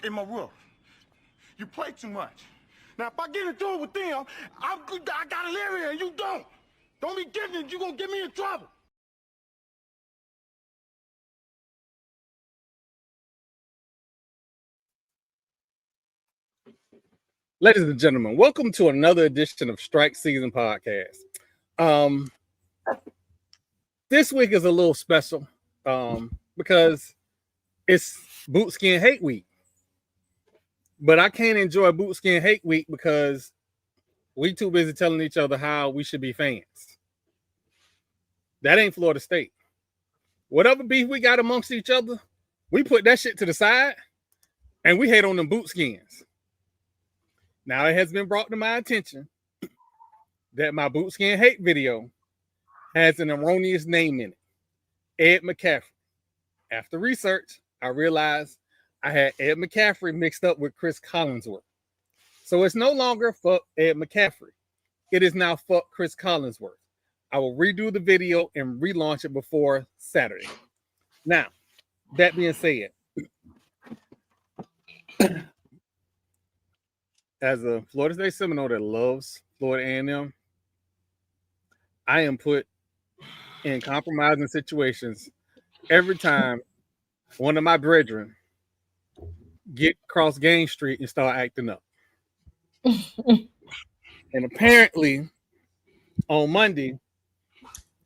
in my roof. You play too much. Now, if I get into it with them, I gotta live here and you don't. Don't be getting it. You're gonna get me in trouble. Ladies and gentlemen, welcome to another edition of Strike Season Podcast. This week is a little special because it's Boot Skin Hate Week. But I can't enjoy Boot Skin Hate Week because we too busy telling each other how we should be fans. That ain't Florida State. Whatever beef we got amongst each other, we put that shit to the side and we hate on them boot skins. Now, it has been brought to my attention that my boot skin hate video has an erroneous name in it, Ed McCaffrey. After research, I realized I had Ed McCaffrey mixed up with Chris Collinsworth. So it's no longer fuck Ed McCaffrey. It is now fuck Chris Collinsworth. I will redo the video and relaunch it before Saturday. Now, that being said, as a Florida State Seminole that loves Florida A&M, I am put in compromising situations every time one of my brethren get across Game Street and start acting up. And apparently, on Monday,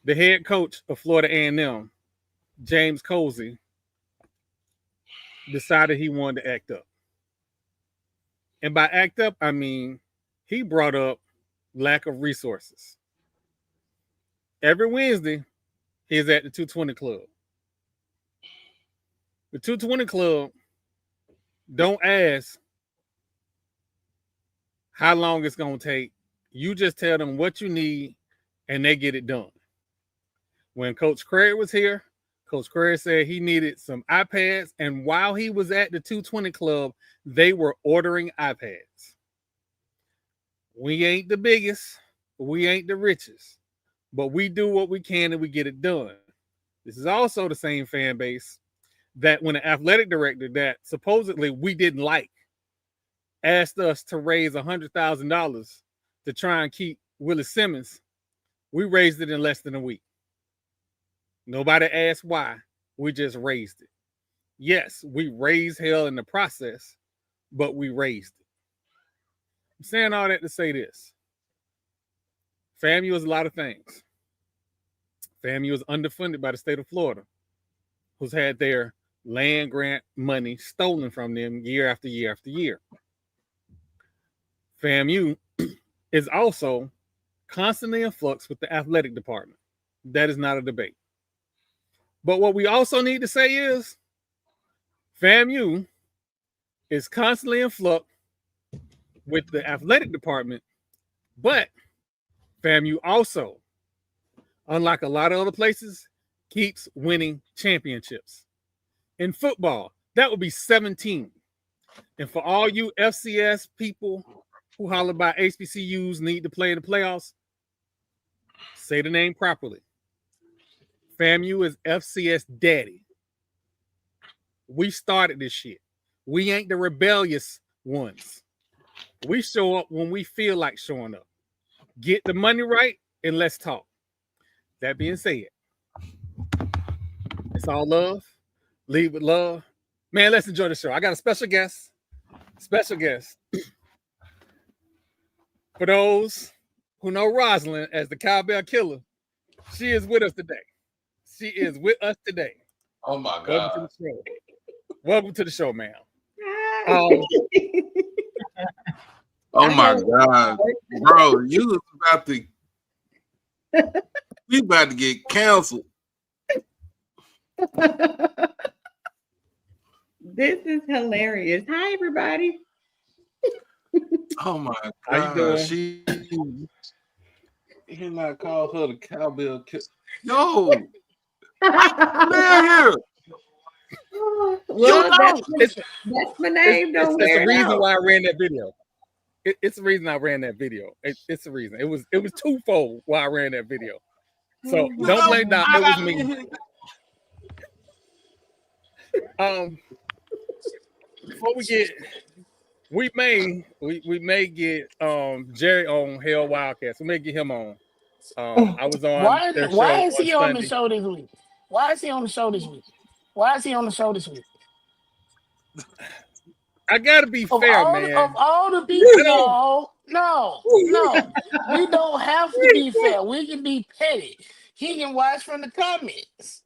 the head coach of Florida A&M, James Colsey, decided he wanted to act up. And by act up, I mean he brought up lack of resources. Every Wednesday, he's at the 220 Club. The 220 Club don't ask how long it's going to take. You just tell them what you need, and they get it done. When Coach Craig was here, Coach Craig said he needed some iPads, and while he was at the 220 Club, they were ordering iPads. We ain't the biggest, we ain't the richest, but we do what we can and we get it done. This is also the same fan base that when the athletic director that supposedly we didn't like asked us to raise $100,000 to try and keep Willie Simmons, we raised it in less than a week. Nobody asked why. We just raised it. Yes, we raised hell in the process, but we raised it. I'm saying all that to say this. FAMU is a lot of things. FAMU is underfunded by the state of Florida, who's had their land grant money stolen from them year after year after year. FAMU is also constantly in flux with the athletic department. That is not a debate. But what we also need to say is FAMU is constantly in flux with the athletic department, but FAMU also, unlike a lot of other places, keeps winning championships. In football, that would be 17. And for all you FCS people who holler about HBCUs need to play in the playoffs, say the name properly. FAMU is FCS daddy. We started this shit. We ain't the rebellious ones. We show up when we feel like showing up. Get the money right and let's talk. That being said, it's all love. Lead with love. Man, let's enjoy the show. I got a special guest. Special guest. For those who know Rosalind as the Cowbell Killer, she is with us today. She is with us today. Oh my God. Welcome to the show, ma'am. Oh my God. Bro, you was about to get canceled. This is hilarious. Hi, everybody. Oh my God. How you doing? He not call her the Cowbell Killer. Yo. Man here. Well, that's my name. It's the reason why I ran that video. It's the reason I ran that video. It's the reason. It was twofold why I ran that video. So don't blame Doc. It was me. before we may get Jerry on Hell Wildcats. We may get him on. I was on their show Why is on he on the Sunday. show this week? Why is he on the show this week? Why is he on the show this week? I gotta be Of fair, all man. the people, no. We don't have to be fair. We can be petty. He can watch from the comments.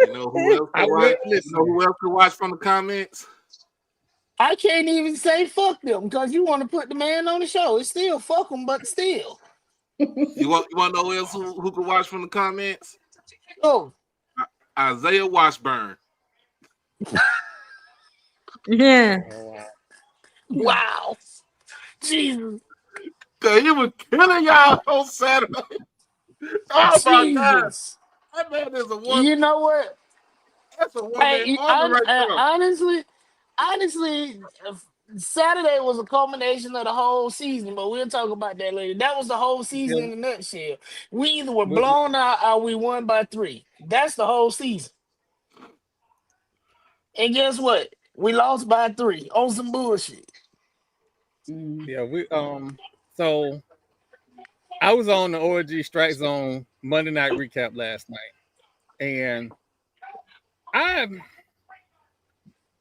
You know who else I can will watch? listen. You know who else can watch from the comments? I can't even say fuck them because you want to put the man on the show. It's still fuck them, but still. You want to know who else who can watch from the comments? Oh, Isaiah Washburn. Yeah. wow. Jesus. He was killing y'all on Saturday. Oh my God. Jesus. That man is a one. You know what? That's a one-man Hey, army right there. honestly, Saturday was a culmination of the whole season, but we'll talk about that later. That was the whole season in a nutshell. We either were blown out or we won by 3. That's the whole season. And guess what? We lost by 3 on some bullshit. Yeah, so I was on the ORG Strike Zone Monday night recap last night. And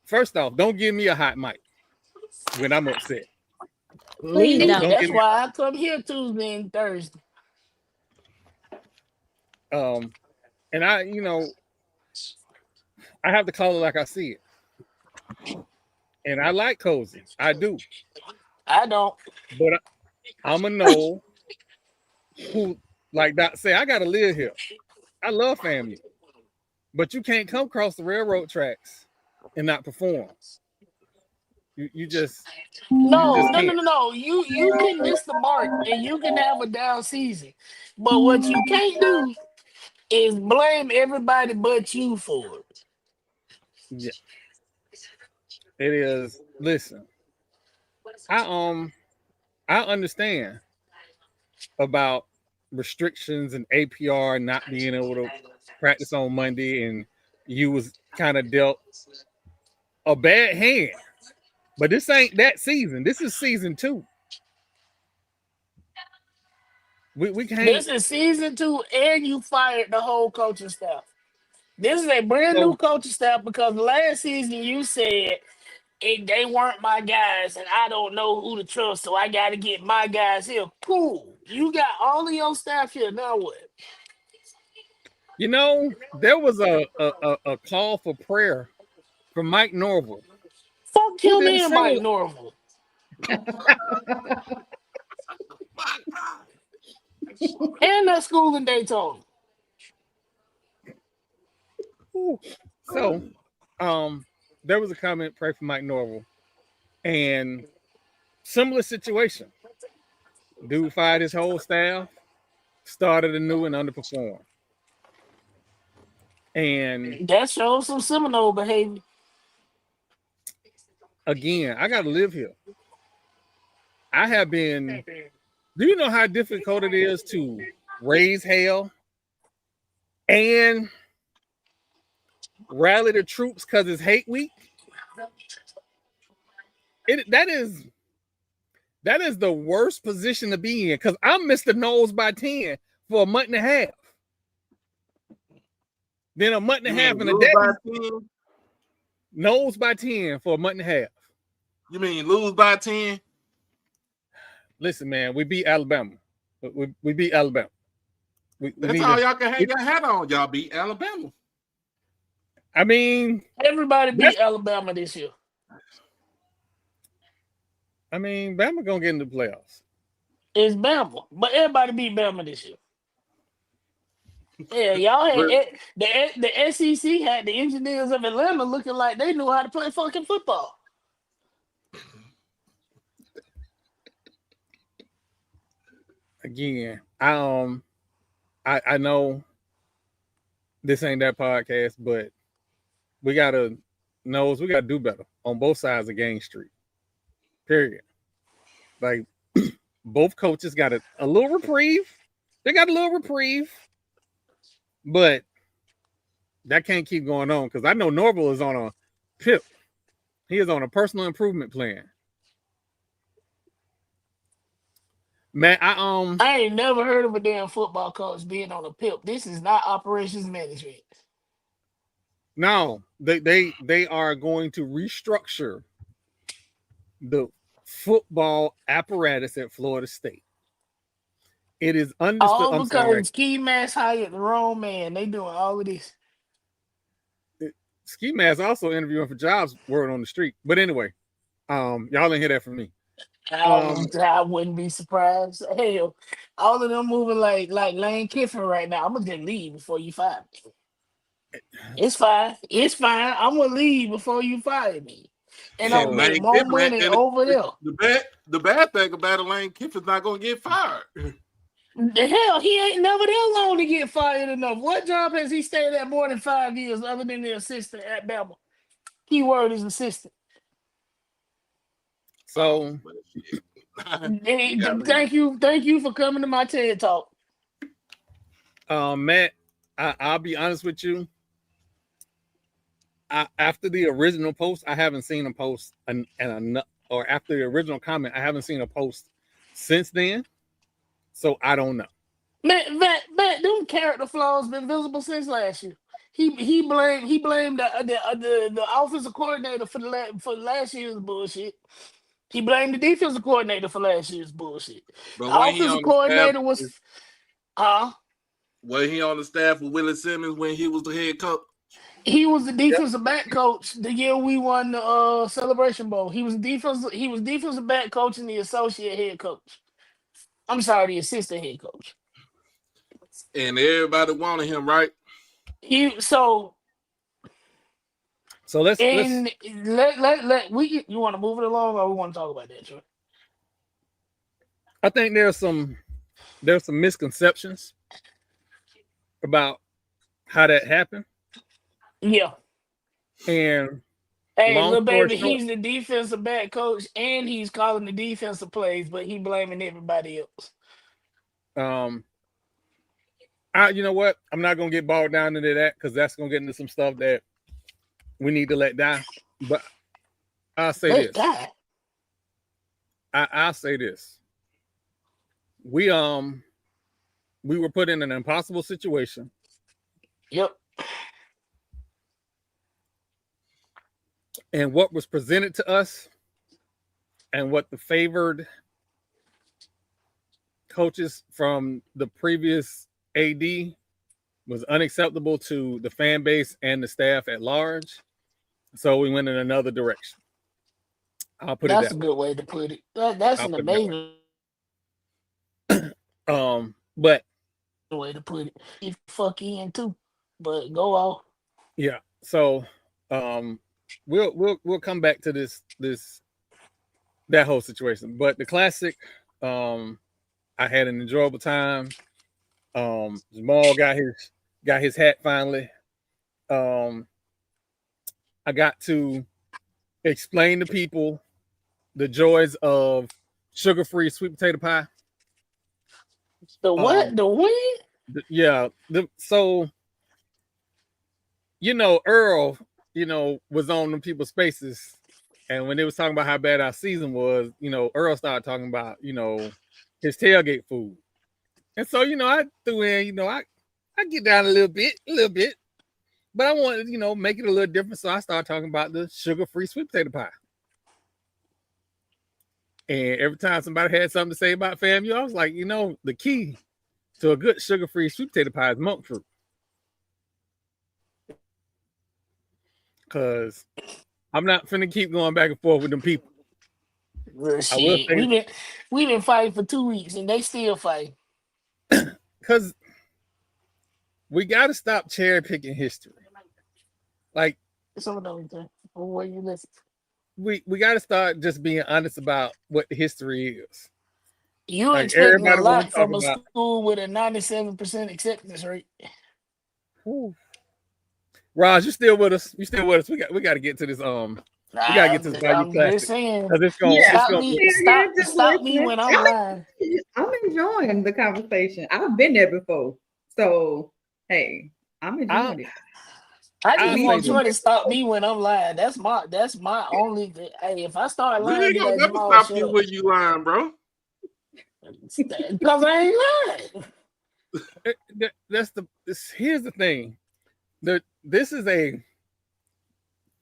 first off, don't give me a hot mic when I'm upset. Please don't. That's why I come here Tuesday and Thursday. And I have to call it like I see it. And I like Cozy. I do. I don't. But I'm going to know who, like Doc said, I got to live here. I love FAMU. But you can't come across the railroad tracks and not perform. You just No. You can miss the mark and you can have a down season. But what you can't do is blame everybody but you for it. Yeah. It is. Listen, I understand about restrictions and APR not being able to practice on Monday, and you was kind of dealt a bad hand. But this ain't that season. This is season 2. We can't. This is season 2, and you fired the whole coaching staff. This is a brand new coaching staff because last season you said they weren't my guys, and I don't know who to trust, so I got to get my guys here. Cool. You got all of your staff here. Now what? You know, there was a call for prayer from Mike Norville. Fuck him and Mike Norville. And that school in Daytona. So, there was a comment, pray for Mike Norville, and similar situation. Dude fired his whole staff, started a new and underperformed. And that shows some Seminole behavior. Again, I got to live here. I have been. Do you know how difficult it is to raise hell and rally the troops because it's hate week? That is the worst position to be in because I'm Mr. Nose by 10 for a month and a half. Then a month and a half in a day. Nose by 10 for a month and a half. You mean lose by 10? Listen, man, we beat Alabama. We beat Alabama. That's all y'all can hang your hat on. Y'all beat Alabama. I mean, everybody beat Alabama this year. I mean, Bama gonna get into the playoffs. It's Bama, but everybody beat Bama this year. Yeah, y'all had the SEC had the Engineers of Atlanta looking like they knew how to play fucking football. Again, I know this ain't that podcast, but we gotta do better on both sides of Game Street. Period. Like both coaches got a little reprieve. They got a little reprieve, but that can't keep going on because I know Norval is on a PIP. He is on a personal improvement plan. Man, I ain't never heard of a damn football coach being on a PIP. This is not operations management. No, they are going to restructure the football apparatus at Florida State. It is understood. All because Ski Mask hired the wrong man. They doing all of this. Ski Mask also interviewing for jobs, word on the street. But anyway, y'all didn't hear that from me. I wouldn't be surprised. Hell, all of them moving like Lane Kiffin right now. I'm gonna just leave before you fire me. It's fine. It's fine. I'm gonna leave before you fire me. And I'm gonna make more money over there. The bad thing about it, Lane Kiffin's not gonna get fired. The hell, he ain't never that long to get fired enough. What job has he stayed at more than 5 years other than the assistant at Bama? Keyword is assistant. So thank you for coming to my TED Talk. Matt, I'll be honest with you. After the original post, I haven't seen a post, or after the original comment, I haven't seen a post since then. So I don't know. Man, them character flaws been visible since last year. He blamed the offensive coordinator for last year's bullshit. He blamed the defensive coordinator for last year's bullshit. But the offensive coordinator was he on the staff with Willie Simmons when he was the head coach? He was the defensive back coach the year we won the Celebration Bowl. He was defensive back coach and the associate head coach. I'm sorry, the assistant head coach. And everybody wanted him, right? So let's you want to move it along or we want to talk about that, Troy? I think there's some misconceptions about how that happened. Yeah. And hey, little baby, he's the defensive back coach and he's calling the defensive plays, but he blaming everybody else. You know what? I'm not gonna get bogged down into that because that's gonna get into some stuff that we need to let die. But I'll say this. I'll say this. We were put in an impossible situation. Yep. And what was presented to us and what the favored coaches from the previous AD was unacceptable to the fan base and the staff at large. So we went in another direction. I'll put that's it that a good way to put it. That's an amazing but way to put it. You fuck in too, but go off. Yeah. So we'll come back to that whole situation. But the Classic, I had an enjoyable time. Jamal got his hat finally. I got to explain to people the joys of sugar-free sweet potato pie. The what? The what? Yeah. So, Earl, was on them people's spaces. And when they was talking about how bad our season was, Earl started talking about, his tailgate food. And so, I threw in, I get down a little bit, but I wanted to, make it a little different. So I started talking about the sugar-free sweet potato pie. And every time somebody had something to say about FAMU, I was like, the key to a good sugar-free sweet potato pie is monk fruit. Because I'm not finna keep going back and forth with them people. Shit. We've been fighting for 2 weeks and they still fight. Because we got to stop cherry picking history. Like, some of those things. Where you listen. We got to start just being honest about what the history is. You expecting a lot from a school with a 97% acceptance rate. Ooh. Raj, you still with us? We got to get to this. We got to get to this Bayou Classic. Stop me when I'm lying. I'm enjoying the conversation. I've been there before, so hey, I'm enjoying it. I just I'll say want this. Troy to stop me when I'm lying. That's my only. Hey, if I start We lying, ain't be gonna like never Jamal, stop shut you up. when you lying, bro. Because I ain't lying. Here's the thing. This is a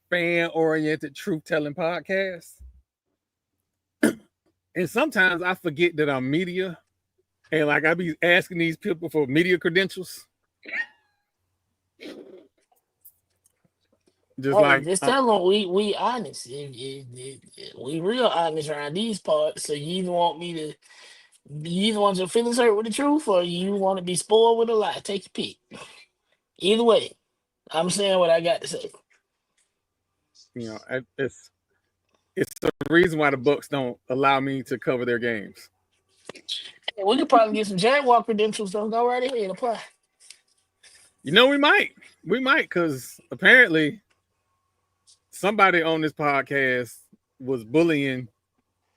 fan-oriented truth-telling podcast. And sometimes I forget that I'm media. And like I be asking these people for media credentials. Just Hey, like just tell them we honest. We real honest around these parts. So you either want your feelings hurt with the truth, or you want to be spoiled with a lie. Take your pick. Either way, I'm saying what I got to say. it's the reason why the Bucks don't allow me to cover their games. And we could probably get some Jaguar credentials. So go right ahead, apply. We might, because apparently somebody on this podcast was bullying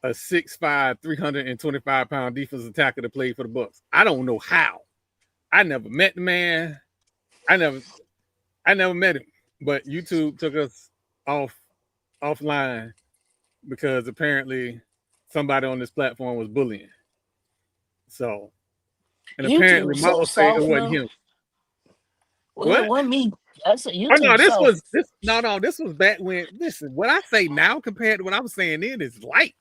a 6'5", 325-pound defensive tackle to play for the Bucks. I don't know how. I never met the man. I never met him. But YouTube took us offline because apparently somebody on this platform was bullying. So, and apparently YouTube Mama so said it soft wasn't now. him. Well, it What? wasn't me. I said Oh YouTube no, this soft. was back when. Listen, what I say now compared to what I was saying then is light.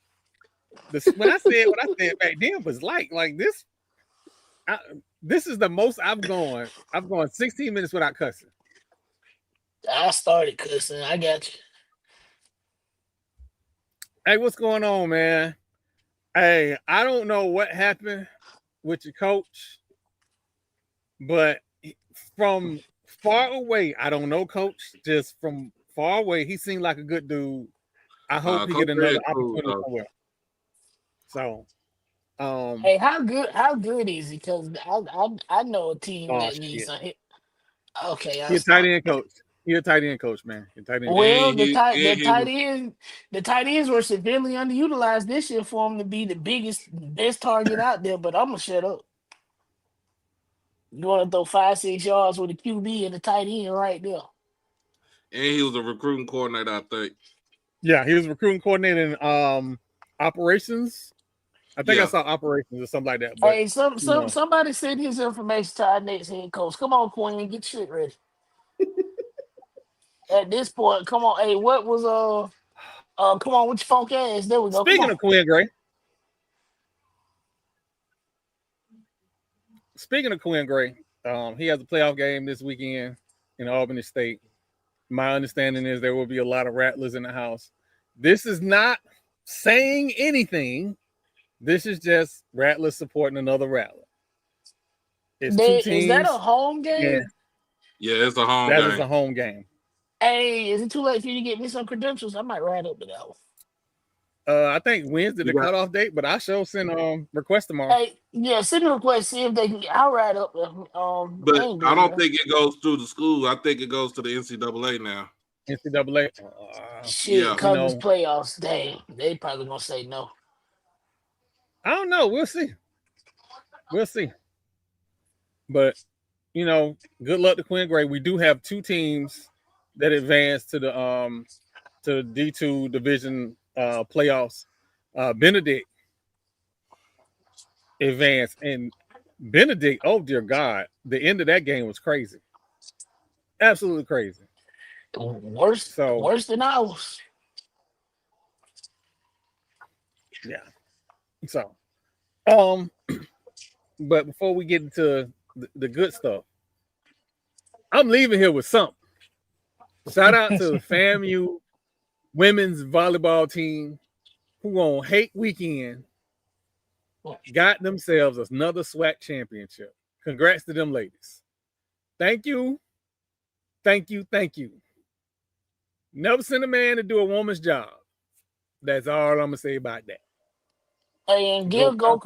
When I said what I said back then was light. Like this, this is the most I've gone. I've gone 16 minutes without cussing. I started cussing. I got you. Hey, what's going on, man? Hey, I don't know what happened with your coach, but from far away, I don't know, coach. Just from far away, he seemed like a good dude. I hope he Coach get another Red cool, opportunity though. somewhere. So, Hey, how good is he? Because I know a team oh that needs shit, some hit. Okay, I'll he a tight stop. end coach. He a tight end coach, man. He a tight end coach. Well, And he was the tight ends were severely underutilized this year for him to be the best target out there. But I'm gonna shut up. You want to throw 5-6 yards with a QB and a tight end right there. a recruiting coordinator, I think. Yeah, he was recruiting coordinator in operations. I think I Yeah. saw operations or something like that. But Hey, somebody send his information to our next head coach. Come on, Quinn, get shit ready. At this point, come on. Hey, what was come on with your funk ass. There we go. Come speaking on. of Quinn Gray, he has a playoff game this weekend in Albany State. My understanding is there will be a lot of Rattlers in the house. This is not saying anything. This is just Rattlers supporting another Rattler. It's two Is that a teams. home Yeah, game? Yeah, it's a home that game. is a home game. Hey, is it too late for you to get me some credentials? I might ride up to that one. I think Wednesday the cutoff date, but I shall send request tomorrow. Hey, yeah, send a request, see if they can. I'll ride up there. But I don't that. think it goes through the school. I think it goes to the NCAA now. NCAA. Shit, Yeah. because it's playoffs. Dang, they probably gonna say no. I don't know. We'll see. But good luck to Quinn Gray. We do have two teams that advance to the D2 division playoffs. Benedict advanced, and Benedict, oh dear God, the end of that game was crazy. Absolutely crazy. Worse than ours. Yeah. So, but before we get into the good stuff, I'm leaving here with something. Shout out to the FAMU women's volleyball team who on Hate Weekend got themselves another SWAC championship. Congrats to them ladies. Thank you. Never send a man to do a woman's job. That's all I'm gonna say about that. Hey, and give Goat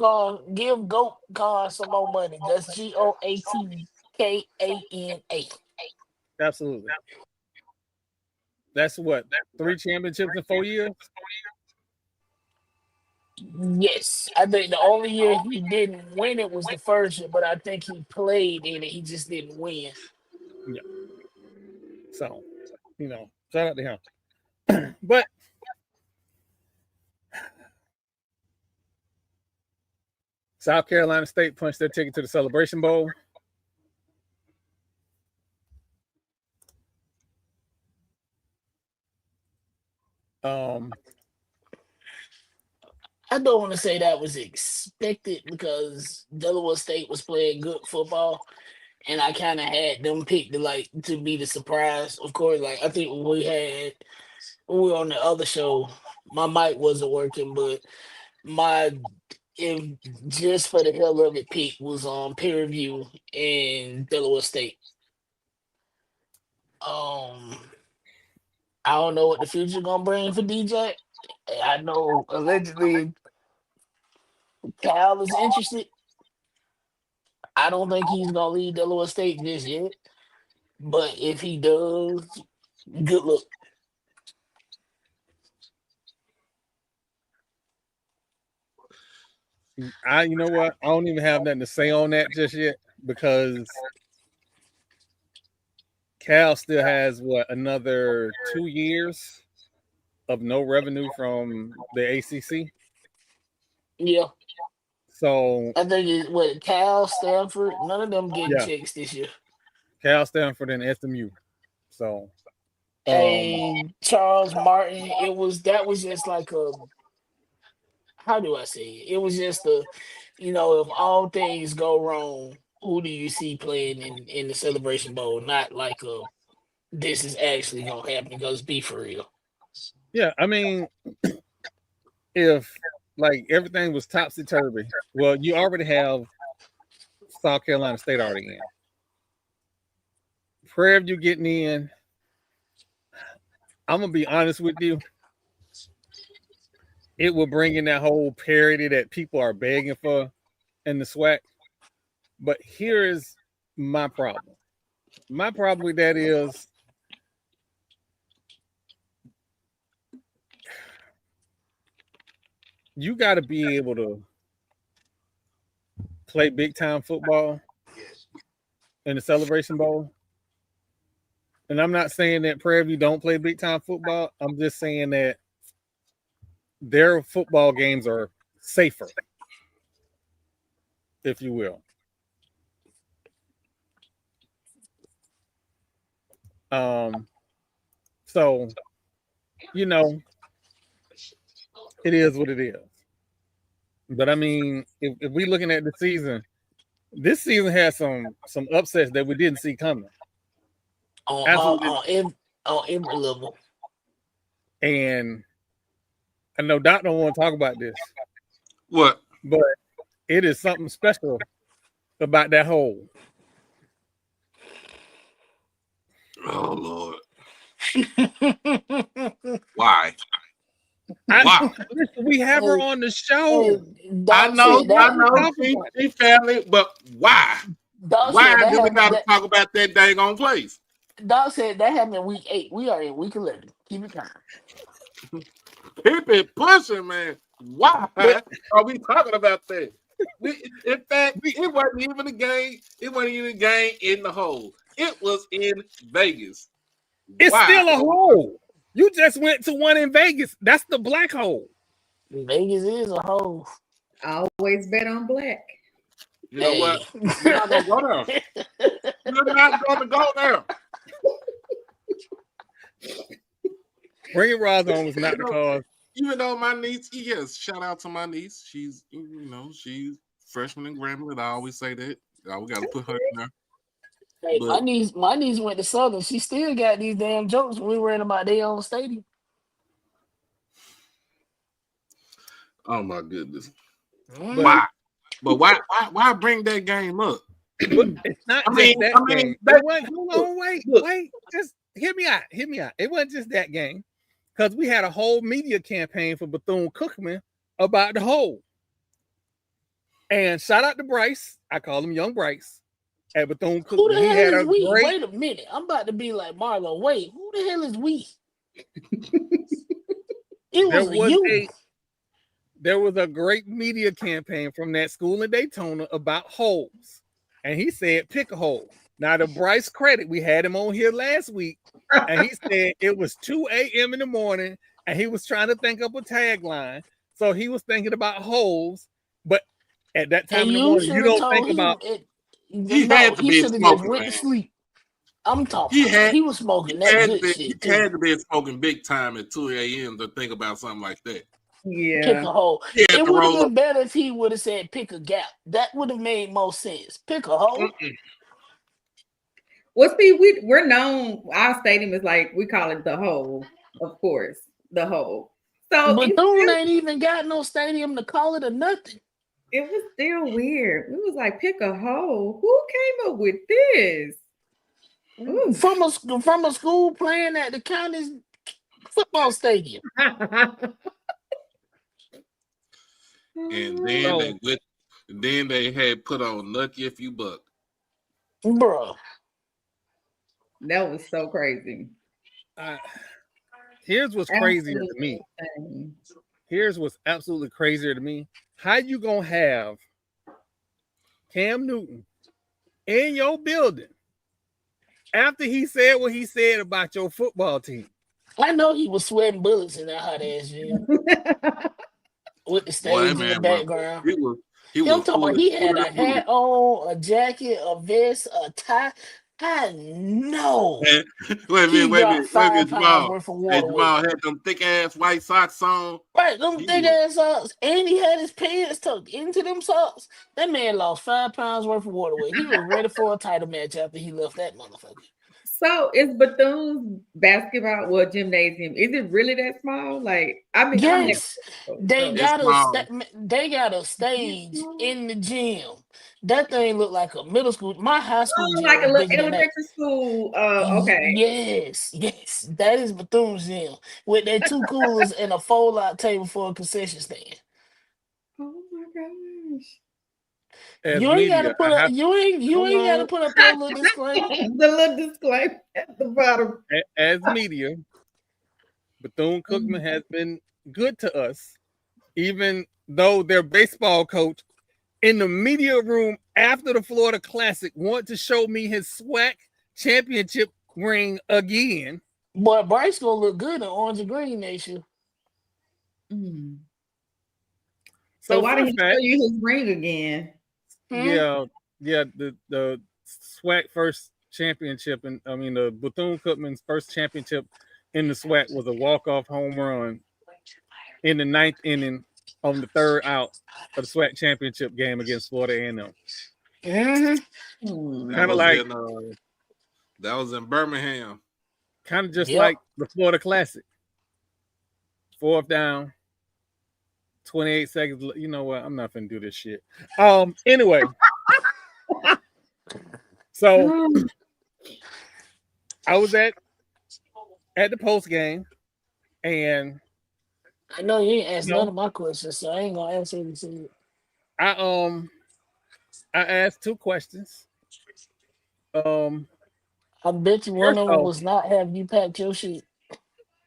Car some more money. That's GOATKANA. Absolutely. That's what? 3 championships in 4 years? Yes. I think the only year he didn't win it was the first year, but I think he played in it. He just didn't win. Yeah. So, shout out to him. But South Carolina State punched their ticket to the Celebration Bowl. I don't want to say that was expected because Delaware State was playing good football, and I kind of had them picked to be the surprise. Of course, I think when we were on the other show, my mic wasn't working, but if just for the hell of it, pick was on peer review in Delaware State. I don't know what the future gonna bring for DJ. I know allegedly Cal is interested. I don't think he's gonna leave Delaware State just yet. But if he does, good luck. You know what? I don't even have nothing to say on that just yet because Cal still has another 2 years of no revenue from the ACC. Yeah. So I think it's Cal, Stanford, none of them getting checks this year. Cal, Stanford, and SMU. So and Charles Martin, that was just like how do I say it? It was just if all things go wrong, who do you see playing in the Celebration Bowl? Not like this is actually gonna happen, because be for real. Yeah, I mean, if everything was topsy-turvy, well, you already have South Carolina State already in. Prairie View getting in, I'm gonna be honest with you, it will bring in that whole parity that people are begging for in the SWAC. But here is my problem. My problem with that is you got to be able to play big time football in the Celebration Bowl. And I'm not saying that Prairie View don't play big time football. I'm just saying that their football games are safer, if you will. So, it is what it is. But I mean, if we're looking at the season, this season has some upsets that we didn't see coming. On every level. And I know Doc don't want to talk about this. What? But it is something special about that hole. Oh Lord. Why? Why? We have her on the show. I know. She family, but why? Why do we got to talk about that dang place? Doc said that happened in week 8. We are in week 11. Keep it calm. Keep it pushing, man. Why are we talking about that? In fact, it wasn't even a game. It wasn't even a game in the hole. It was in Vegas. It's still a hole. You just went to one in Vegas. That's the black hole. Vegas is a hole. I always bet on black. You know what? You're not gonna go there. You're not gonna go there. Bringing Roz on was not the cause. Even though my niece, yes, shout out to my niece. She's, she's freshman in Grambling. I always say that. We got to put her in there. Hey, my niece went to Southern. She still got these damn jokes when we were in about their own stadium. Oh my goodness! Why? But why bring that game up? It's not that game. Hold on, wait. Just hear me out. It wasn't just that game, because we had a whole media campaign for Bethune-Cookman about the hole. And shout out to Bryce. I call him Young Bryce. At Bethune-Cookman. Who the hell is we? Wait a minute. I'm about to be like Marlo. Wait, who the hell is we? There was a great media campaign from that school in Daytona about holes. And he said, pick a hole. Now, to Bryce credit, we had him on here last week, and he said it was 2 a.m. in the morning, and he was trying to think up a tagline. So he was thinking about holes, but at that time in the morning, you don't think about. He had to be should have smoking, just went man. to sleep. I'm talking. He was smoking that good shit. He had to be smoking big time at 2 a.m. to think about something like that. Yeah. Pick a hole. He had It to would have roll been better if he would have said pick a gap. That would have made more sense. Pick a hole. Well, see, we're known. Our stadium is like we call it the hole, of course, the hole. So Bethune ain't even got no stadium to call it or nothing. It was still weird. We was like, pick a hole. Who came up with this? Ooh. From a school playing at the county's football stadium. And then they had put on Lucky If You Buck. Bro. That was so crazy. Here's what's crazier to me. Here's what's absolutely crazier to me. How you gonna have Cam Newton in your building after he said what he said about your football team? I know he was sweating bullets in that hot ass gym with the stage in the background. He had a hat on, a jacket, a vest, a tie. I know. Wait a minute, Jamal. Jamal had them thick ass white socks on. Right, them thick ass socks. And he had his pants tucked into them socks. That man lost 5 pounds worth of water weight. He was ready for a title match after he left that motherfucker. So is Bethune's basketball gymnasium? Is it really that small? Like, I mean, yes, they got a stage in the gym. That thing looked like a middle school. My high school gym, like a little elementary school. Okay. Yes, that is Bethune's gym with their 2 coolers and a fold-out table for a concession stand. Oh my gosh. You ain't gotta put up your little disclaimer. The little disclaimer at the bottom. As media, Bethune-Cookman has been good to us, even though their baseball coach in the media room after the Florida Classic wanted to show me his SWAC championship ring again. Boy, Bryce gonna look good in orange and green next year. So why did he show you his ring again? Yeah, the SWAC first championship, and I mean the Bethune-Cookman's first championship in the SWAC was a walk-off home run in the 9th inning on the 3rd out of the SWAC championship game against Florida A&M. Kind of like that was in Birmingham. Kind of just like the Florida Classic. 4th down. 28 seconds. You know what? I'm not gonna do this shit. Anyway, so I was at the post game, and I know you ain't asked none of my questions, so I ain't gonna answer anything. I asked 2 questions. I bet you one of them was not have you packed your shit.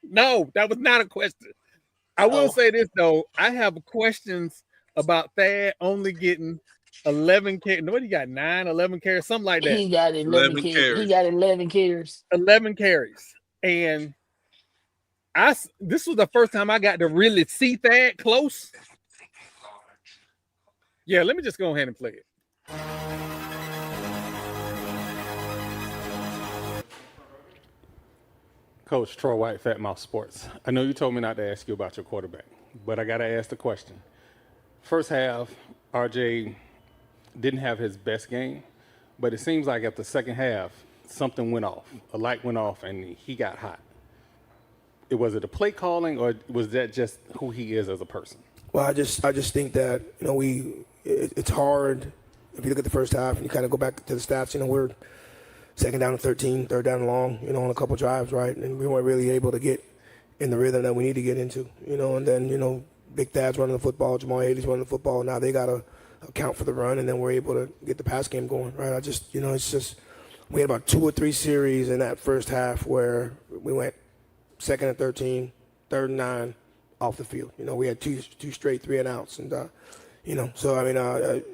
No, that was not a question. I will say this though, I have questions about Thad only getting 11 carries. What he got? 9, 11 carries, something like that. He got 11 carries. He got 11 carries. 11 carries. And this was the first time I got to really see Thad close. Yeah, let me just go ahead and play it. Coach Troy White, Fat Mouth Sports. I know you told me not to ask you about your quarterback, but I got to ask the question. First half, RJ didn't have his best game, but it seems like at the second half, something went off. A light went off, and he got hot. Was it a play calling, or was that just who he is as a person? Well, I just think that, it's hard if you look at the first half and you kind of go back to the stats. We're 2nd down and 13, 3rd down and long, on a couple drives, right? And we weren't really able to get in the rhythm that we need to get into, and then, Big Thad's running the football, Jamal Haley's running the football. Now they got to account for the run, and then we're able to get the pass game going, right? It's just we had about 2 or 3 series in that first half where we went 2nd and 13, 3rd and 9 off the field. We had two straight 3 and outs, and so I mean,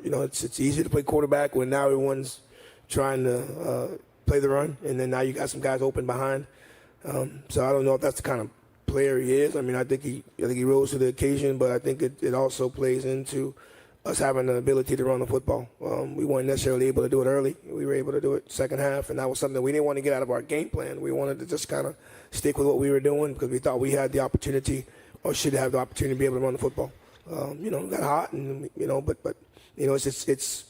it's easy to play quarterback when now everyone's trying to play the run, and then now you got some guys open behind. So I don't know if that's the kind of player he is. I mean, I think he rose to the occasion, but I think it also plays into us having the ability to run the football. We weren't necessarily able to do it early. We were able to do it second half, and that was something we didn't want to get out of our game plan. We wanted to just kind of stick with what we were doing because we thought we had the opportunity or should have the opportunity to be able to run the football. Got hot, and but it's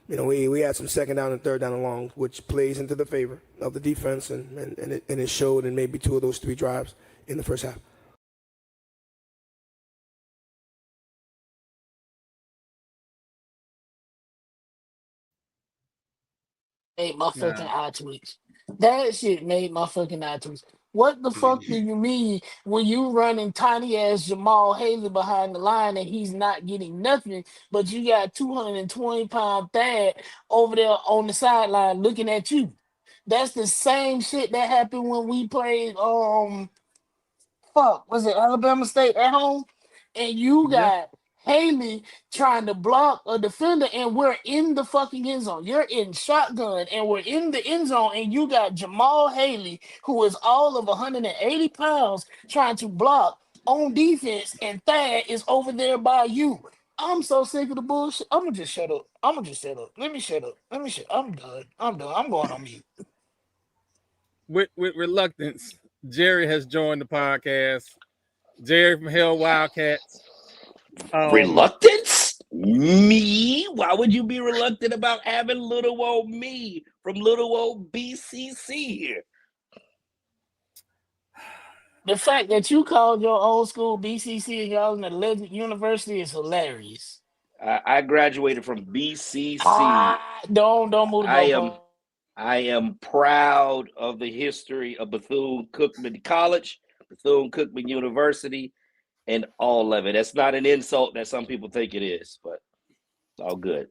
we had some second down and third down and long, which plays into the favor of the defense, and it showed in maybe 2 of those 3 drives in the first half. Made my fucking eye twitch. That shit made my fucking eye twitch. What the fuck do you mean when you running tiny ass Jamal Haley behind the line and he's not getting nothing, but you got 220-pound Thad over there on the sideline looking at you? That's the same shit that happened when we played was it Alabama State at home? And you got Haley trying to block a defender, and we're in the fucking end zone. You're in shotgun, and we're in the end zone, and you got Jamal Haley, who is all of 180 pounds, trying to block on defense, and Thad is over there by you. I'm so sick of the bullshit. I'm gonna just shut up. Let me shut up. I'm done. I'm going on mute. With reluctance, Jerry has joined the podcast. Jerry from Hell Wildcats. Reluctance? Me? Why would you be reluctant about having little old me from little old BCC here? The fact that you called your old school BCC and y'all in a legend university is hilarious. I graduated from BCC. Don't move the goalpost. I am proud of the history of Bethune-Cookman College, Bethune-Cookman University, and all of it. That's not an insult that some people think it is, but it's all good.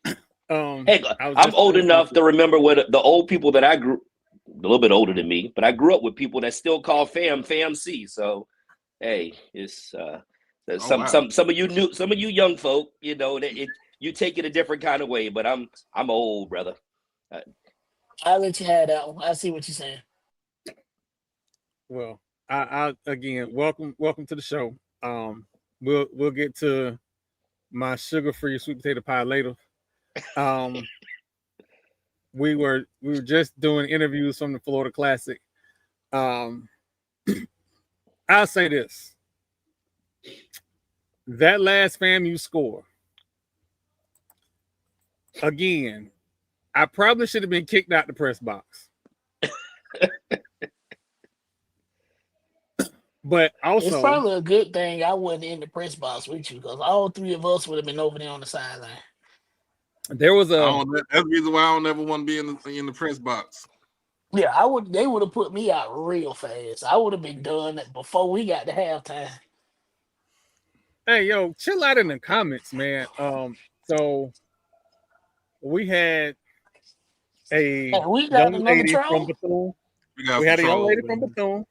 Hey, I'm old enough to remember what the old people that I grew, a little bit older than me, but I grew up with people that still call FAMC. So, hey, it's some of you young folk, you take it a different kind of way. But I'm old, brother. I'll let you have that one. I see what you're saying. Well, I again welcome to the show. We'll get to my sugar-free sweet potato pie later. We were just doing interviews from the Florida Classic. I'll say this: that last FAMU score, again, I probably should have been kicked out the press box. But also, it's probably a good thing I wasn't in the press box with you, because all 3 of us would have been over there on the sideline. There was that's the reason why I don't ever want to be in the press box. Yeah, they would have put me out real fast. I would have been done before we got to halftime. Hey, yo, chill out in the comments, man. So we had a young lady from Bethune. We had a young lady from Bethune.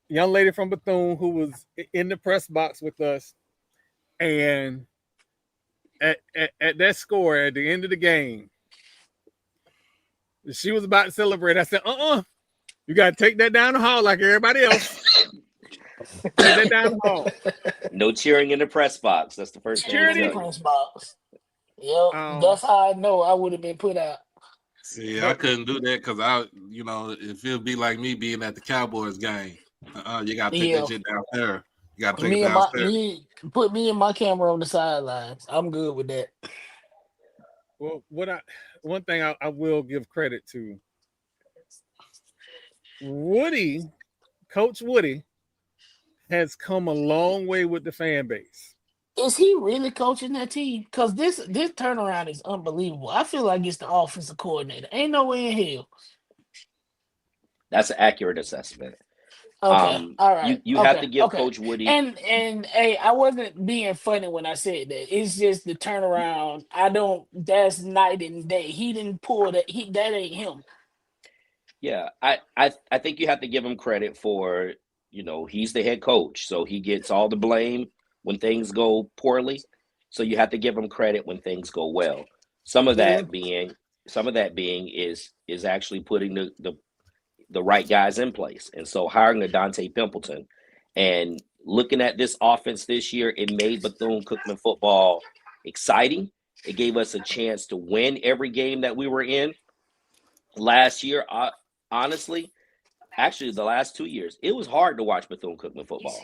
Young lady from Bethune who was in the press box with us, and at that score at the end of the game, she was about to celebrate. I said, you got to take that down the hall like everybody else. Take that down the hall. No cheering in the press box. That's the first thing. Cheering in the press box. Yep, that's how I know I would have been put out. See, I couldn't do that because if it'd be like me being at the Cowboys game. You got to take that shit down there. You got to take it downstairs. Put me and my camera on the sidelines. I'm good with that. Well, one thing I will give credit to Woody, Coach Woody, has come a long way with the fan base. Is he really coaching that team? Because this turnaround is unbelievable. I feel like it's the offensive coordinator. Ain't no way in hell. That's an accurate assessment. Okay, all right. You have to give Coach Woody and hey, I wasn't being funny when I said that. It's just the turnaround. That's night and day. He didn't pull that. That ain't him. Yeah, I think you have to give him credit for, he's the head coach, so he gets all the blame when things go poorly. So you have to give him credit when things go well. Some of that being is actually putting the right guys in place. And so hiring a Dante Pimpleton and looking at this offense this year, it made Bethune-Cookman football exciting. It gave us a chance to win every game that we were in. Last year, honestly, actually the last 2 years, it was hard to watch Bethune-Cookman football.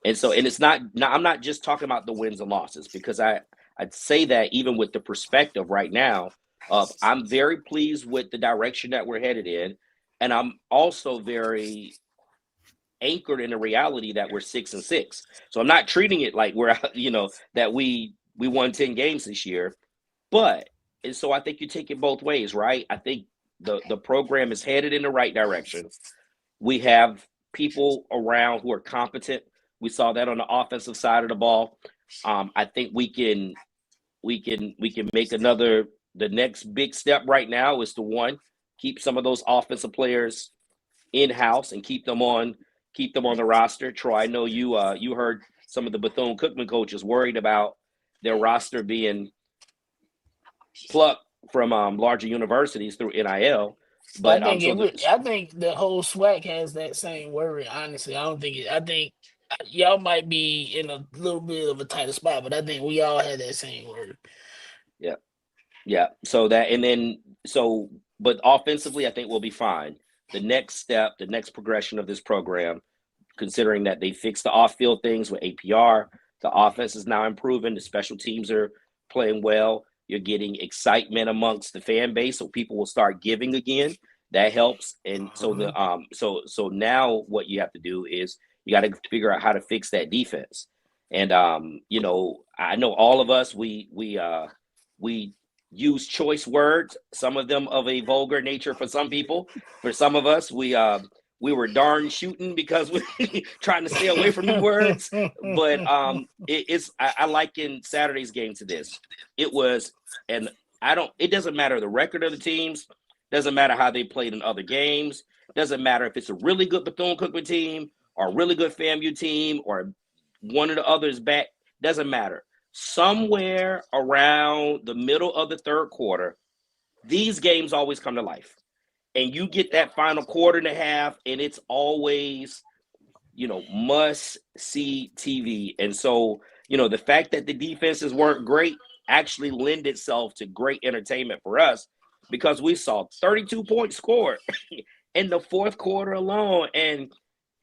And it's not, I'm not just talking about the wins and losses, because I'd say that even with the perspective right now of I'm very pleased with the direction that we're headed in. And I'm also very anchored in the reality that we're 6-6. So I'm not treating it like we're, that we won 10 games this year. But, and so I think you take it both ways, right? I think the program is headed in the right direction. We have people around who are competent. We saw that on the offensive side of the ball. I think we can make the next big step right now is to keep some of those offensive players in-house and keep them on the roster. Troy, I know you heard some of the Bethune-Cookman coaches worried about their roster being plucked from larger universities through NIL. But I think the whole SWAC has that same worry. Honestly, I think y'all might be in a little bit of a tighter spot, but I think we all had that same worry. Yeah. But offensively, I think we'll be fine. The next step, the next progression of this program, considering that they fixed the off-field things with APR, the offense is now improving. The special teams are playing well. You're getting excitement amongst the fan base, so people will start giving again. That helps. And so so now what you have to do is you got to figure out how to fix that defense. And I know all of us we use choice words, some of them of a vulgar nature for some people. For some of us, we were darn shooting because we trying to stay away from the words. But I liken Saturday's game to this. It doesn't matter the record of the teams, doesn't matter how they played in other games, doesn't matter if it's a really good Bethune-Cookman team or a really good FAMU team or one of the others back, doesn't matter. Somewhere around the middle of the third quarter, these games always come to life. And you get that final quarter and a half, and it's always, must-see TV. And so, the fact that the defenses weren't great actually lend itself to great entertainment for us, because we saw 32 points scored in the fourth quarter alone. And,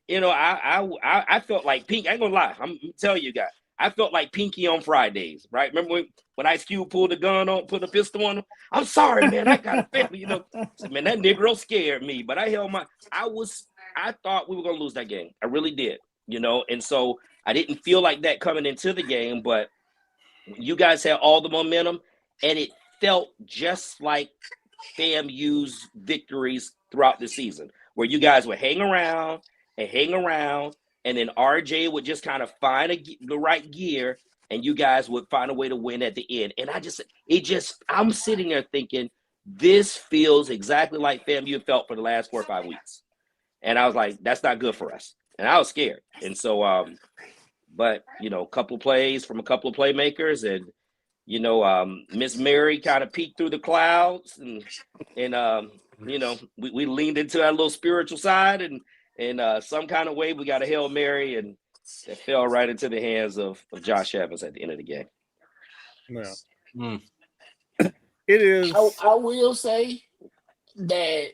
I felt like Pink. I ain't gonna lie. I'm telling you guys, I felt like Pinky on Fridays, right? Remember when Ice Cube pulled the pistol on him? I'm sorry, man. I got a family, Man, that Negro scared me, but I thought we were gonna lose that game. I really did, and so I didn't feel like that coming into the game, but you guys had all the momentum, and it felt just like FAMU's victories throughout the season, where you guys would hang around, and then RJ would just kind of find the right gear, and you guys would find a way to win at the end. And I'm sitting there thinking, this feels exactly like FAMU felt for the last 4 or 5 weeks. And I was like, that's not good for us. And I was scared. And so, but, a couple of plays from a couple of playmakers, and, Miss Mary kind of peeked through the clouds, and we leaned into that little spiritual side, and some kind of way we got a Hail Mary, and it fell right into the hands of Josh Evans at the end of the game. Yeah. It is. I will say that,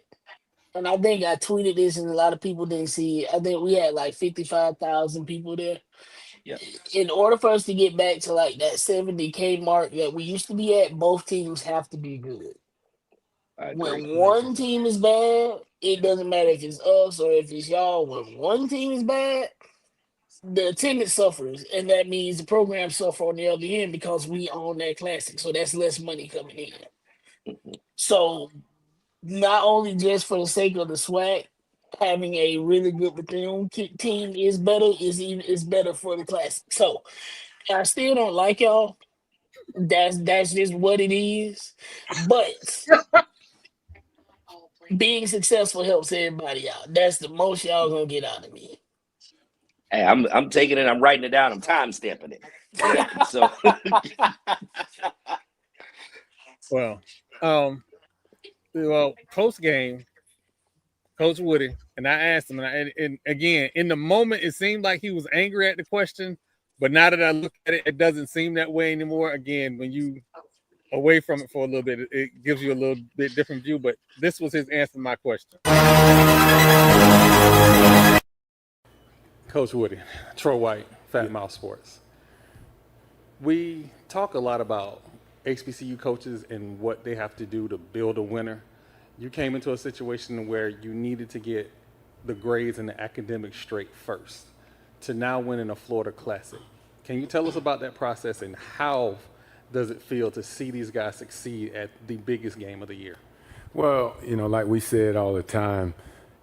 and I think I tweeted this and a lot of people didn't see it. I think we had like 55,000 people there. Yeah. In order for us to get back to like that 70K mark that we used to be at, both teams have to be good. When one team is bad, it doesn't matter if it's us or if it's y'all. When one team is bad, the attendance suffers, and that means the program suffer on the other end because we own that classic. So that's less money coming in. Mm-hmm. So not only just for the sake of the SWAC, having a really good Bethune team is better for the classic. So I still don't like y'all. That's just what it is. But being successful helps everybody out. That's the most y'all gonna get out of me. Hey, I'm taking it. I'm writing it down. I'm time stamping it. Yeah, so Well, post game, Coach Woody, and I asked him, and again, in the moment, it seemed like he was angry at the question, but now that I look at it, it doesn't seem that way anymore. Again, when you away from it for a little bit, it gives you a little bit different view, but this was his answer to my question. Coach Woody, Troy White, Fat Mouth Sports. We talk a lot about HBCU coaches and what they have to do to build a winner. You came into a situation where you needed to get the grades and the academics straight first to now winning a Florida Classic. Can you tell us about that process and how does it feel to see these guys succeed at the biggest game of the year? Well, like we said all the time,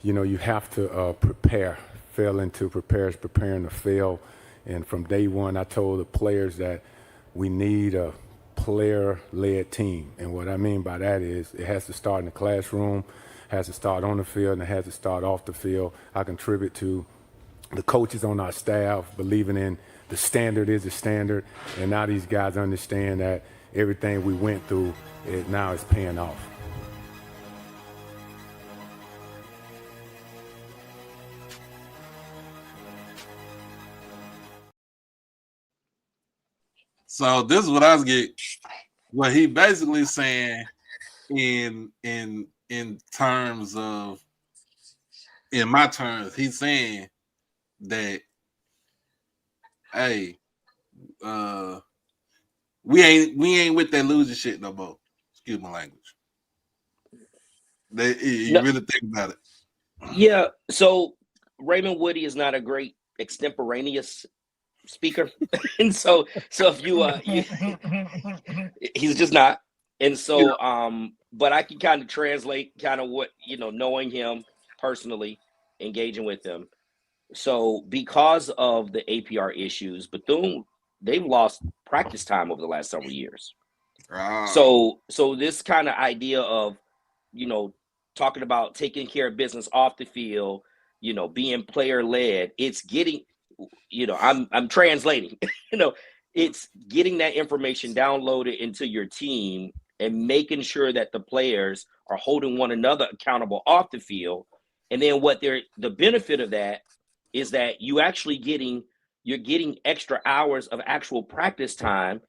you have to prepare. Failing to prepare is preparing to fail. And from day one, I told the players that we need a player-led team. And what I mean by that is it has to start in the classroom, has to start on the field, and it has to start off the field. I contribute to the coaches on our staff believing in the standard is the standard. And now these guys understand that everything we went through now is paying off. So this is what I was getting. What he basically saying in terms of, in my terms, he's saying that, hey, we ain't with that losing shit no more. Excuse my language. You really think about it. Yeah. So Raymond Woody is not a great extemporaneous speaker, and so if you he's just not, and so but I can kind of translate kind of what knowing him personally, engaging with him. So because of the APR issues, Bethune, they've lost practice time over the last several years. So this kind of idea of talking about taking care of business off the field, being player led, it's getting I'm translating, it's getting that information downloaded into your team and making sure that the players are holding one another accountable off the field. And then the benefit of that is that you're getting extra hours of actual practice time.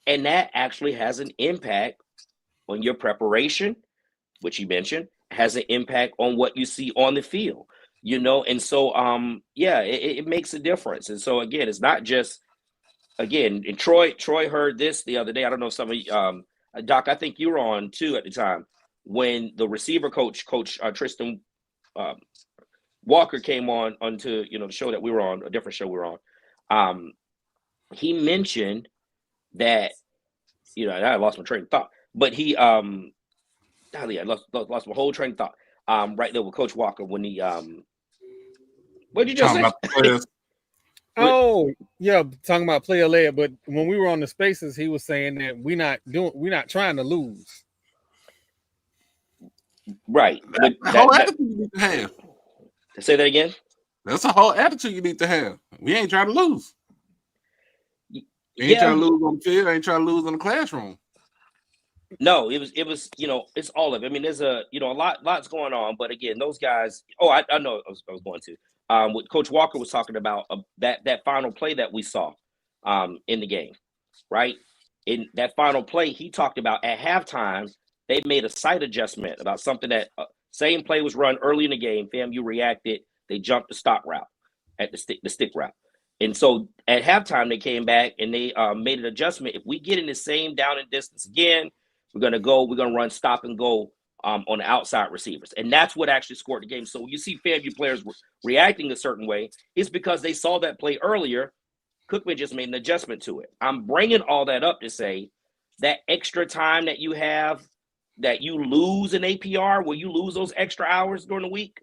And that actually has an impact on your preparation, which you mentioned, has an impact on what you see on the field. And so it makes a difference. And so again, it's not just and Troy heard this the other day. I don't know if some of you, Doc, I think you were on too at the time when the receiver coach Tristan Walker came onto the show that we were on, a different show we were on. He mentioned that I lost my train of thought, but he I lost my whole train of thought. Right there with Coach Walker when he what did you just say? Oh, yeah, talking about player led, but when we were on the spaces, he was saying that we're not trying to lose. Right. That's a whole attitude you need to have. Say that again. That's a whole attitude you need to have. We ain't trying to lose. You ain't trying to lose on the field, ain't trying to lose in the classroom. No, it was it's all of it. I mean, there's a lots going on, but again, those guys. Oh, I know I was going to. What Coach Walker was talking about that final play that we saw in the game, right? In that final play, he talked about at halftime they made a site adjustment about something that same play was run early in the game. FAMU reacted. They jumped the stock route at the stick route, and so at halftime they came back and they made an adjustment. If we get in the same down and distance again, we're gonna run stop and go on the outside receivers. And that's what actually scored the game. So when you see FAMU players reacting a certain way, it's because they saw that play earlier. Cookman just made an adjustment to it. I'm bringing all that up to say that extra time that you have, that you lose in APR, where you lose those extra hours during the week,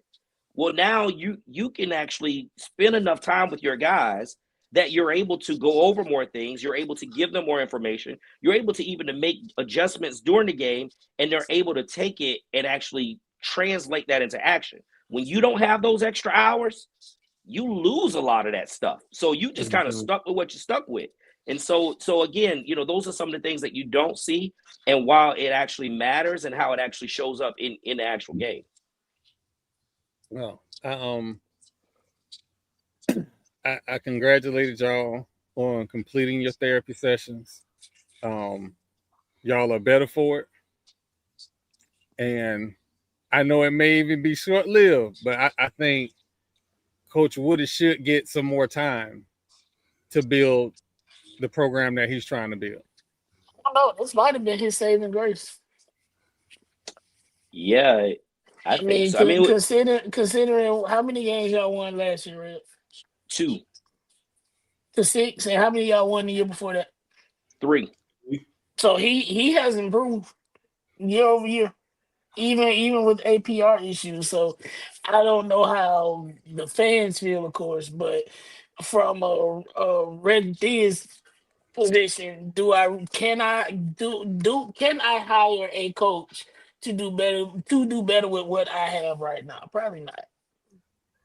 well, now you can actually spend enough time with your guys that you're able to go over more things. You're able to give them more information. You're able to even to make adjustments during the game, and they're able to take it and actually translate that into action. When you don't have those extra hours, you lose a lot of that stuff. So you just kind of stuck with what you're stuck with. And so again, those are some of the things that you don't see, and while it actually matters and how it actually shows up in the actual game. Well, I congratulated y'all on completing your therapy sessions. Y'all are better for it. And I know it may even be short-lived, but I think Coach Woody should get some more time to build the program that he's trying to build. I don't know. This might have been his saving grace. Yeah, I think so. Considering how many games y'all won last year, Red? 2. To 6, and how many y'all won the year before that? 3. So he has improved year over year, even with APR issues. So I don't know how the fans feel, of course, but from a Red Diz position, can I hire a coach to do better with what I have right now? Probably not.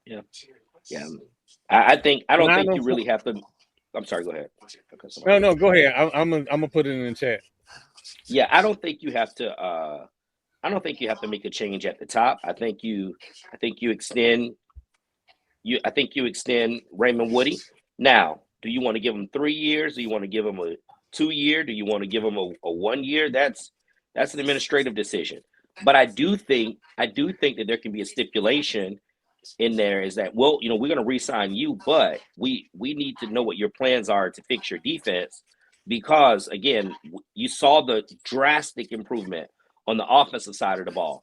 Yeah. I don't think you really have to. I'm sorry. Go ahead. No, go ahead. I'm gonna put it in the chat. Yeah, I don't think you have to. I don't think you have to make a change at the top. I think you extend. I think you extend Raymond Woody. Now, do you want to give him 3 years? Do you want to give him a 2-year? Do you want to give him a 1 year? That's an administrative decision. But I do think that there can be a stipulation in there is that, well, we're going to re-sign you, but we need to know what your plans are to fix your defense, because again, you saw the drastic improvement on the offensive side of the ball.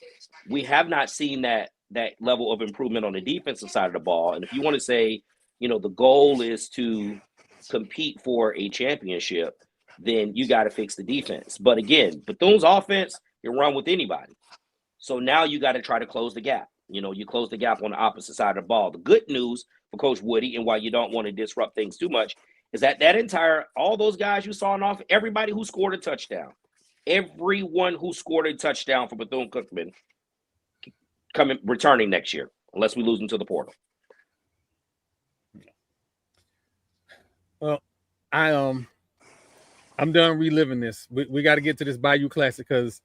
We have not seen that level of improvement on the defensive side of the ball. And if you want to say, the goal is to compete for a championship, then you got to fix the defense. But again, Bethune's offense, you run with anybody. So now you got to try to close the gap. You close the gap on the opposite side of the ball. The good news for Coach Woody, and why you don't want to disrupt things too much, is that all those guys you saw off, everybody who scored a touchdown, everyone who scored a touchdown for Bethune-Cookman returning next year, unless we lose them to the portal. Well, I'm done reliving this. We got to get to this Bayou Classic because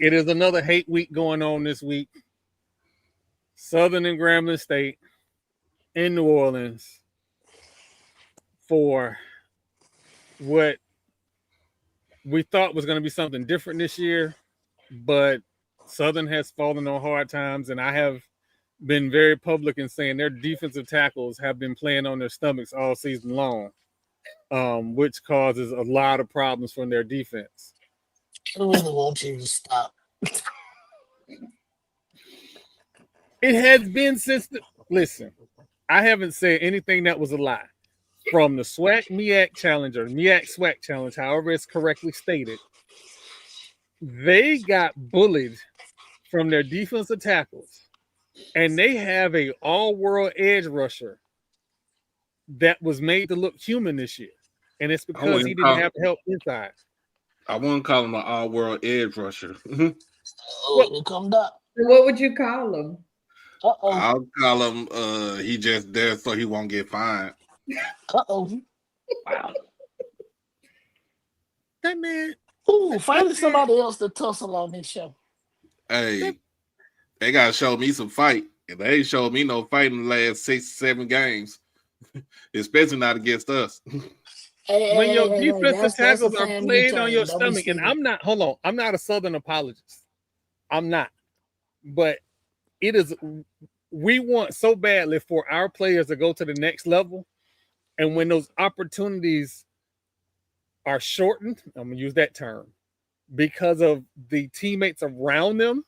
it is another hate week going on this week. Southern and Grambling State in New Orleans for what we thought was going to be something different this year, but Southern has fallen on hard times, and I have been very public in saying their defensive tackles have been playing on their stomachs all season long, which causes a lot of problems from their defense. I really want you to stop. It has been since listen, I haven't said anything that was a lie. From the SWAC MEAC Challenge or MEAC SWAC Challenge, however it's correctly stated, they got bullied from their defensive tackles, and they have a all-world edge rusher that was made to look human this year, and it's because he didn't have help inside. I wouldn't call him an all-world edge rusher. It come up. What would you call him? I'll call him he just there so he won't get fined. Wow. That man. Ooh, find somebody else to tussle on this show. Hey, they gotta show me some fight. And they ain't showed me no fight in the last 6-7 games, especially not against us. When your defensive tackles are playing on your stomach, and I'm not a Southern apologist. I'm not. But it is, we want so badly for our players to go to the next level. And when those opportunities are shortened, I'm going to use that term, because of the teammates around them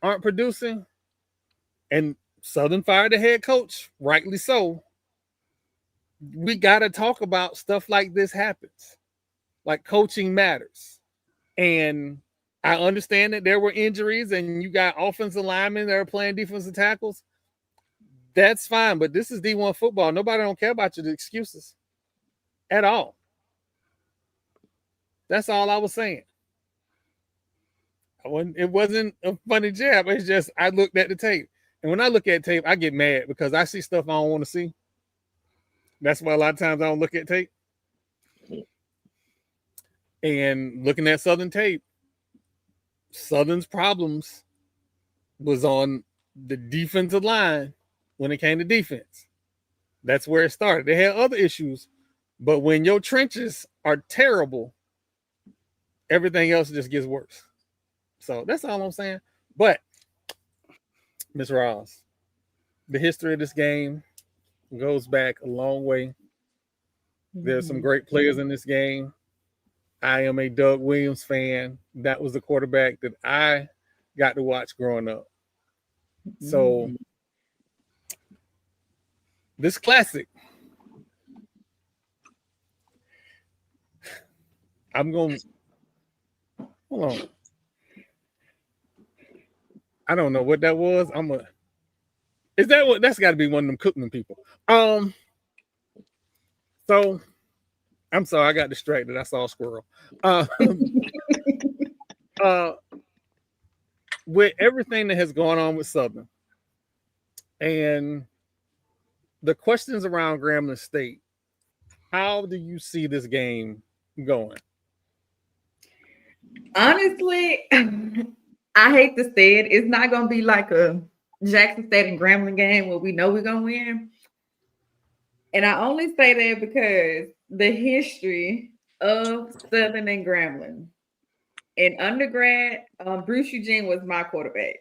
aren't producing, and Southern fired the head coach, rightly so, we got to talk about stuff like this happens. Like, coaching matters. And I understand that there were injuries and you got offensive linemen that are playing defensive tackles. That's fine, but this is D1 football. Nobody don't care about your excuses at all. That's all I was saying. It wasn't a funny jab. It's just I looked at the tape. And when I look at tape, I get mad because I see stuff I don't want to see. That's why a lot of times I don't look at tape. And looking at Southern tape, Southern's problems was on the defensive line when it came to defense. That's where it started. They had other issues, but when your trenches are terrible, everything else just gets worse. So that's all I'm saying. But Ms. Ross, the history of this game goes back a long way. There's some great players in this game. I am a Doug Williams fan. That was the quarterback that I got to watch growing up. So this classic, I'm going to hold on. I don't know what that was. Is that what? That's got to be one of them Cookman people. So I'm sorry, I got distracted. I saw a squirrel. With everything that has gone on with Southern and the questions around Grambling State, how do you see this game going? Honestly, I hate to say it. It's not going to be like a Jackson State and Grambling game where we know we're going to win. And I only say that because the history of Southern and Grambling. In undergrad, Bruce Eugene was my quarterback.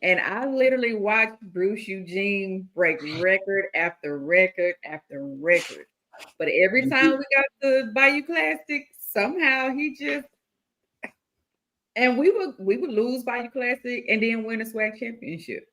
And I literally watched Bruce Eugene break record after record after record. But every time we got the Bayou Classic, somehow he just... And we would lose Bayou Classic and then win a SWAC championship.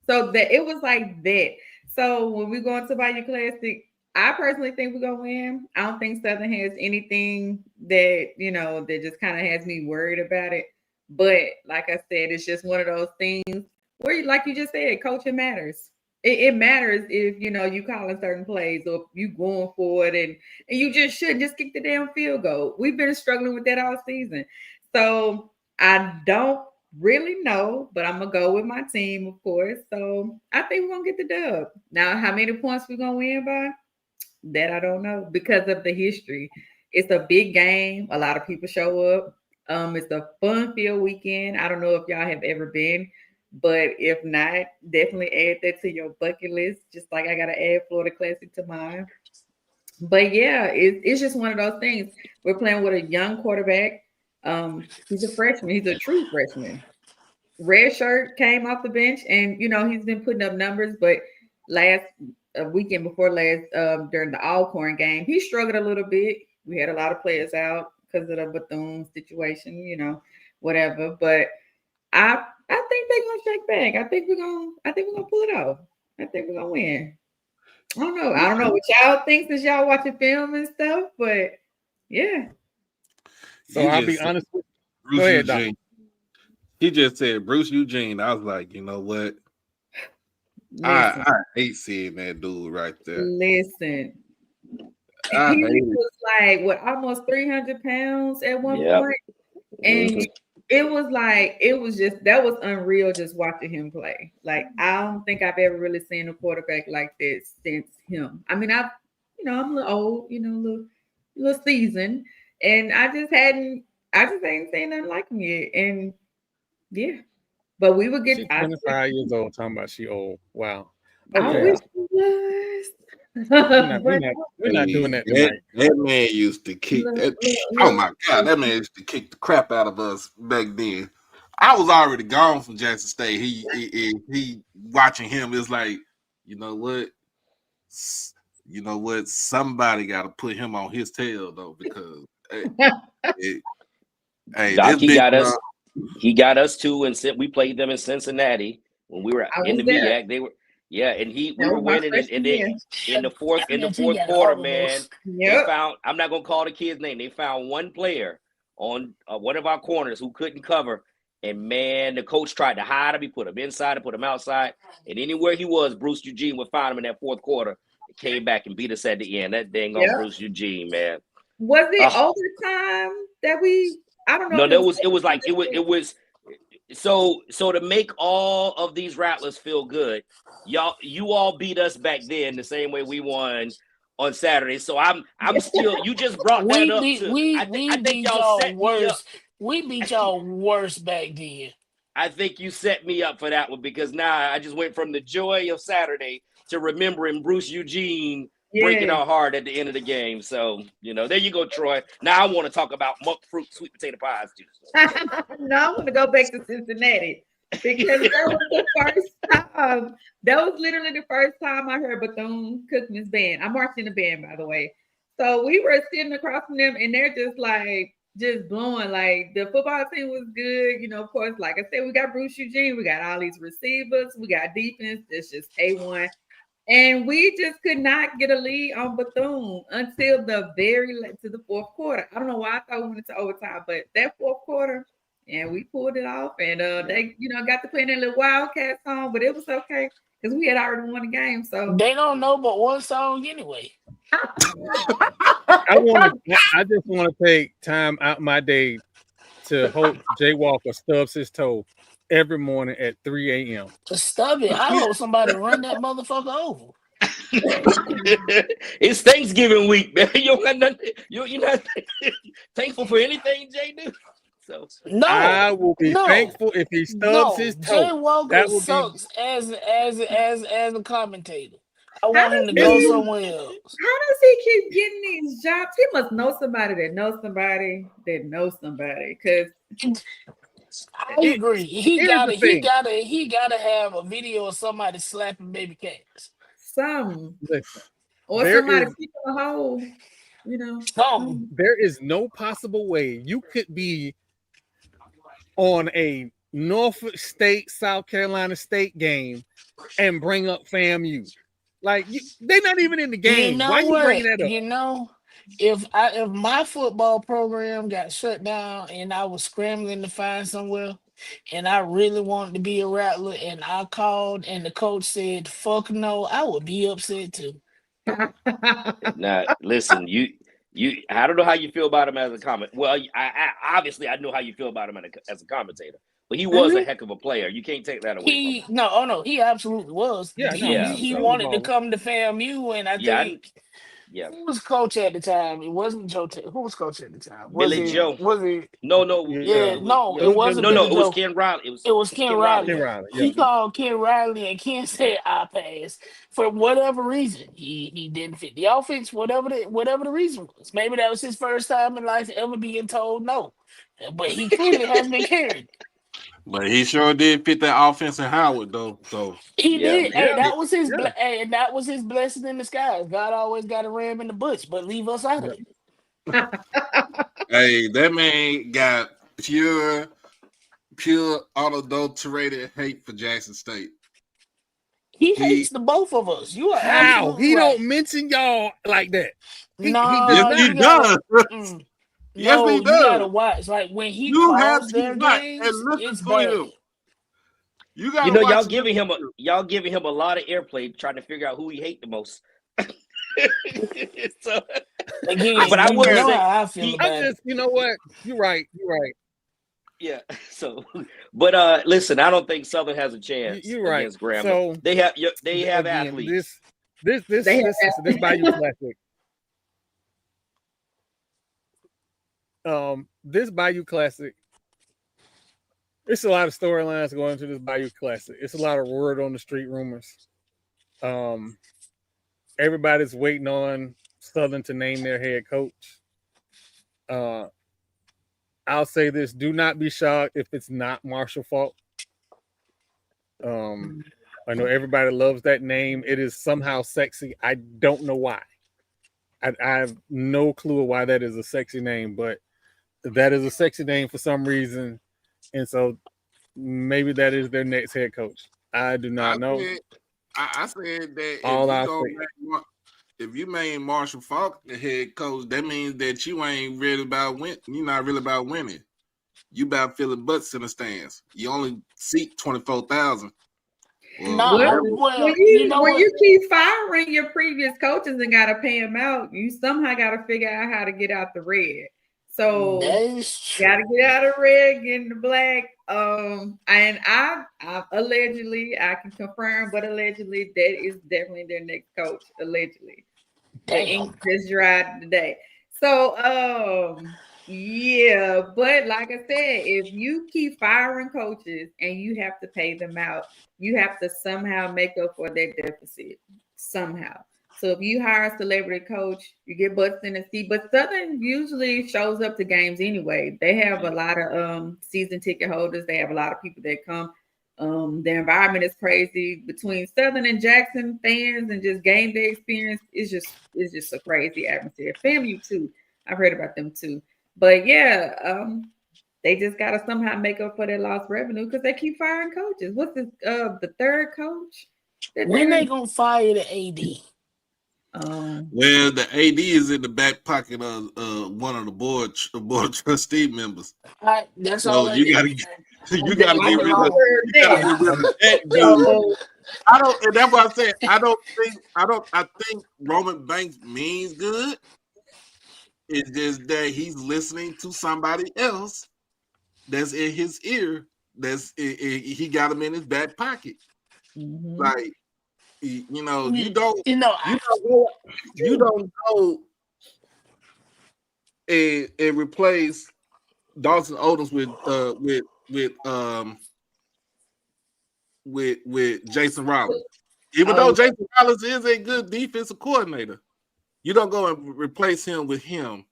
So that it was like that. So when we go into Bayou Classic, I personally think we're gonna win. I don't think Southern has anything that that just kind of has me worried about it. But like I said, it's just one of those things where, like you just said, coaching matters. It matters if you calling certain plays or if you going for it, and you just shouldn't just kick the damn field goal. We've been struggling with that all season. So I don't really know, but I'm gonna go with my team, of course. So I think we're gonna get the dub. Now, how many points we're gonna win by? That I don't know because of the history. It's a big game. A lot of people show up. It's a fun-filled weekend. I don't know if y'all have ever been, but if not, definitely add that to your bucket list. Just like I gotta add Florida Classic to mine. But yeah, it's just one of those things. We're playing with a young quarterback. He's a freshman. He's a true freshman. Red shirt came off the bench, and he's been putting up numbers. But weekend before last, during the Alcorn game, he struggled a little bit. We had a lot of players out because of the Bethune situation, whatever. But I think they're gonna shake back. I think we're gonna pull it off. I think we're gonna win. I don't know what y'all think since y'all watching film and stuff, but yeah. So I'll be honest with you. Go ahead, Doc. He just said Bruce Eugene. I was like, you know what? I hate seeing that dude right there. Listen, he was like almost 300 pounds at one point, and it was unreal just watching him play. Like, I don't think I've ever really seen a quarterback like that since him. I mean, I'm a little old, a little seasoned, and I just ain't seen nothing like him yet. And yeah. But we would get. She's 25 years old. Talking about she old. Wow. Okay. I wish she was. We're not doing that tonight. That man used to kick. Oh my God, that man used to kick the crap out of us back then. I was already gone from Jackson State. He watching him is like, you know what? Somebody got to put him on his tail though, because Doc, he got us too, and we played them in Cincinnati when we were in the MEAC. They were, and we were winning, and then in the fourth quarter, man, they found. I'm not gonna call the kid's name. They found one player on one of our corners who couldn't cover, and man, the coach tried to hide him. He put him inside and put him outside, and anywhere he was, Bruce Eugene would find him in that fourth quarter. It came back and beat us at the end. That dang on Bruce Eugene, man. Was it overtime that we? I don't know. No, it was so to make all of these Rattlers feel good, you all beat us back then the same way we won on Saturday. So I'm still. You just brought that up. I think y'all set me up. We beat y'all worse back then. I think you set me up for that one because now I just went from the joy of Saturday to remembering Bruce Eugene breaking our heart at the end of the game. So, there you go, Troy. Now I want to talk about monk fruit sweet potato pies, too. No, I want to go back to Cincinnati because that was the first time. That was literally the first time I heard Bethune-Cookman's band. I marched in the band, by the way. So we were sitting across from them, and they're just blowing. Like, the football team was good. Of course, like I said, we got Bruce Eugene. We got all these receivers. We got defense. It's just A1. And we just could not get a lead on Bethune until the fourth quarter. I don't know why I thought we went into overtime, but that fourth quarter, and we pulled it off. And they, got to play their little Wildcat song, but it was okay because we had already won the game. So they don't know but one song anyway. I just want to take time out my day to hope Jay Walker stubs his toe every morning at 3 a.m. To stub it. I hope somebody run that motherfucker over. It's Thanksgiving week, man. You don't got nothing. You're not thankful for anything Jay do. So I will be thankful if he stubs his toe. Jay Walker sucks as a commentator. I want him to go somewhere else. How does he keep getting these jobs? He must know somebody that knows somebody that knows somebody. Because I agree. He gotta have a video of somebody slapping baby cats. Or somebody keeping a hole. There is no possible way you could be on a Norfolk State, South Carolina State game and bring up FAMU. Like, they're not even in the game. Why you bringing that up? If my football program got shut down and I was scrambling to find somewhere and I really wanted to be a Rattler and I called and the coach said, fuck no, I would be upset too. Now, listen, I don't know how you feel about him as a comment. Well, I obviously I know how you feel about him as a commentator. But he was a heck of a player. You can't take that away from him. He absolutely was. He wanted to come to FAMU, and I think who was coach at the time? It wasn't Joe. Who was coach at the time? Billy Joe. Was it? No. It wasn't. No, it was Ken Riley. It was Ken Riley. He called Ken Riley, and Ken said, "I pass." For whatever reason, he didn't fit the offense. Whatever the reason was, maybe that was his first time in life ever being told no. But he clearly has been carried. But he sure did fit that offense in Howard, though. So he did. Hey, that was his. And that was his blessing in disguise. God always got a ram in the bush, but leave us out of it. Hey, that man got pure unadulterated hate for Jackson State. He hates the both of us. You are how he right. don't mention y'all like that. He does. No, you gotta watch. Like when he calls their games, it's bad. Y'all giving him a lot of airplay trying to figure out who he hate the most. So, again, but I would say how I feel about it. You know what? You're right. Yeah. So, but listen, I don't think Southern has a chance. You're right. Against Grambling. So they have athletes. This Bayou Classic. This Bayou Classic, it's a lot of storylines going into this Bayou Classic. It's a lot of word on the street rumors. Everybody's waiting on Southern to name their head coach. I'll say this: do not be shocked if it's not Marshall Faulk. I know everybody loves that name. It is somehow sexy. I don't know why. I have no clue why that is a sexy name, but that is a sexy name for some reason. And so maybe that is their next head coach. I do not know. I said that if you made Marshall Faulk the head coach, that means that you ain't really about winning. You're not really about winning. You about filling butts in the stands. You only seat 24,000. When you keep firing your previous coaches and gotta pay them out, you somehow gotta figure out how to get out the red. So gotta get out of red, get in the black. And I allegedly, I can confirm, but allegedly that is definitely their next coach. Allegedly. The ink just dried today. So, yeah, but like I said, if you keep firing coaches and you have to pay them out, you have to somehow make up for that deficit somehow. So if you hire a celebrity coach, you get butts in the seat. But Southern usually shows up to games anyway. They have a lot of season ticket holders. They have a lot of people that come. The environment is crazy between Southern and Jackson fans, and just game day experience is just a crazy atmosphere. FAMU too. I've heard about them too. But yeah, they just gotta somehow make up for their lost revenue because they keep firing coaches. What's the third coach? When they gonna fire the AD? Well, the AD is in the back pocket of one of the board trustee members. That's so all. You gotta get rid of that dude. I don't, and that's what I said. I think Roman Banks means good. It's just that he's listening to somebody else that's in his ear. He got him in his back pocket. Mm-hmm. Like, you don't go and replace Dawson Odoms with Jason Rollins. Even though Jason Rollins is a good defensive coordinator, you don't go and replace him with him,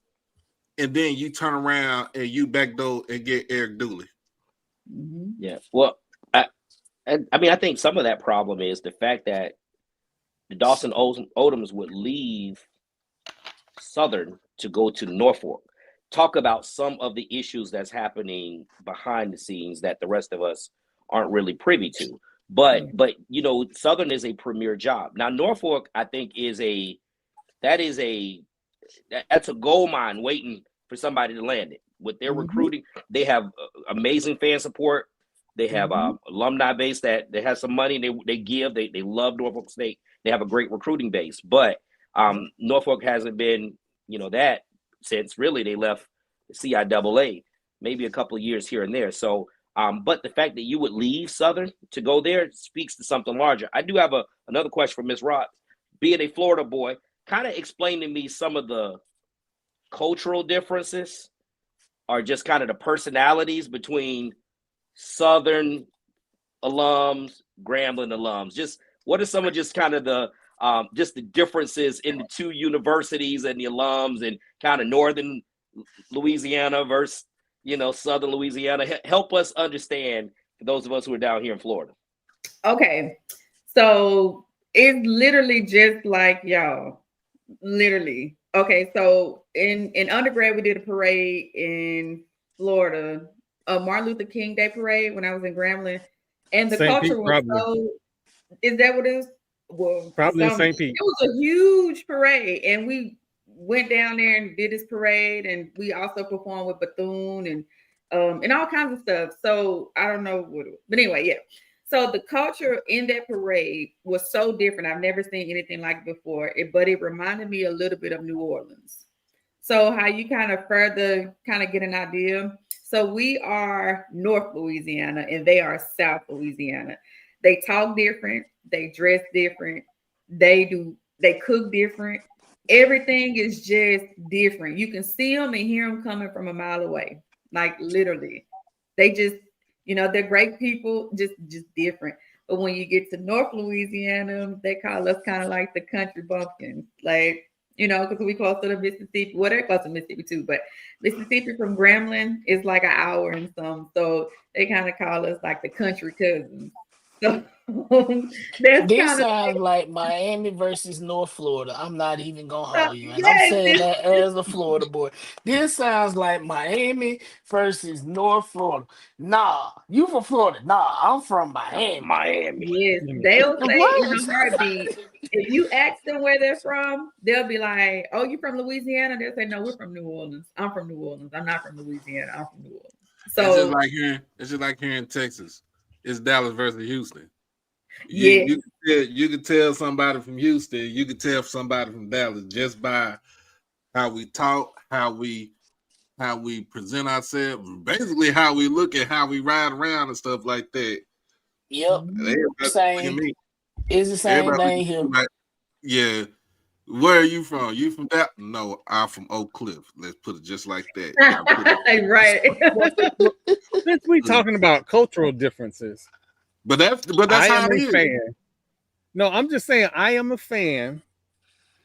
and then you turn around and you backdoor and get Eric Dooley. Mm-hmm. Yeah. Well, I think some of that problem is the fact that the Dawson Odoms would leave Southern to go to Norfolk. Talk about some of the issues that's happening behind the scenes that the rest of us aren't really privy to. But Southern is a premier job. Now Norfolk, I think, that's a gold mine waiting for somebody to land it. With their recruiting, they have amazing fan support. They have alumni base that they have some money. They give. They love Norfolk State. They have a great recruiting base. But Norfolk hasn't been that since really they left the CIAA. Maybe a couple of years here and there. So, but the fact that you would leave Southern to go there speaks to something larger. I do have another question for Ms. Rock. Being a Florida boy, kind of explain to me some of the cultural differences, or just kind of the personalities between Southern alums, Grambling alums. Just what are some of just kind of the differences in the two universities and the alums, and kind of Northern Louisiana versus Southern Louisiana? Help us understand, for those of us who are down here in Florida. Okay, so it's literally just like y'all. Literally. Okay, so in undergrad we did a parade in Florida, a Martin Luther King Day parade when I was in Grambling, and the culture was so. Is that what it is? Well, probably in St. Pete. It was a huge parade, and we went down there and did this parade, and we also performed with Bethune and all kinds of stuff. So I don't know what, but anyway, yeah. So the culture in that parade was so different. I've never seen anything like it before. But it reminded me a little bit of New Orleans. So how you kind of further kind of get an idea. So we are North Louisiana and they are South Louisiana. They talk different. They dress different. They cook different. Everything is just different. You can see them and hear them coming from a mile away. Like literally. They just, they're great people, just different. But when you get to North Louisiana, they call us kind of like the country bumpkins. Like, because we close to the Mississippi. Well, they're close to Mississippi too, but Mississippi from Grambling is like an hour and some. So they kind of call us like the country cousins. So this sounds like Miami versus North Florida. I'm not even gonna hold you, and I'm saying that as a Florida boy. This sounds like Miami versus North Florida. Nah, you from Florida? Nah, I'm from Miami. Yes, they'll say in a heartbeat. If you ask them where they're from, they'll be like, "Oh, you from Louisiana?" They'll say, "No, we're from New Orleans. I'm from New Orleans. I'm not from Louisiana. I'm from New Orleans." So it's just like here in Texas. It's Dallas versus Houston. You can tell somebody from Houston. You can tell somebody from Dallas just by how we talk, how we present ourselves, basically how we look at how we ride around and stuff like that. Yep. Same. It's the same thing here. Yeah. Where are you from? You from that? No, I'm from Oak Cliff. Let's put it just like that. Right. Since we talking about cultural differences, But that's I how am it a is. fan. No, I'm just saying I am a fan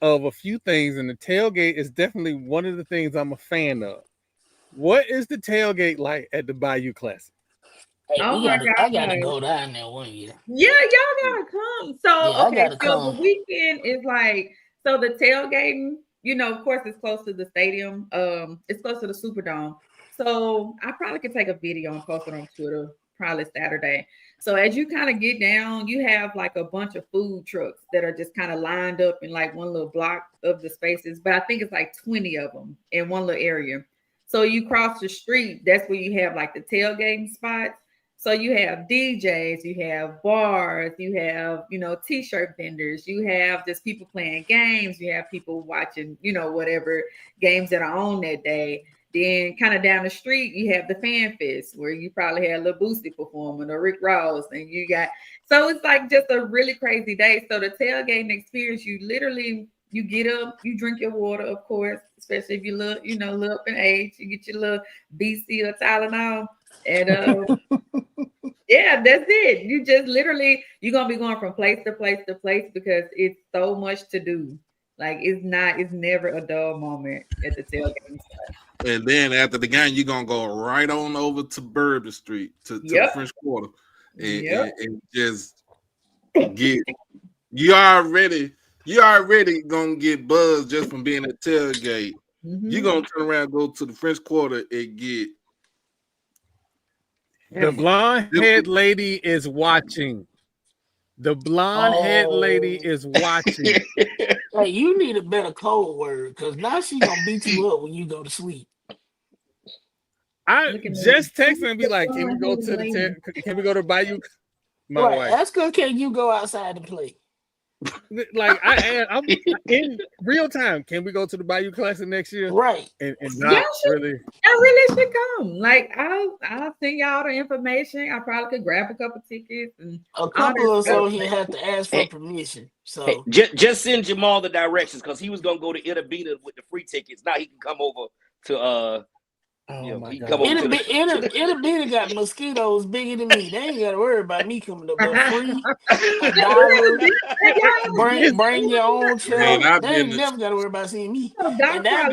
of a few things, and the tailgate is definitely one of the things I'm a fan of. What is the tailgate like at the Bayou Classic? Hey, Oh my I gotta God. go down there one year. Yeah, y'all gotta come. So Yeah, I okay, gotta so come. the weekend is like so the tailgating, of course it's close to the stadium. It's close to the Superdome. So I probably could take a video and post it on Twitter probably Saturday. So as you kind of get down, you have like a bunch of food trucks that are just kind of lined up in like one little block of the spaces, but I think it's like 20 of them in one little area. So you cross the street, that's where you have like the tailgating spots. So you have DJs, you have bars, you have, t-shirt vendors, you have just people playing games, you have people watching, whatever games that are on that day. Then kind of down the street, you have the Fan Fest where you probably had Lil Boosie performing or Rick Ross, and so it's like just a really crazy day. So the tailgating experience, you get up, you drink your water, of course, especially if you look, look up in age, you get your little BC or Tylenol, and yeah, that's it. You just literally you're gonna be going from place to place to place because it's so much to do. Like it's never a dull moment at the tailgate. And then after the game, you're gonna go right on over to Bourbon Street to the French Quarter and just get you already gonna get buzzed just from being at tailgate. Mm-hmm. You're gonna turn around and go to the French Quarter and get the blonde head lady is watching. The blonde head lady is watching. Hey, you need a better code word because now she's gonna beat you up when you go to sleep. I just text her and be like, "Can we go to Bayou?" My wife. Ask her, can you go outside and play? Like I'm in real time. Can we go to the Bayou Classic next year? Right. And not really. I really should come. Like I'll send y'all the information. I probably could grab a couple tickets and a couple of us on here have to ask for permission. So just send Jamal the directions because he was gonna go to Itabena with the free tickets. Now he can come over to Itabena got mosquitoes bigger than me. They ain't gotta worry about me coming up for free. Bring your own trail. They ain't never gotta worry about seeing me. And that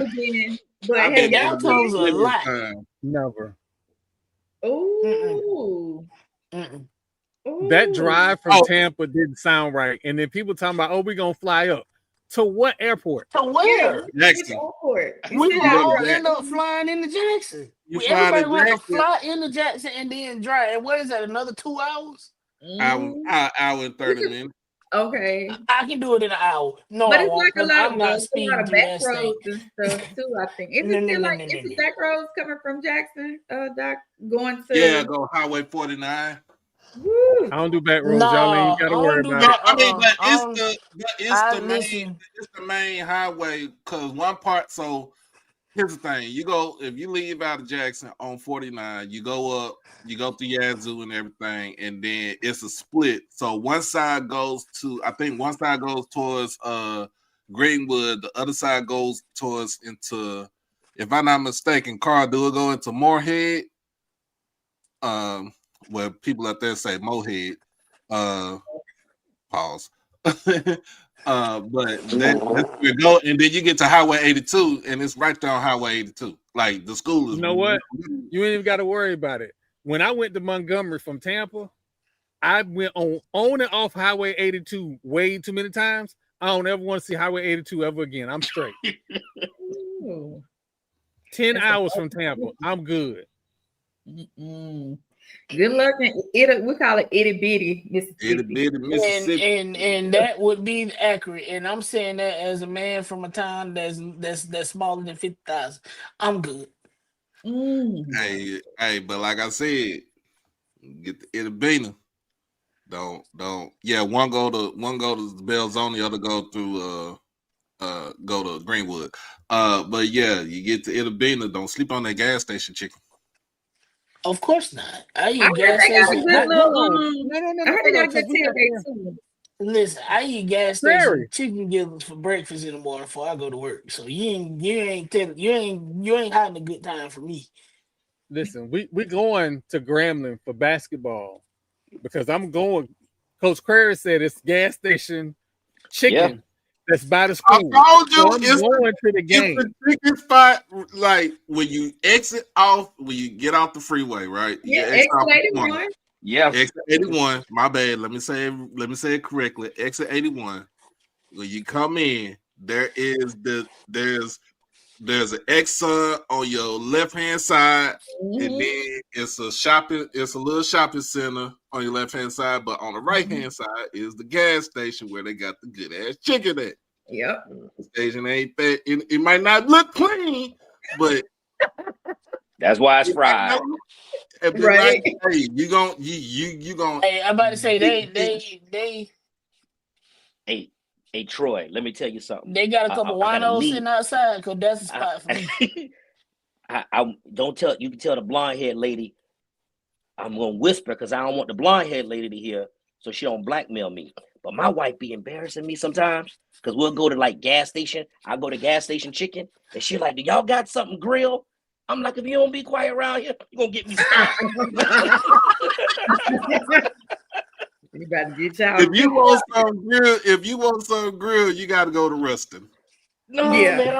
comes a lot. Never. Ooh. That drive from Tampa didn't sound right. And then people talking about, we're gonna fly up. To what airport? To where? Jackson. We all end up flying into Jackson. Everybody want to fly into Jackson and then drive. And what is that? Another 2 hours? Hour and 30 minutes. Okay. I can do it in an hour. No, but it's like a lot of back roads and stuff too. I think. Is it back roads coming from Jackson? Doc, going to go Highway 49. Woo. I don't do back roads, y'all ain't gotta worry about it. I mean, but it's the main highway because one part. So here's the thing: if you leave out of Jackson on 49, you go up, you go through Yazoo and everything, and then it's a split. So one side goes towards Greenwood, the other side goes into, if I'm not mistaken, do it go into Moorhead? Where people out there say Mohead, pause. But that's where you go, and then you get to Highway 82, and it's right there on Highway 82. Like the school is. You know what? You ain't even got to worry about it. When I went to Montgomery from Tampa, I went on and off Highway 82 way too many times. I don't ever want to see Highway 82 ever again. I'm straight. 10 hours from Tampa. I'm good. Good luck. We call it itty bitty Mississippi. And that would be accurate. And I'm saying that as a man from a town that's smaller than 50,000. I'm good. Hey, but like I said, get the Itabena. Don't. Yeah, one go to Belzoni, the other go through go to Greenwood. But yeah, you get to Itabena. Don't sleep on that gas station chicken. Of course not. I eat gas station. No. I heard they got a good tailgate too. Listen, I eat gas station Prairie. chicken gizzards for breakfast in the morning before I go to work. So you ain't having a good time for me. Listen, we going to Grambling for basketball because I'm going. Coach Crary said it's gas station chicken that's by the I school. told you So I'm it's going to the game. the chicken spot, like when you exit off, when you get off the freeway, right? You Yeah, exit off exit the 81. Yeah. Exit 81. My bad. Let me say it correctly. Exit 81. When you come in, there's an Exxon on your left hand side, and then it's a little shopping center on your left hand side, but on the right hand side is the gas station where they got the good ass chicken at. Yep. The station ain't that it might not look clean, but That's why it's fried. Right. Like, hey, you gon' Hey, I'm about to say they Hey Troy, let me tell you something. They got a couple winos sitting outside because that's a spot for me. I don't tell you can tell the blonde haired lady. I'm gonna whisper because I don't want the blonde haired lady to hear, so she don't blackmail me. But my wife be embarrassing me sometimes because we'll go to like gas station. I go to gas station chicken, and she like, "Do y'all got something grilled?" I'm like, "If you don't be quiet around here, you gonna get me stopped." You better get y'all. If you want some grill, you got to go to Rustin. No, man,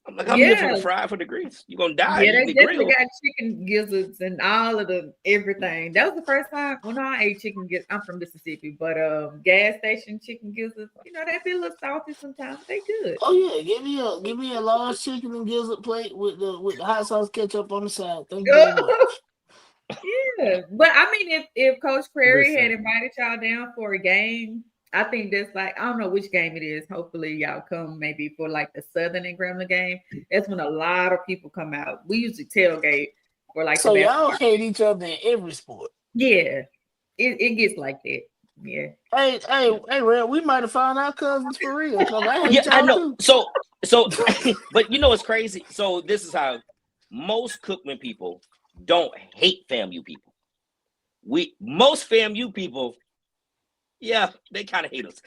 I'm like, I'm here for the fry for the grease. You gonna die? Yeah, they the definitely grill. got chicken gizzards and all of the everything. That was the first time when I ate chicken gizzards. I'm from Mississippi, but gas station chicken gizzards, they be a little salty sometimes. They good. Oh yeah, give me a large chicken and gizzard plate with the hot sauce ketchup on the side. Thank you very much. Yeah, but I mean, if Coach Prairie had invited y'all down for a game, I think that's like, I don't know which game it is. Hopefully y'all come maybe for like the Southern and Grambling game. That's when a lot of people come out. We usually tailgate for like. So y'all hate each other in every sport. Yeah, it gets like that. Yeah. Hey, Red, we might have found our cousins for real. I know. So, but you know what's crazy? So this is how most Cookman people don't hate FAMU people. Most FAMU people, they kind of hate us,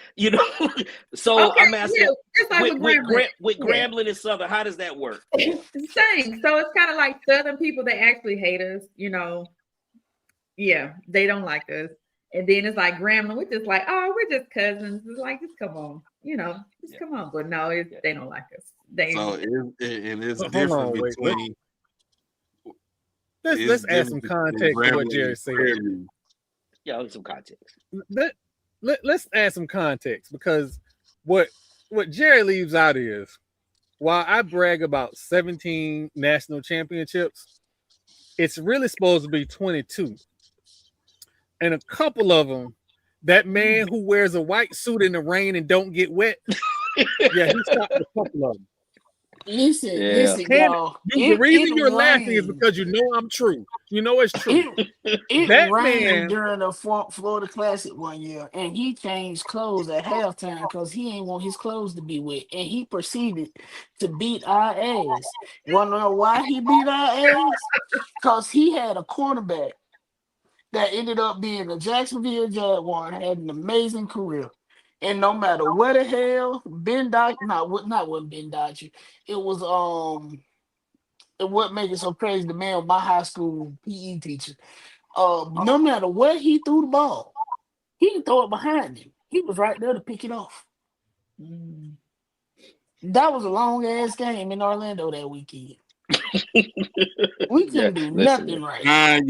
So okay, I'm asking, with Grambling and Southern, how does that work? It's the same. So it's kind of like Southern people that actually hate us, Yeah, they don't like us. And then it's like Grambling, we're just like, oh, we're just cousins. It's like, just come on, just come on. But no, they don't like us. It's different between. Let's add some context to what Jerry said. Yeah, some context. Let's add some context because what Jerry leaves out is, while I brag about 17 national championships, it's really supposed to be 22. And a couple of them, that man who wears a white suit in the rain and don't get wet, he stopped a couple of them. Listen, y'all. The reason you're laughing is because you know I'm true. You know it's true. It rained during the Florida Classic one year, and he changed clothes at halftime because he ain't want his clothes to be wet, and he proceeded to beat our ass. You want to know why he beat our ass? Because he had a quarterback that ended up being a Jacksonville Jaguar and had an amazing career. And no matter where the hell Ben Dodger, not what Ben Dodger, it was what made it so crazy. The man was my high school PE teacher. No matter where he threw the ball, he could throw it behind him. He was right there to pick it off. That was a long ass game in Orlando that weekend. We couldn't do nothing right. I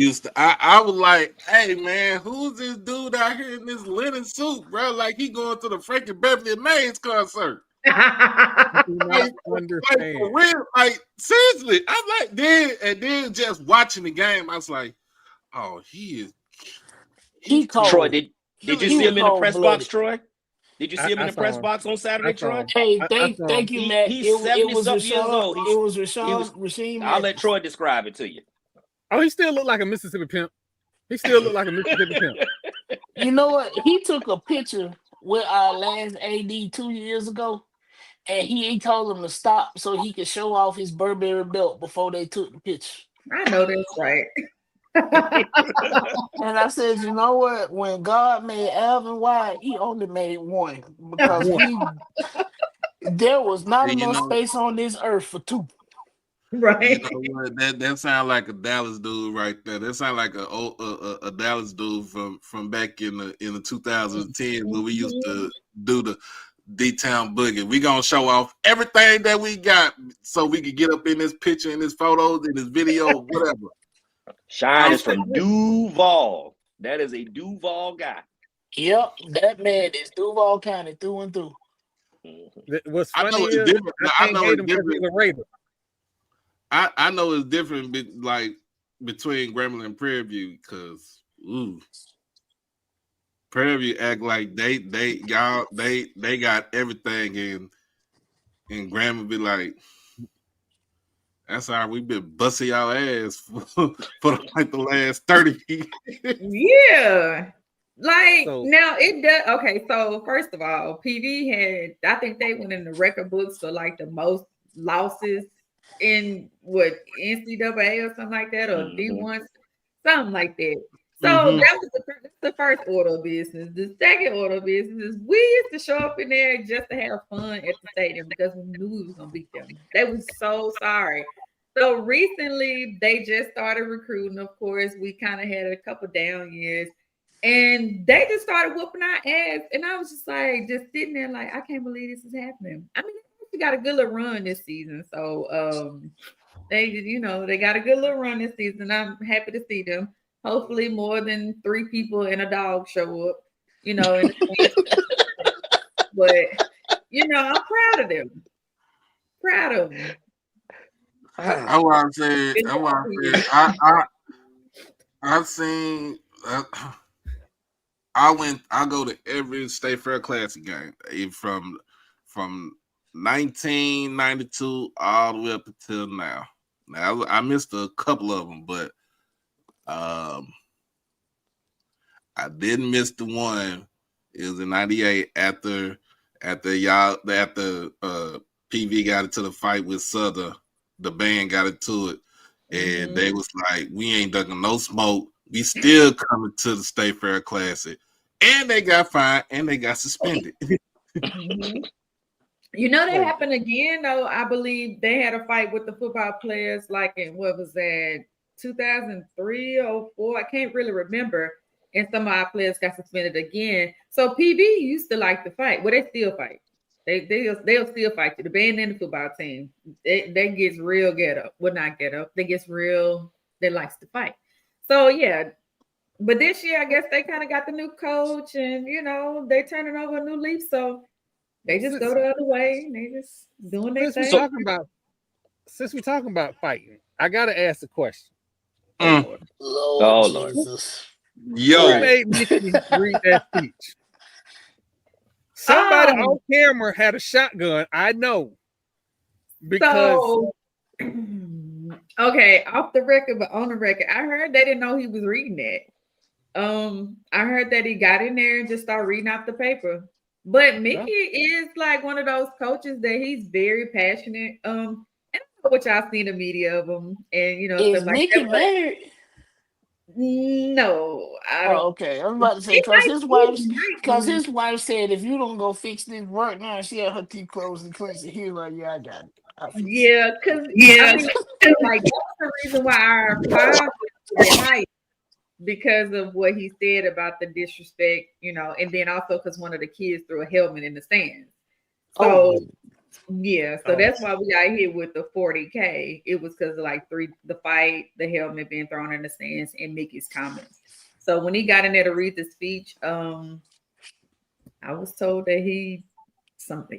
was like, hey man, who's this dude out here in this linen suit, bro? Like he going to the Frankie Beverly and Mays concert. Like, for real, like seriously, I'm like, then just watching the game, I was like, oh, he cold. Troy, did you see him in the press box, Troy? Did you see him in the press box on Saturday, Troy? Hey, thank you, Matt. He's 70-something years old. It was Rasheem. I'll let Troy describe it to you. Oh, he still looked like a Mississippi pimp. You know what? He took a picture with our last AD 2 years ago, and he told him to stop so he could show off his Burberry belt before they took the picture. I know that's right. And I said, you know what? When God made Alvin White, he only made one because there was not And enough space on this earth for two. Right. You know what? That sounds like a Dallas dude right there. That sounds like a Dallas dude from back in the 2010 when we used to do the D-Town Boogie. We gonna show off everything that we got so we can get up in this picture, in this photos, in this video, whatever. Shine is from Duval. That is a Duval guy. Yep, that man is Duval County through and through. What's I funny know it's is different. I can't hate him because he's a Raider. I know it's different, like between Grambling and Prairie View, because Prairie View act like they got everything, and Grambling be like, that's how we've been busting y'all ass for like the last 30 years. Yeah. Like So- now it does. Okay, so first of all, PV had, I think they went in the record books for like the most losses in what NCAA or something like that, or D1, something like that. So that was the first order of business. The second order of business is we used to show up in there just to have fun at the stadium because we knew we was gonna beat them. They was so sorry. So recently they just started recruiting. Of course, we kind of had a couple down years, and they just started whooping our ass. And I was just like, just sitting there, like, I can't believe this is happening. I mean, we got a good little run this season, so they got a good little run this season. I'm happy to see them. Hopefully more than 3 people and a dog show up, in the but I'm proud of them. Proud of them. That's what I'm saying. I've seen. I go to every State Fair Classic game from 1992 all the way up until now. Now I missed a couple of them, but I didn't miss the one. It was in '98 after PV got into the fight with Souther. The band got into it, and they was like, "We ain't ducking no smoke. We still coming to the State Fair Classic," and they got fined and they got suspended. That happened again, though. I believe they had a fight with the football players, like in what was that, 2003 or 4? I can't really remember. And some of our players got suspended again. So PV used to like to fight. Well, they still fight. They'll still fight you. The band and the football team. They gets real ghetto. Well, not ghetto. They gets real. They likes to fight. So yeah. But this year, I guess they kind of got the new coach, and they turning over a new leaf. So they just go the other way, and they just doing their thing. Since we're talking about fighting, I gotta ask a question. Lord. Jesus. Who made Mickey read that speech? Somebody on camera had a shotgun. I know. Because okay, off the record, but on the record, I heard they didn't know he was reading that. I heard that he got in there and just started reading off the paper. But Mickey is like one of those coaches that he's very passionate. I don't know what y'all see in the media of him, and is Mickey married? No, I don't. Okay. I'm about to say because his wife said if you don't go fix this work now, she had her teeth closed and clenched. He was like, "Yeah, I got it." Yeah, because like that's the reason why our father was high, because of what he said about the disrespect, and then also because one of the kids threw a helmet in the stands. So that's why we got hit with the $40K. It was because of the fight, the helmet being thrown in the stands, and Mickey's comments. So when he got in there to read the speech, I was told that they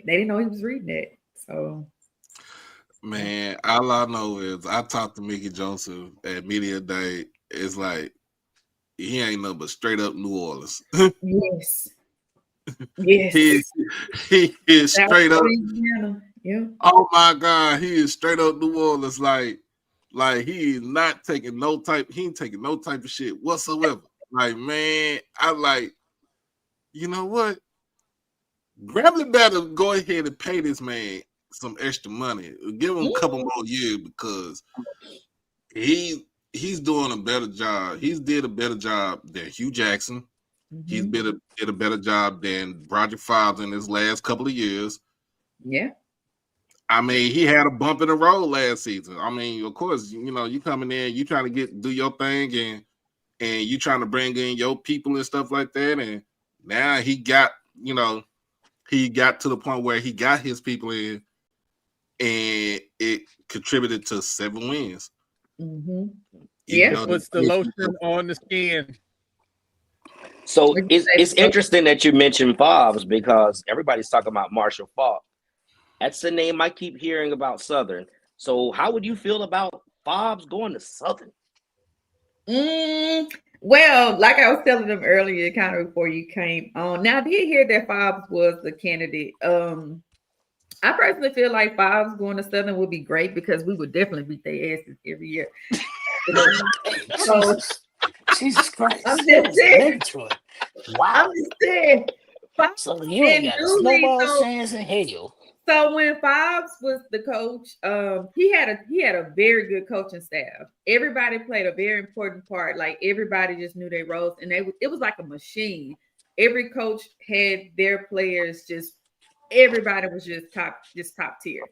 didn't know he was reading it. So man, all I know is I talked to Mickey Joseph at Media Day. It's like he ain't nothing but straight up New Orleans. Yes. Yes. He is straight up. Yeah. Oh my God, he is straight up New Orleans. Like he is not taking no type. He ain't taking no type of shit whatsoever. Like, man, I like. You know what? Grambling better go ahead and pay this man some extra money. Give him a couple more years because he's doing a better job. He's did a better job than Hugh Jackson. He's did a better job than Roger Fowler in his last couple of years. Yeah. I mean, he had a bump in the road last season. I mean, of course, you coming in, you trying to do your thing, and you trying to bring in your people and stuff like that. And now he got to the point where he got his people in, and it contributed to 7 wins. Yeah, puts the lotion on the skin. So it's interesting that you mentioned Fobbs because everybody's talking about Marshall Faulk. That's the name I keep hearing about Southern. So how would you feel about Fobbs going to Southern? Well, like I was telling them earlier, kind of before you came on. Now, I did hear that Fobbs was the candidate. I personally feel like Fobbs going to Southern would be great because we would definitely beat their asses every year. Jesus Christ. I'm just saying. Wow. I'm just saying. So you ain't got a snowball chance in hell. So when Fobbs was the coach, he had a very good coaching staff. Everybody played a very important part. Like everybody just knew their roles, and it was like a machine. Every coach had their players. Everybody was just top tier.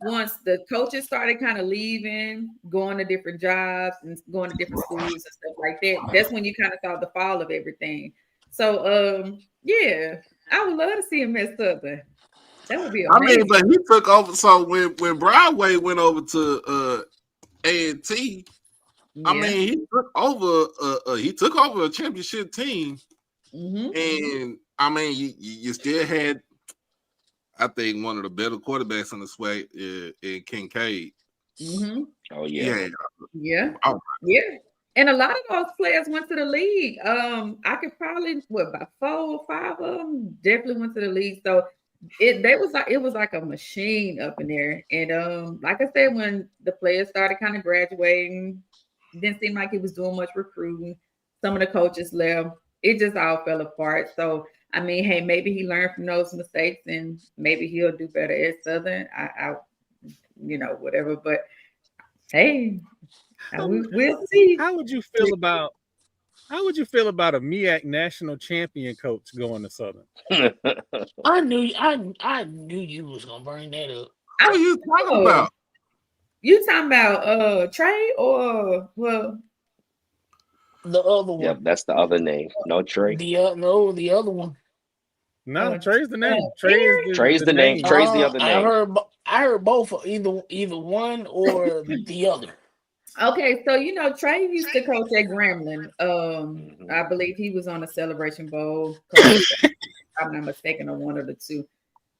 Once the coaches started kind of leaving, going to different jobs and going to different schools and stuff like that, that's when you kind of saw the fall of everything. So yeah, I would love to see him at Southern. That would be amazing. I mean, but he took over. So when Broadway went over to A&T, I mean, he took over a championship team, and I mean, you still had, I think, one of the better quarterbacks in the SWAC in Kincaid. Oh yeah, yeah, oh, yeah. And a lot of those players went to the league. I could probably about 4 or 5 of them definitely went to the league. So it was like a machine up in there. And like I said, when the players started kind of graduating, it didn't seem like he was doing much recruiting. Some of the coaches left. It just all fell apart. So I mean, hey, maybe he learned from those mistakes, and maybe he'll do better at Southern. I whatever. But hey, we'll see. How would you feel about a MEAC national champion coach going to Southern? I knew you was gonna bring that up. What are you talking about? You talking about Trey or the other one? Yep, that's the other name. No Trey. The other one. No, Trey's the name. Trey's the name. Trey's the other name. I heard both, either one or the other. Okay, so Trey used to coach at Grambling. I believe he was on the Celebration Bowl. If I'm not mistaken, on one of the two.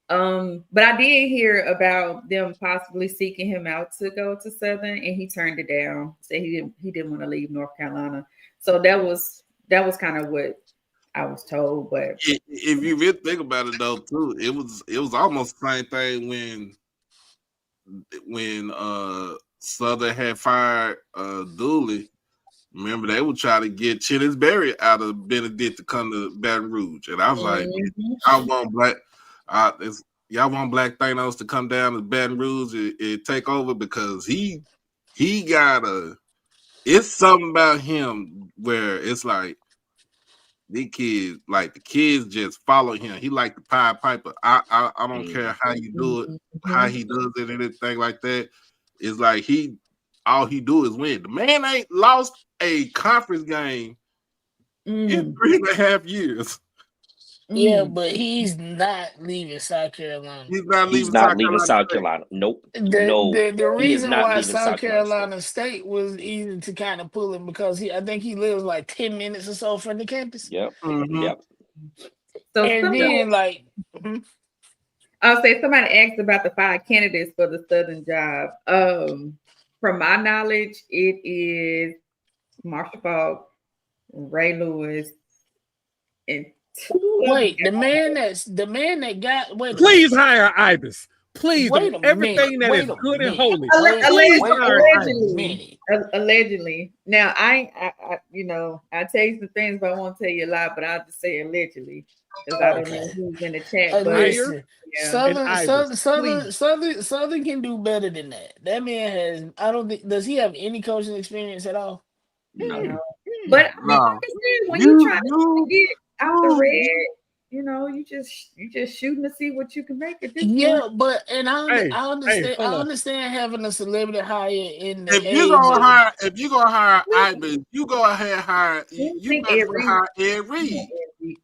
But I did hear about them possibly seeking him out to go to Southern, and he turned it down. Said he didn't want to leave North Carolina. So that was kind of what I was told. But if you really think about it, though, too, it was almost the same thing when Southern had fired Dooley. Remember, they would try to get Chinnisberry out of Benedict to come to Baton Rouge, and I was like, y'all want Black Thanos to come down to Baton Rouge and take over, because he got it's something about him where it's like the kids just follow him. He like the Pied Piper. I don't care how you do it, how he does it, anything like that. It's like all he do is win. The man ain't lost a conference game in 3.5 years. Yeah, but he's not leaving South Carolina. He's not leaving South Carolina. Nope. The reason why South Carolina State was easy to kind of pull him, because I think he lives like 10 minutes or so from the campus. Yep. Yep. So and then I'll say somebody asked about the 5 candidates for the Southern job. From my knowledge, it is Marshall Faulk, Ray Lewis, and wait, the man that got. Please hire Ibis. Please, Wait a everything minute, that wait is a good and minute. holy. Wait Allegedly. Allegedly. Now I I tell you some things, but I won't tell you a lot. But I'll just say allegedly because I don't know who's in the chat. But Listen, and Southern can do better than that. That man has. I don't think. Does he have any coaching experience at all? No. But like I No. said, when you try to get out the red, you just shooting to see what you can make at this Yeah, point. but and I understand. I hold on. understand having a celebrity hire in the If age of. you're gonna hire Ibis, you go ahead and hire. You think might as Ed well Reed- hire Ed Reed.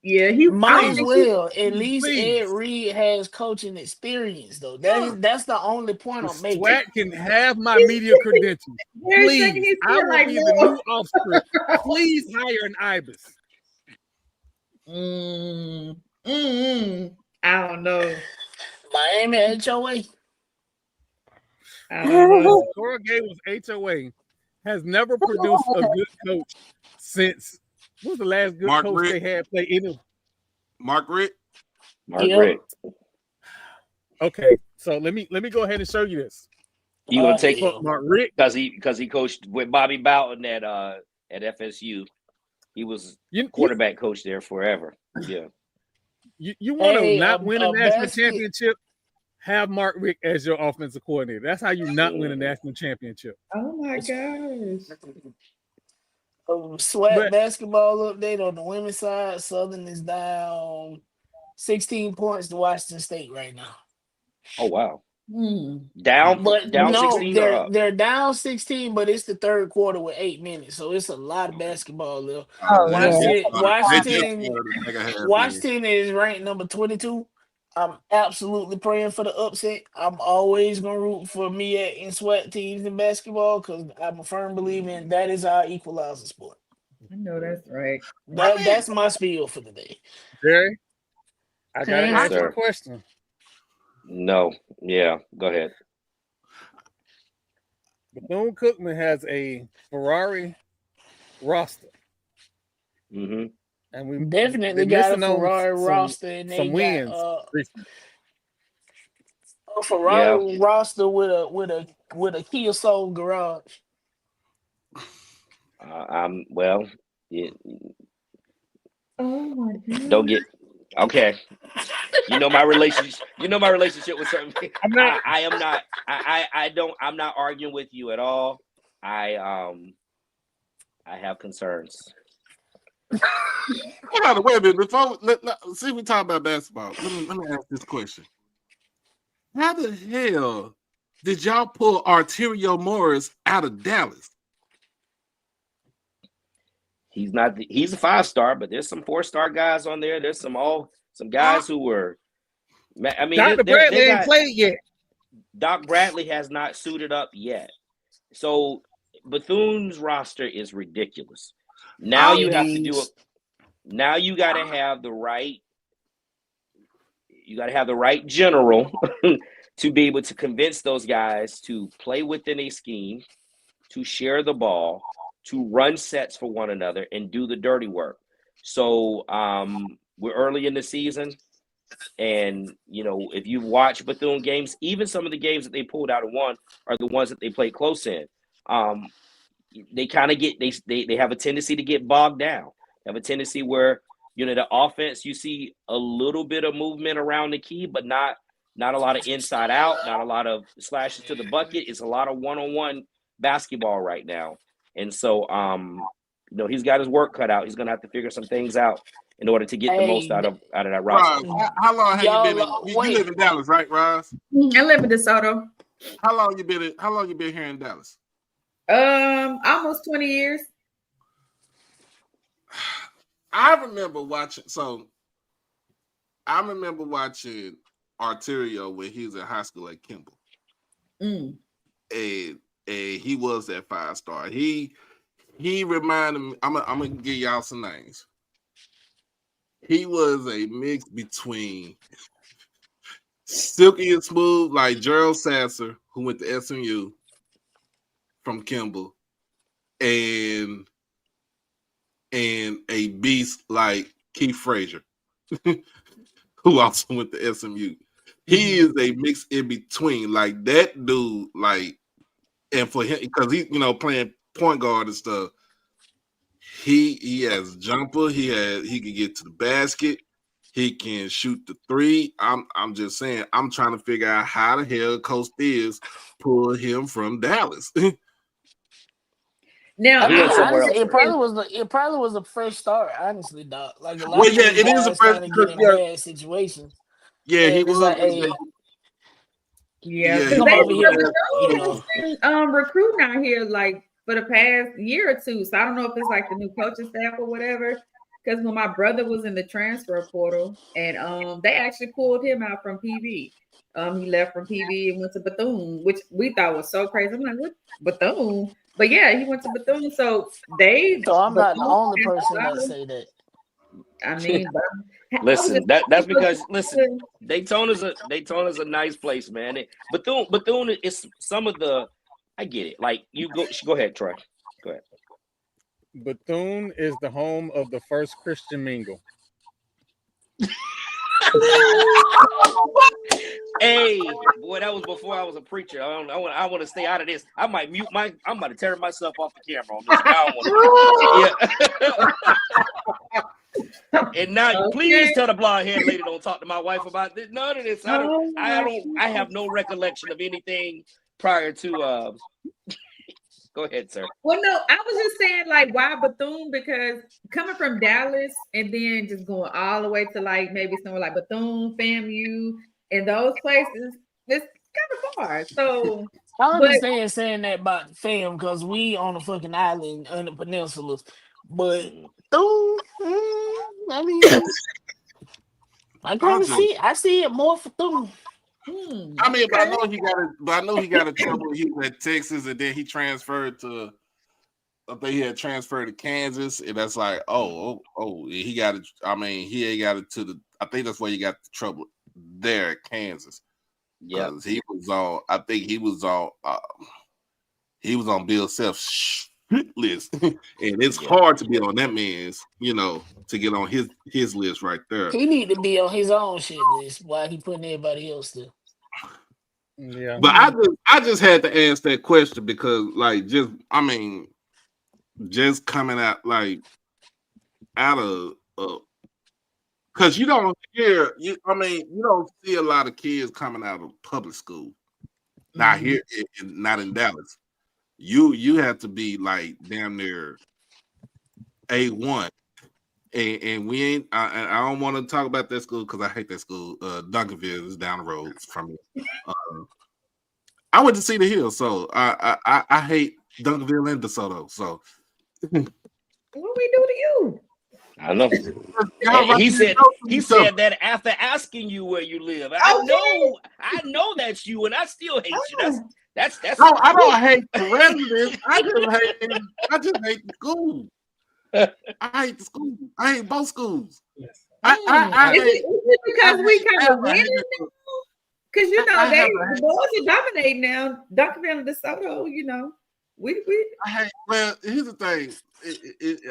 Yeah, Might as well. At least Please. Ed Reed has coaching experience, though. Yeah. That's the only point I'm making. SWAC can have my media credentials. Please, I will be the new off-script. Please hire an Ibis. I don't know. Miami HOA. I don't know. Cora Gable's HOA has never produced a good coach since. What was the last good Mark coach Richt. they had play in? Mark Richt. Margaret. Okay, so let me go ahead and show you this. You gonna take Mark Richt because he coached with Bobby Bowden at FSU. He was quarterback coach there forever. Yeah. You want to not win a national championship? Have Mark Richt as your offensive coordinator. That's how you not win a national championship. Oh my gosh. SWAC basketball update on the women's side. Southern is down 16 points to Washington State right now. Oh wow. Down 16 or up? they're down 16, but it's the third quarter with 8 minutes, so it's a lot of basketball left. Washington is ranked number 22. I'm absolutely praying for the upset. I'm always gonna root for MEAC and SWAC teams in basketball because I'm a firm believer in that is our equalizer sport. I know that's right. That's my spiel for the day. Jerry, I gotta ask you a sir. question. No. Yeah. Go ahead. Bethune-Cookman has a Ferrari roster. Mm-hmm. And we definitely got a Ferrari roster and they some wins. got a Ferrari roster with a Kia Soul garage. Oh my God. Don't get okay. You know my relationship. You know my relationship with certain people. I'm not arguing with you at all. I have concerns. Hold on, wait a minute. Before see, we talk about basketball. Let me ask this question: how the hell did y'all pull Arterio Morris out of Dallas? He's not. He's a 5-star, but there's some 4-star guys on there. There's some guys who were. I mean, Dr. Bradley ain't played yet. Doc Bradley has not suited up yet. So Bethune's roster is ridiculous. Now you have to do it. Now you got to have the right. You got to have the right general to be able to convince those guys to play within a scheme, to share the ball, to run sets for one another, and do the dirty work. So we're early in the season, and if you watch Bethune games, even some of the games that they pulled out and won are the ones that they played close in. They kind of get they have a tendency to get bogged down. They have a tendency where the offense, you see a little bit of movement around the key, but not a lot of inside out, not a lot of slashes to the bucket. It's a lot of one-on-one basketball right now. And so he's got his work cut out. He's gonna have to figure some things out in order to get the most out of that roster. Roz, how long have you been you live in Dallas, right, Roz? I live in DeSoto. How long you been here in Dallas? Almost 20 years. I remember watching Arterio when he was in high school at Kimball. And he was that 5-star. He reminded me, I'm gonna give y'all some names. He was a mix between silky and smooth, like Gerald Sasser, who went to SMU from Kimball, and a beast like Keith Frazier, who also went to SMU. He is a mix in between. Like that dude, like, and for him, because he, playing point guard and stuff, he has jumper, he can get to the basket, he can shoot the three. I'm just saying, I'm trying to figure out how the hell Coach Steers pulled him from Dallas. Now, He went somewhere honestly, else. it probably was a fresh start. Honestly, Doc. Like a lot Well, of yeah, those it is a guys fresh kind of get in bad situations, Yeah, he and it's was. like, hey, yeah, Yeah, because come over here, they has been recruiting out here like for the past year or two. So I don't know if it's like the new coaching staff or whatever. Because when my brother was in the transfer portal, and they actually pulled him out from PV. He left from PV and went to Bethune, which we thought was so crazy. I'm like, what Bethune? But yeah, he went to Bethune. So I'm not the Bethune only person that say that. I mean, Listen, that's because Daytona's a nice place, man. Bethune is some of the. I get it. Like you go ahead, Troy. Go ahead. Bethune is the home of the first Christian mingle. Hey, boy, that was before I was a preacher. I want to stay out of this. I might mute I'm about to tear myself off the camera on this. I don't want to. Yeah. And now, please tell the blonde haired lady don't talk to my wife about this. None of this. I have no recollection of anything prior to. Go ahead, sir. Well, no, I was just saying, like, why Bethune? Because coming from Dallas and then just going all the way to like maybe somewhere like Bethune, FAMU, and those places, it's kind of far. So I understand saying that about fam because we on a fucking island on the peninsulas, but Thune, I mean, I see it more for Thune. I mean, but I know he got a trouble. He was at Texas, and then he transferred to. I think he had transferred to Kansas, and that's like, he got it. I mean, he ain't got it to the. I think that's where he got the trouble there at Kansas. Yeah, he was on. I think he was on. He was on Bill Self's list, and it's hard to be on that man's. To get on his list right there. He need to be on his own shit list while he putting everybody else there. Yeah, but I just had to ask that question because, like, just coming out of because you don't hear you don't see a lot of kids coming out of public school. Not here, not in Dallas. You have to be like damn near A1. And we ain't. I don't want to talk about that school because I hate that school. Duncanville is down the road from me. I went to Cedar Hill, so I hate Duncanville and DeSoto. So what we do to you? I know. He said that after asking you where you live. I know that's you, and I still hate you. That's. No, I don't hate the residents. I just hate the school. I hate the school. I hate both schools. Yes. Is it because we kind of win? Because the boys are dominating now. Duncanville and DeSoto, we. Well, here's the thing.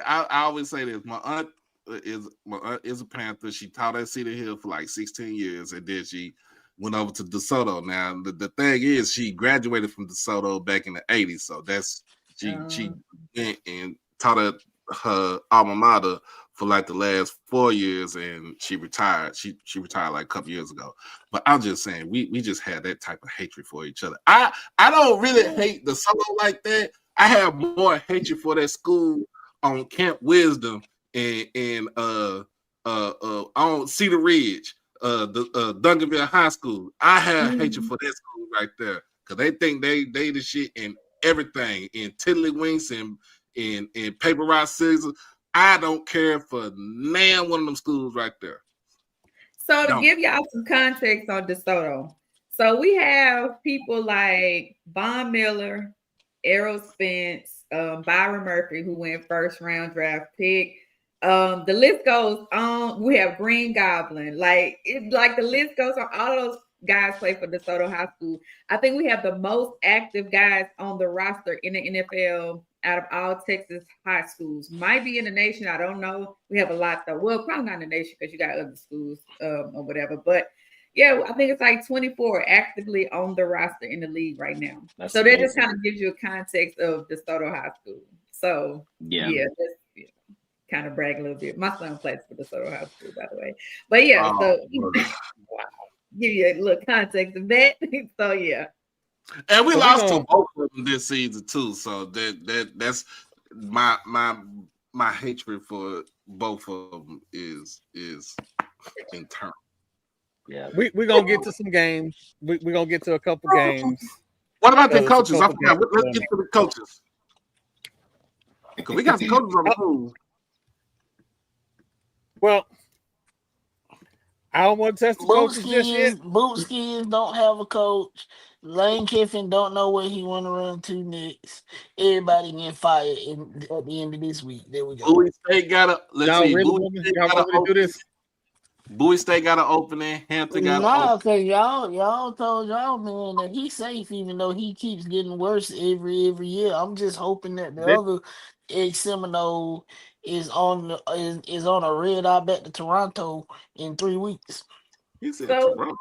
I always say this. My aunt is a Panther. She taught at Cedar Hill for like 16 years, and then she went over to DeSoto. Now the thing is, she graduated from DeSoto back in the 80s. So that's she went and taught at her alma mater for like the last 4 years, and she retired. She retired like a couple years ago. But I'm just saying, we just had that type of hatred for each other. I don't really hate DeSoto like that. I have more hatred for that school on Camp Wisdom and on Cedar Ridge, the Duncanville High School. I have hatred for that school right there because they think they the shit in everything, in tiddlywinks and in paper rock scissors. I don't care for one of them schools right there. So to give y'all some context on DeSoto, so we have people like Von Miller, Errol Spence, Byron Murphy, who went first round draft pick. The list goes on. We have Green Goblin. The list goes on. All those guys play for DeSoto High School. I think we have the most active guys on the roster in the NFL out of all Texas high schools. Might be in the nation. I don't know. We have a lot though. Well, probably not in the nation because you got other schools or whatever. But Yeah, I think it's like 24 actively on the roster in the league right now. That's so that just amazing. kind of gives you a context of DeSoto High School. So Yeah. that's kind of brag a little bit. My son plays for DeSoto High School, by the way. But yeah, so wow, give you a little context of that. So yeah. And we lost to both of them this season too. So that's my hatred for both of them is internal. Yeah, we're gonna get to some games. We're gonna get to a couple games. What about the coaches? I forgot. Let's get to the coaches. Because we got some coaches on the pool. Well, I don't want to test the coaches just yet. Bootskins don't have a coach. Lane Kiffin don't know where he want to run to next. Everybody getting fired at the end of this week. There we go. Bowie State got a do this. Bowie State got an opening. Hampton got no, because y'all told y'all man that he's safe, even though he keeps getting worse every year. I'm just hoping that the other ex-Seminole is on a red eye back to Toronto in 3 weeks. He said Toronto.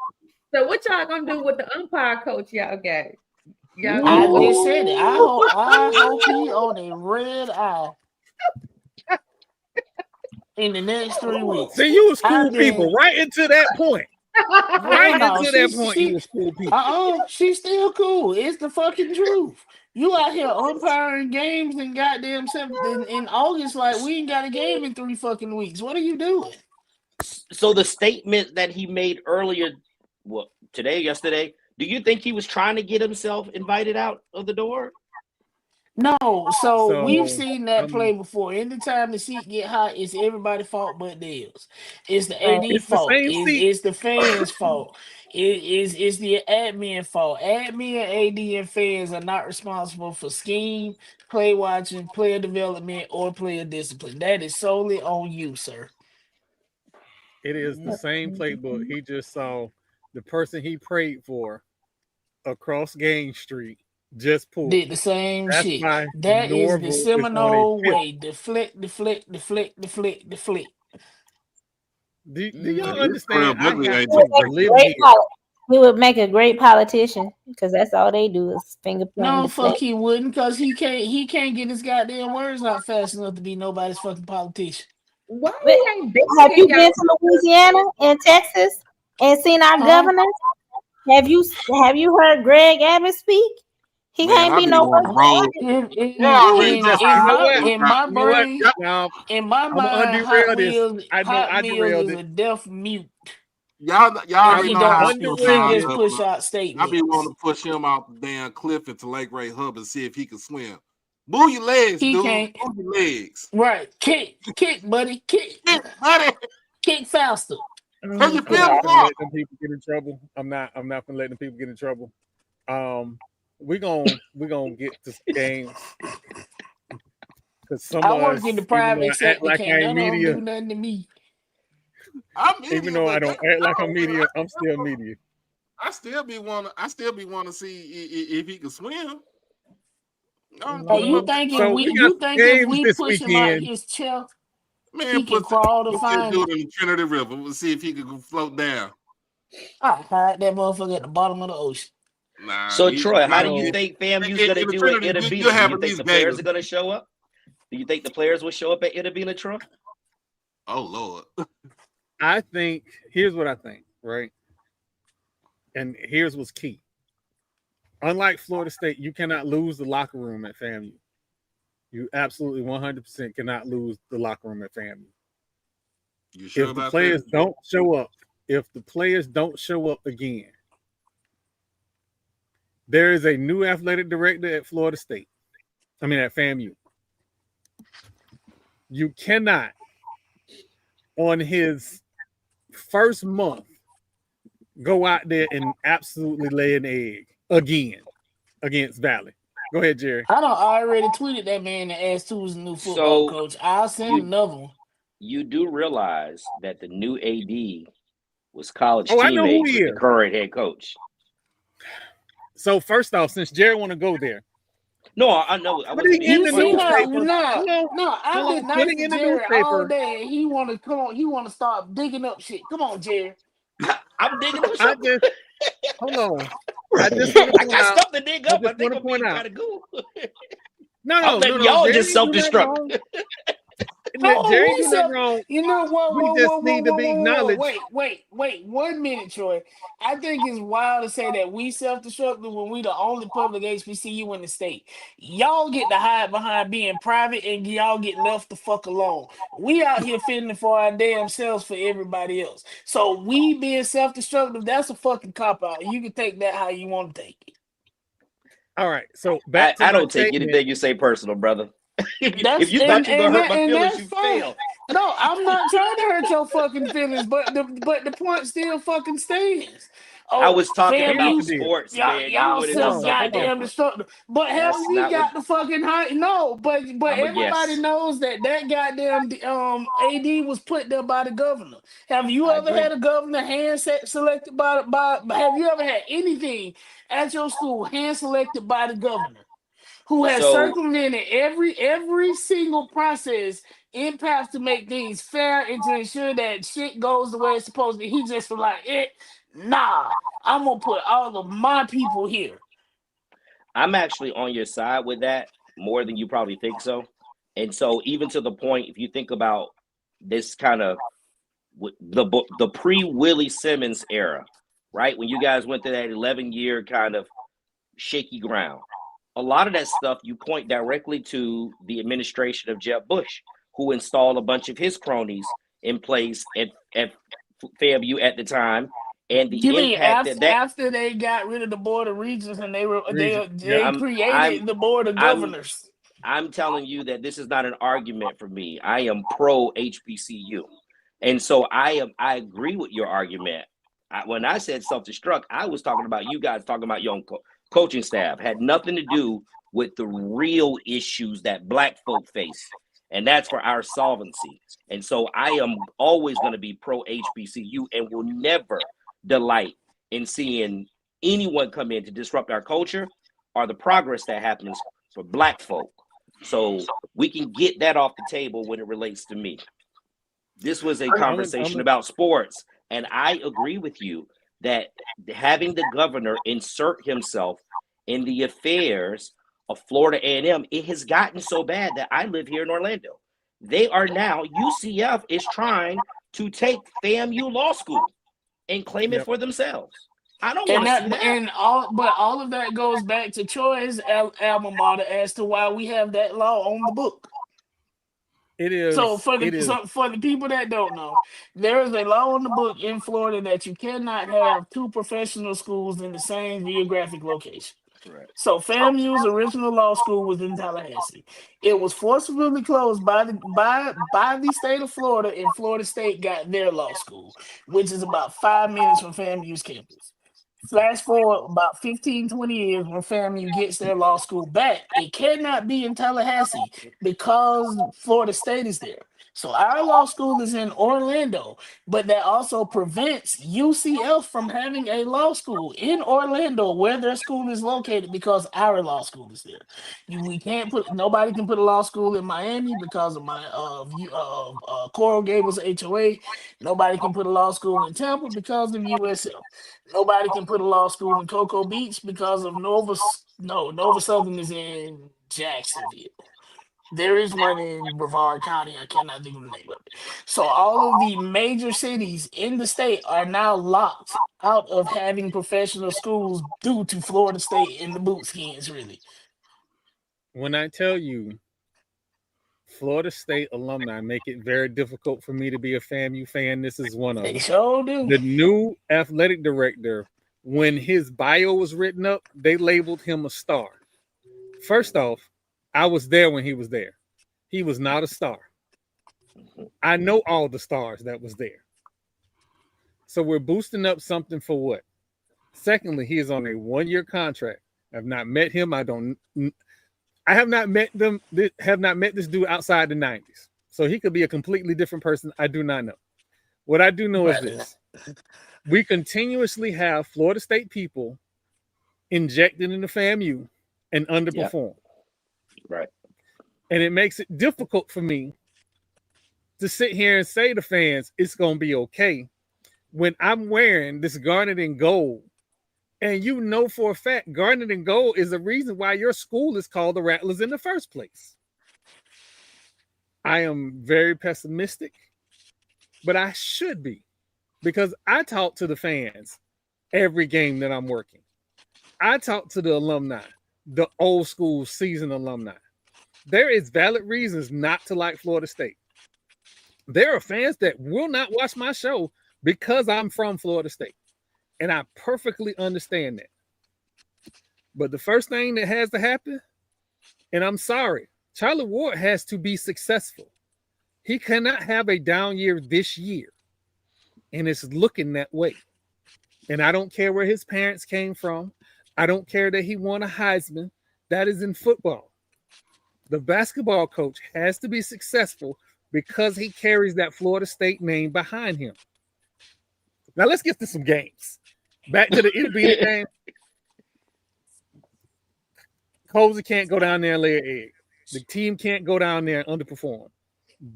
So what y'all gonna do with the umpire coach y'all got? I just said it. I hope he on a red eye in the next 3 weeks. See, you school people right into that point. Right into that point, you school people. She's still cool. It's the fucking truth. You out here umpiring games and goddamn in August, like we ain't got a game in 3 fucking weeks. What are you doing? So the statement that he made earlier, yesterday, do you think he was trying to get himself invited out of the door? No, so we've seen that play before. Anytime the seat get hot, it's everybody's fault but theirs. It's the AD fault. It's the fans' fault. It's the admin fault. Admin, AD, and fans are not responsible for scheme, play watching, player development, or player discipline. That is solely on you, sir. It is the same playbook. He just saw the person he prayed for across Gain Street just pulled. Did the same shit. That is the Seminole way. Deflect. Do y'all understand? He would make a great politician because that's all they do is finger point. No, fuck he wouldn't, because he can't get his goddamn words out fast enough to be nobody's fucking politician. Have you been to Louisiana and Texas and seen our governors? Have you heard Greg Abbott speak? He can't be no in my brain, Hot Wheels is a deaf mute. Y'all already know how I feel just push out statements. I be wanting to push him off the damn cliff into Lake Ray Hub and see if he can swim. Move your legs, dude. Can't. Move your legs. Right. Kick, buddy. Kick, buddy. Kick faster. I'm not gonna let them people get in trouble. I'm not gonna let them people get in trouble. We're gonna get to games because some I of work us, in the private sector. Like I'm media. Don't do nothing to me. Even though I don't act like I'm media, I'm still media. I still be want to see if he can swim. You think if we push him out his chair, he can crawl to find it in the Trinity River? We'll see if he can float down. I hide that motherfucker at the bottom of the ocean. Nah, so Troy, how do you think FAMU's going to do at Itta Bena? Do you think the players are going to show up? Do you think the players will show up at Itta Bena, Troy? Oh Lord. I think here's what I think, right? And here's what's key. Unlike Florida State, you cannot lose the locker room at FAMU. You absolutely 100% cannot lose the locker room at FAMU. You sure if the players don't show up again, there is a new athletic director at Florida State. I mean at FAMU. You cannot, on his first month, go out there and absolutely lay an egg again against Valley. Go ahead, Jerry. I already tweeted that man and asked who's the new football coach. I'll send another one. You do realize that the new AD was college teammate with the current head coach. So first off, since Jerry want to go there. No, I know. I wasn't in the newspaper. No, I've been nice to Jerry all day. He want to come on. He want to start digging up shit. Come on, Jerry. I'm digging up I something. just hold on. I just want to I point got out. stuff to dig up. I just think want to I'm being point out. kind of cool. No. I'm letting y'all Jerry just ain't do nothing self-destruct. wrong. Oh, Jerry ain't we do nothing self. wrong. You know what? We just need to be acknowledged. Wait. 1 minute, Troy. I think it's wild to say that we self-destructed when we the only public HBCU in the state. Y'all get to hide behind being private, and y'all get left the fuck alone. We out here fending for our damn selves for everybody else. So we being self-destructive, that's a fucking cop out. You can take that how you want to take it. All right. So back to I my don't take statement. anything you say personal, brother. If you And, thought you were and, gonna hurt that, my and feelings, that's you fine. failed. No, I'm not trying to hurt your fucking feelings, but the point still fucking stands. I Oh, was talking Here's about the FAMU, deal. sports, man. You y'all went Hold into self on. something goddamn different. destructive. But That's haven't we not what got the fucking high? No, but I'm a everybody yes. knows that goddamn AD was put there by the governor. Have you I ever agree. had a governor selected by? Have you ever had anything at your school hand selected by the governor, who has So circumvented every single process in Pough to make things fair and to ensure that shit goes the way it's supposed to? He just was like, nah, I'm gonna put all of my people here. I'm actually on your side with that more than you probably think so. And so even to the point, if you think about this kind of the pre-Willie Simmons era, right? When you guys went to that 11-year kind of shaky ground, a lot of that stuff you point directly to the administration of Jeb Bush, who installed a bunch of his cronies in place at FAMU at the time, and the You mean impact that after they got rid of the board of regents and they Yep. created the board of governors? I'm telling you that this is not an argument for me. I am pro HBCU. And so I agree with your argument. When I said self-destruct, I was talking about you guys talking about young coaching staff. Had nothing to do with the real issues that Black folk face. And that's for our solvency. And so I am always going to be pro HBCU and will never delight in seeing anyone come in to disrupt our culture or the progress that happens for Black folk. So we can get that off the table when it relates to me. This was a conversation about sports, and I agree with you that having the governor insert himself in the affairs of Florida A&M, it has gotten so bad that I live here in Orlando. They are now, UCF is trying to take FAMU Law School and claim it for themselves. I don't want to see that. But all of that goes back to Troy's alma mater as to why we have that law on the book. It is. So for the people that don't know, there is a law on the book in Florida that you cannot have two professional schools in the same geographic location. Right. So FAMU's original law school was in Tallahassee. It was forcibly closed by the state of Florida, and Florida State got their law school, which is about 5 minutes from FAMU's campus. Flash forward about 15, 20 years when FAMU gets their law school back. It cannot be in Tallahassee because Florida State is there. So our law school is in Orlando, but that also prevents UCF from having a law school in Orlando where their school is located because our law school is there. Nobody can put a law school in Miami because of my Coral Gables HOA. Nobody can put a law school in Tampa because of USF. Nobody can put a law school in Cocoa Beach because of Nova Southern is in Jacksonville. There is one in Brevard County. I cannot think of the name of it. So all of the major cities in the state are now locked out of having professional schools due to Florida State and the boot skins, really. When I tell you Florida State alumni make it very difficult for me to be a FAMU fan, this is one of them. They sure do. The new athletic director, when his bio was written up, they labeled him a star. First off, I was there when he was there. He was not a star. I know all the stars that was there. So we're boosting up something for what? Secondly, he is on a 1-year contract. I've not met him. I have not met this dude outside the 90s. So he could be a completely different person. I do not know. What I do know is this. We continuously have Florida State people injected into FAMU and underperform. Right. And it makes it difficult for me to sit here and say to fans, it's going to be okay, when I'm wearing this garnet and gold, and you know for a fact garnet and gold is the reason why your school is called the Rattlers in the first place. I am very pessimistic, but I should be, because I talk to the fans every game that I'm working. I talk to the alumni, the old school seasoned alumni. There is valid reasons not to like Florida State. There are fans that will not watch my show because I'm from Florida State. And I perfectly understand that. But the first thing that has to happen, and I'm sorry, Charlie Ward has to be successful. He cannot have a down year this year. And it's looking that way. And I don't care where his parents came from. I don't care that he won a Heisman. That is in football. The basketball coach has to be successful because he carries that Florida State name behind him. Now let's get to some games. Back to the it'll-be game. Cozy can't go down there and lay an egg. The team can't go down there and underperform.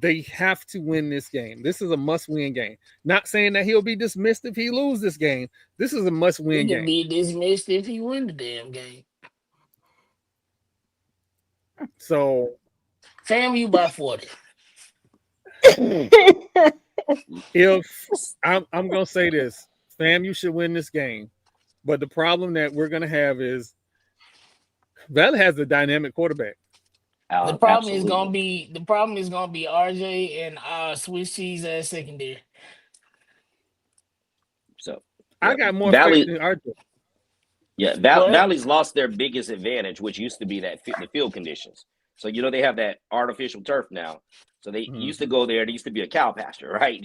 They have to win this game. This is a must-win game. Not saying that he'll be dismissed if he loses this game. This is a must-win game. He can be dismissed if he win the damn game. So, FAMU by 40. If I'm gonna say this, FAMU should win this game, but the problem that we're gonna have is Valley has a dynamic quarterback. The problem is gonna be RJ and Swiss cheese as secondary. So I got more Valley faith in RJ. Yeah, Valley's lost their biggest advantage, which used to be the field conditions. So they have that artificial turf now. So they used to go there. There used to be a cow pasture, right?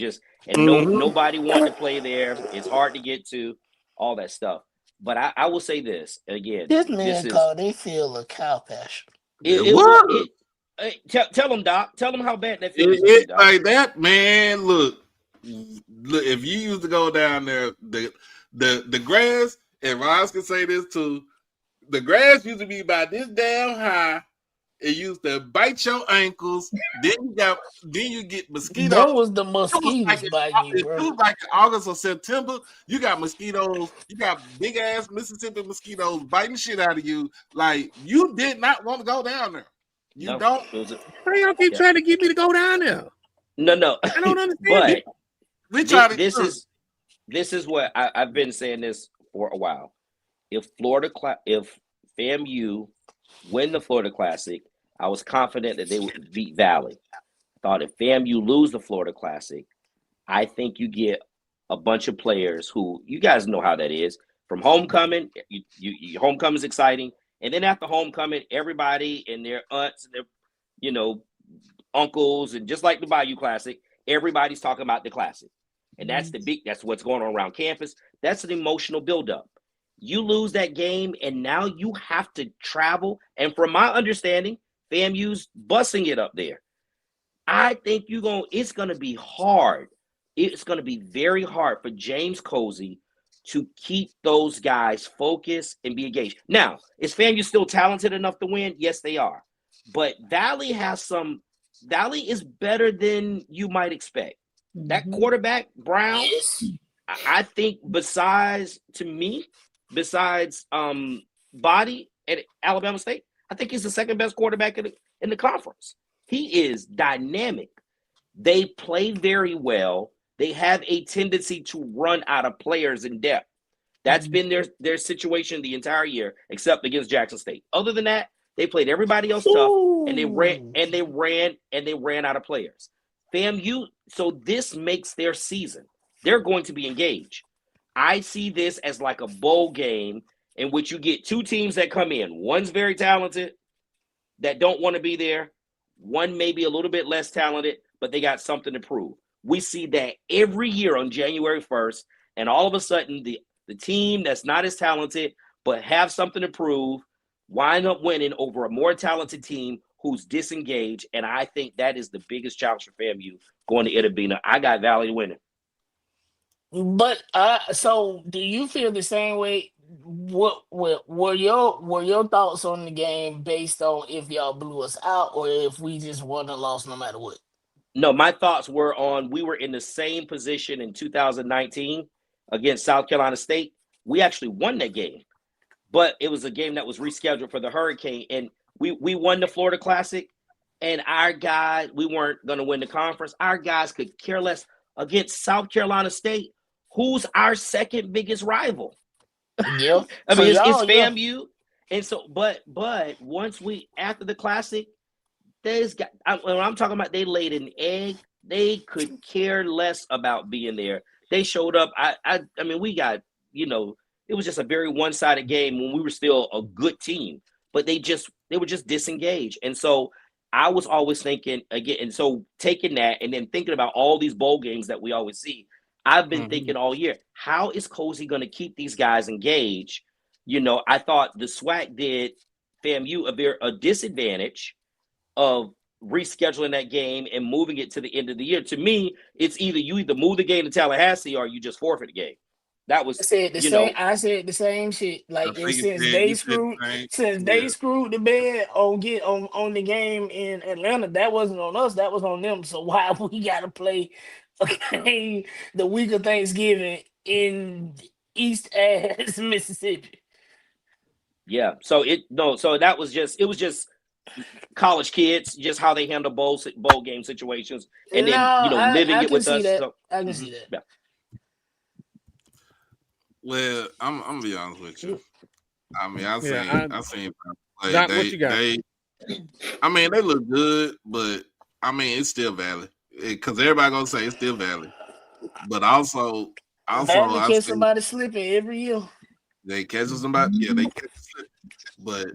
Nobody wanted to play there. It's hard to get to, all that stuff. But I will say this again. This man called they feel a cow pasture. Tell them, Doc. Tell them how bad that feels. It's like that, man. Look. If you used to go down there, the grass, and Ross can say this too. The grass used to be about this damn high. It used to bite your ankles. Then you get mosquitoes. That was the mosquitoes biting you, bro. It was like in August or September. You got mosquitoes. You got big ass Mississippi mosquitoes biting shit out of you. Like you did not want to go down there. You don't. Why y'all keep trying to get me to go down there? No. I don't understand. But this is what I've been saying this for a while. If FAMU win the Florida Classic, I was confident that they would beat Valley. I thought if FAMU lose the Florida Classic, I think you get a bunch of players who, you guys know how that is. From homecoming, your homecoming is exciting. And then after homecoming, everybody and their aunts and their, uncles, and just like the Bayou Classic, everybody's talking about the Classic. And that's that's what's going on around campus. That's an emotional buildup. You lose that game, and now you have to travel. And from my understanding, FAMU's busing it up there. I think it's going to be hard. It's going to be very hard for James Cozy to keep those guys focused and be engaged. Now, is FAMU still talented enough to win? Yes, they are. But Valley is better than you might expect. That quarterback, Brown, I think besides Body at Alabama State, I think he's the second best quarterback in the conference. He is dynamic. They play very well. They have a tendency to run out of players in depth. That's been their situation the entire year, except against Jackson State. Other than that, they played everybody else tough, and they ran out of players. FAMU, so this makes their season. They're going to be engaged. I see this as like a bowl game in which you get two teams that come in. One's very talented that don't want to be there. One maybe a little bit less talented, but they got something to prove. We see that every year on January 1st, and all of a sudden the team that's not as talented but have something to prove wind up winning over a more talented team who's disengaged, and I think that is the biggest challenge for FAMU going to Itabena. I got Valley winning. But so do you feel the same way? What were your thoughts on the game based on if y'all blew us out or if we just won and lost no matter what? No, my thoughts were on we were in the same position in 2019 against South Carolina State. We actually won that game, but it was a game that was rescheduled for the Hurricane, and we won the Florida Classic, and our guys, we weren't going to win the conference. Our guys could care less against South Carolina State, who's our second biggest rival. Yeah. I mean, it's yeah. FAMU. And so, but once after the Classic, when I'm talking about they laid an egg, they could care less about being there. They showed up. I mean, we got, it was just a very one-sided game when we were still a good team, but they were just disengaged. And so I was always thinking again, and so taking that and then thinking about all these bowl games that we always see, I've been thinking all year, how is Cozy going to keep these guys engaged? I thought the SWAC did FAMU a disadvantage of rescheduling that game and moving it to the end of the year. To me, it's either you move the game to Tallahassee or you just forfeit the game. That was I said the same shit. Like since they screwed the bed on the game in Atlanta, that wasn't on us, that was on them. So why we gotta play a game the week of Thanksgiving in East ass Mississippi? Yeah. So it was just college kids, just how they handle bowl game situations, and then living it with us. So, I can see that. Yeah. Well, I'm gonna be honest with you. I mean, I seen play. Doc, what you got? I mean, they look good, but I mean, it's still valid because everybody gonna say it's still valid. But also, I catch somebody slipping every year. They catch somebody, they catch slipping. But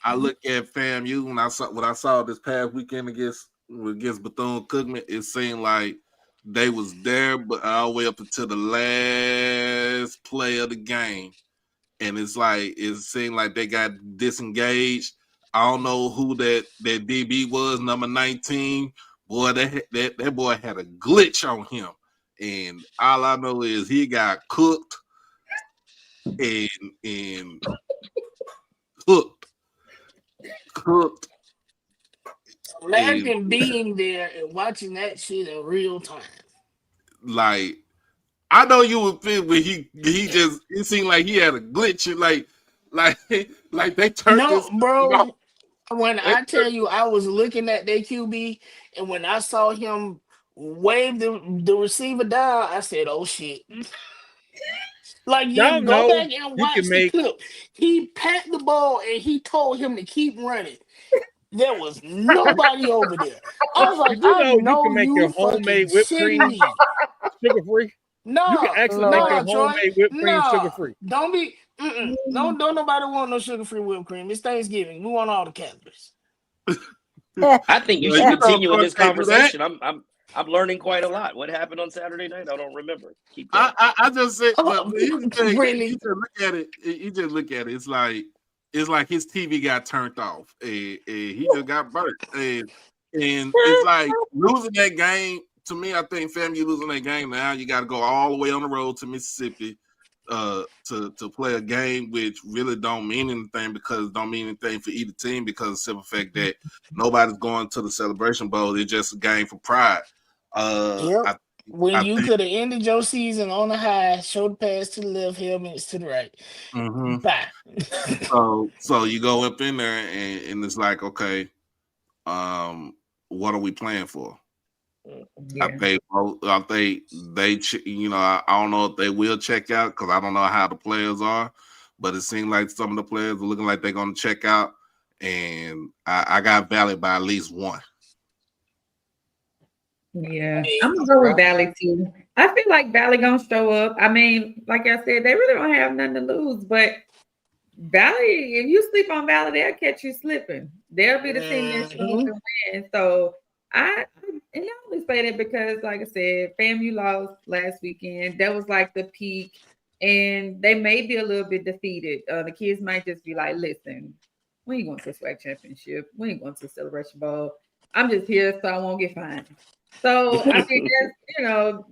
I look at FAMU when I saw this past weekend against Bethune-Cookman, it seemed like they was there, but all the way up until the last play of the game. And it seemed like they got disengaged. I don't know who that DB was, number 19. Boy, that boy had a glitch on him. And all I know is he got cooked and cooked. Imagine being there and watching that shit in real time. Like, I know you would feel, but it seemed like he had a glitch. Like they turned this. No, bro. When I tell you, I was looking at their QB, and when I saw him wave the receiver down, I said, "Oh shit!" Like, you go back and watch the clip. He packed the ball and he told him to keep running. There was nobody over there. I was like, I know you can make your homemade whipped cream sugar free. No, you can actually make your homemade whipped cream sugar free. Don't be. Don't nobody want no sugar free whipped cream. It's Thanksgiving. We want all the calories. I think you should continue in this conversation. I'm learning quite a lot. What happened on Saturday night? I don't remember. Keep going. I just said, really? You just look at it. You just look at it. It's like his TV got turned off, and he just got burnt. And it's like losing that game. To me, I think FAMU losing that game now, you got to go all the way on the road to Mississippi to play a game which really don't mean anything for either team because of the simple fact that nobody's going to the Celebration Bowl. It's just a game for pride. Yep. When you could have ended your season on a high, show the pass to the left, helmets to the right. Mm-hmm. Bye. So you go up in there and it's like, okay, what are we playing for? Yeah. I think they, I don't know if they will check out because I don't know how the players are, but it seems like some of the players are looking like they're going to check out, and I got Valley by at least one. Yeah, I'm gonna go with Valley too. I feel like Valley gonna show up. I mean, like I said, they really don't have nothing to lose. But Valley, if you sleep on Valley, they'll catch you slipping. They'll be the team that's going to win. So I only say that because, like I said, FAMU lost last weekend. That was like the peak, and they may be a little bit defeated. The kids might just be like, "Listen, we ain't going to the SWAC Championship. We ain't going to the Celebration Bowl. I'm just here so I won't get fined." So I think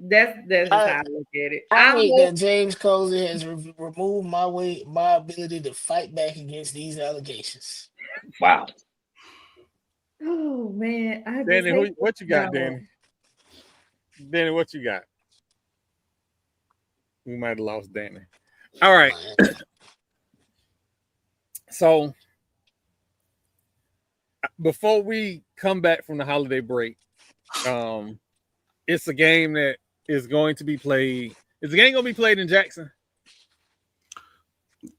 that's just how I look at it. I hate that James Cozy has removed my ability to fight back against these allegations. Wow. Oh man, I just Danny, hate what you got, y'all. Danny? Danny, what you got? We might have lost Danny. All right. So before we come back from the holiday break, it's a game that is going to be played. Is the game going to be played in Jackson?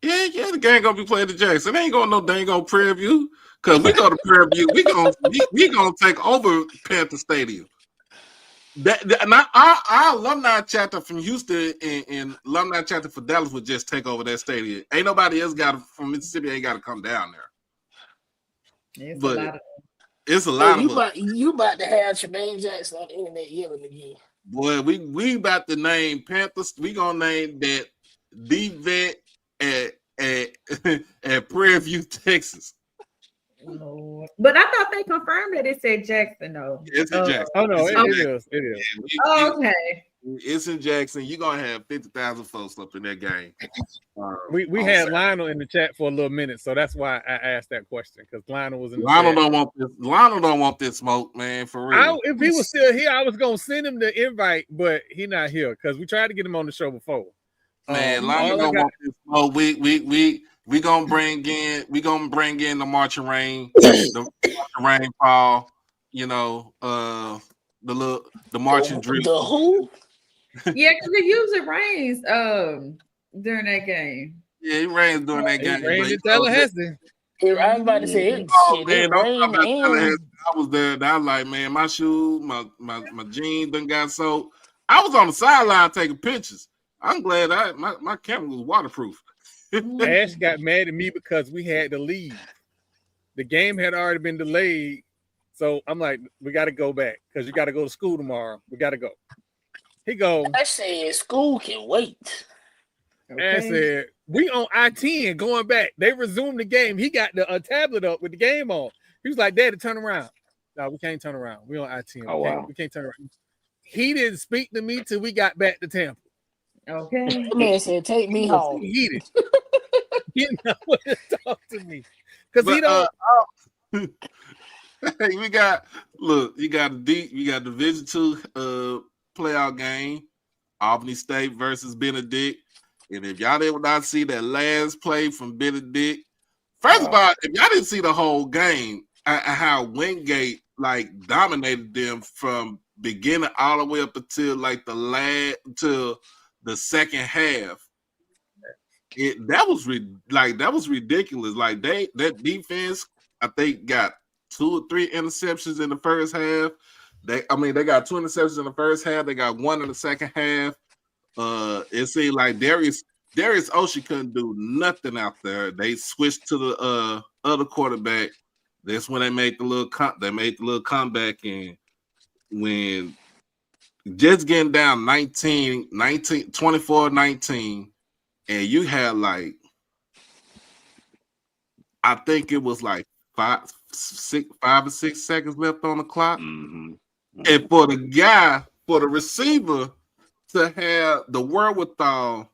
Yeah, the game gonna be played in Jackson. It ain't gonna no dang on Prairie View. Cause we go to Prairie View, we gonna take over Panther Stadium. Not our alumni chapter from Houston and alumni chapter for Dallas would just take over that stadium. Ain't nobody else from Mississippi ain't got to come down there. It's a lot of us. You about to have Tremaine Jackson on the internet yelling again. Boy, we about to name Panthers. We gonna name that D-Vet at Prairie View, Texas. Lord. But I thought they confirmed that it said Jackson, though. It's in Jackson. Oh, no, it is. Okay. It's in Jackson. You're going to have 50,000 folks up in that game. We had Lionel in the chat for a little minute, so that's why I asked that question, because Lionel was in the Lionel chat. Lionel don't want this smoke, man, for real. If he was still here, I was going to send him the invite, but he not here, because we tried to get him on the show before. Man, Lionel don't want this smoke. We gonna bring in the marching rain, the rainfall, the marching drip. The who? Yeah, because it usually rains during that game. Yeah, it rains during that game. It rained in Tallahassee. I was about to say I was there and I was like, man, my shoes, my jeans done got soaked. I was on the sideline taking pictures. I'm glad my camera was waterproof. Ash got mad at me because we had to leave. The game had already been delayed. So I'm like, we got to go back because you got to go to school tomorrow. We got to go. He goes, I said school can wait. Okay. Ash said, we on I-10 going back. They resumed the game. He got the tablet up with the game on. He was like, Daddy, turn around. No, we can't turn around. We on I-10. Oh, wow. We can't turn around. He didn't speak to me till we got back to Tampa. Okay. That man said, take me home. He didn't know what to talk to me. Because he don't. Hey, you got Division II playoff game, Albany State versus Benedict. And if y'all did not see that last play from Benedict, first of all, if y'all didn't see the whole game, how Wingate dominated them from beginning all the way up until the second half. That was ridiculous. Like that defense, I think, got 2 or 3 interceptions in the first half. They got 2 interceptions in the first half. They got 1 in the second half. It seemed like Darius Oshie couldn't do nothing out there. They switched to the other quarterback. That's when they made the little comeback, and when just getting down 24-19, and you had I think it was 5 or 6 seconds left on the clock. Mm-hmm. And for the receiver to have the wherewithal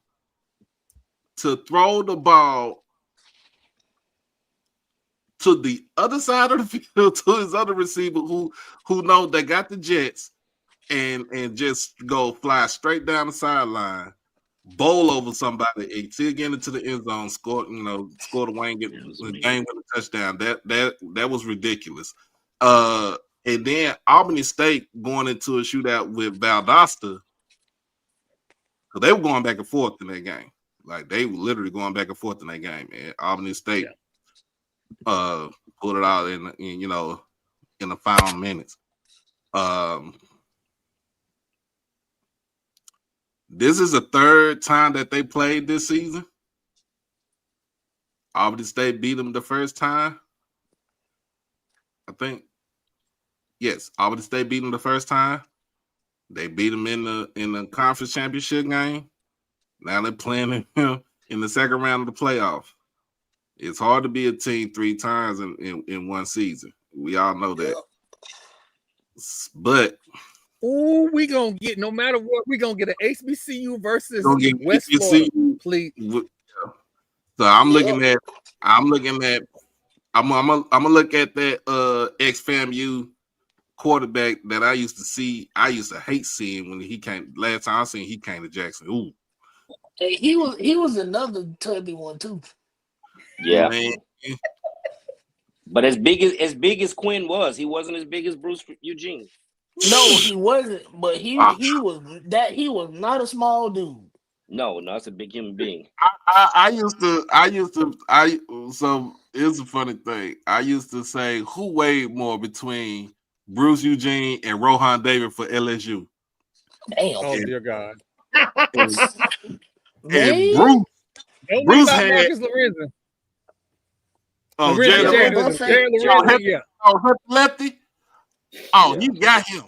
to throw the ball to the other side of the field to his other receiver who know they got the Jets and just go fly straight down the sideline, bowl over somebody, and still get into the end zone, score the Wayne, get the game with a touchdown. That was ridiculous. And then Albany State going into a shootout with Valdosta, because they were going back and forth in that game. They were literally going back and forth in that game, man. Albany State pulled it out in the final minutes. This is the 3rd time that they played this season. Albany State beat them the first time, I think. Yes, Albany State beat them the first time. They beat them in the conference championship game. Now they're playing him in the second round of the playoff. It's hard to be a team 3 times in one season. We all know that. But we gonna get, no matter what, we gonna get an HBCU versus West Florida. Please. So I'm looking at I'm gonna look at that ex-FAMU quarterback that I used to see. I used to hate seeing when he came. Last time I seen he came to Jackson. Ooh, Hey, he was another tubby one too. Yeah. man. But as big as Quinn was, he wasn't as big as Bruce Eugene. No, he wasn't. But he was not a small dude. No, that's a big human being. So it's a funny thing. I used to say who weighed more between Bruce Eugene and Rohan David for LSU. Damn. Oh dear God. And Bruce had Marcus Lorenzen. Lefty. Oh, he got him.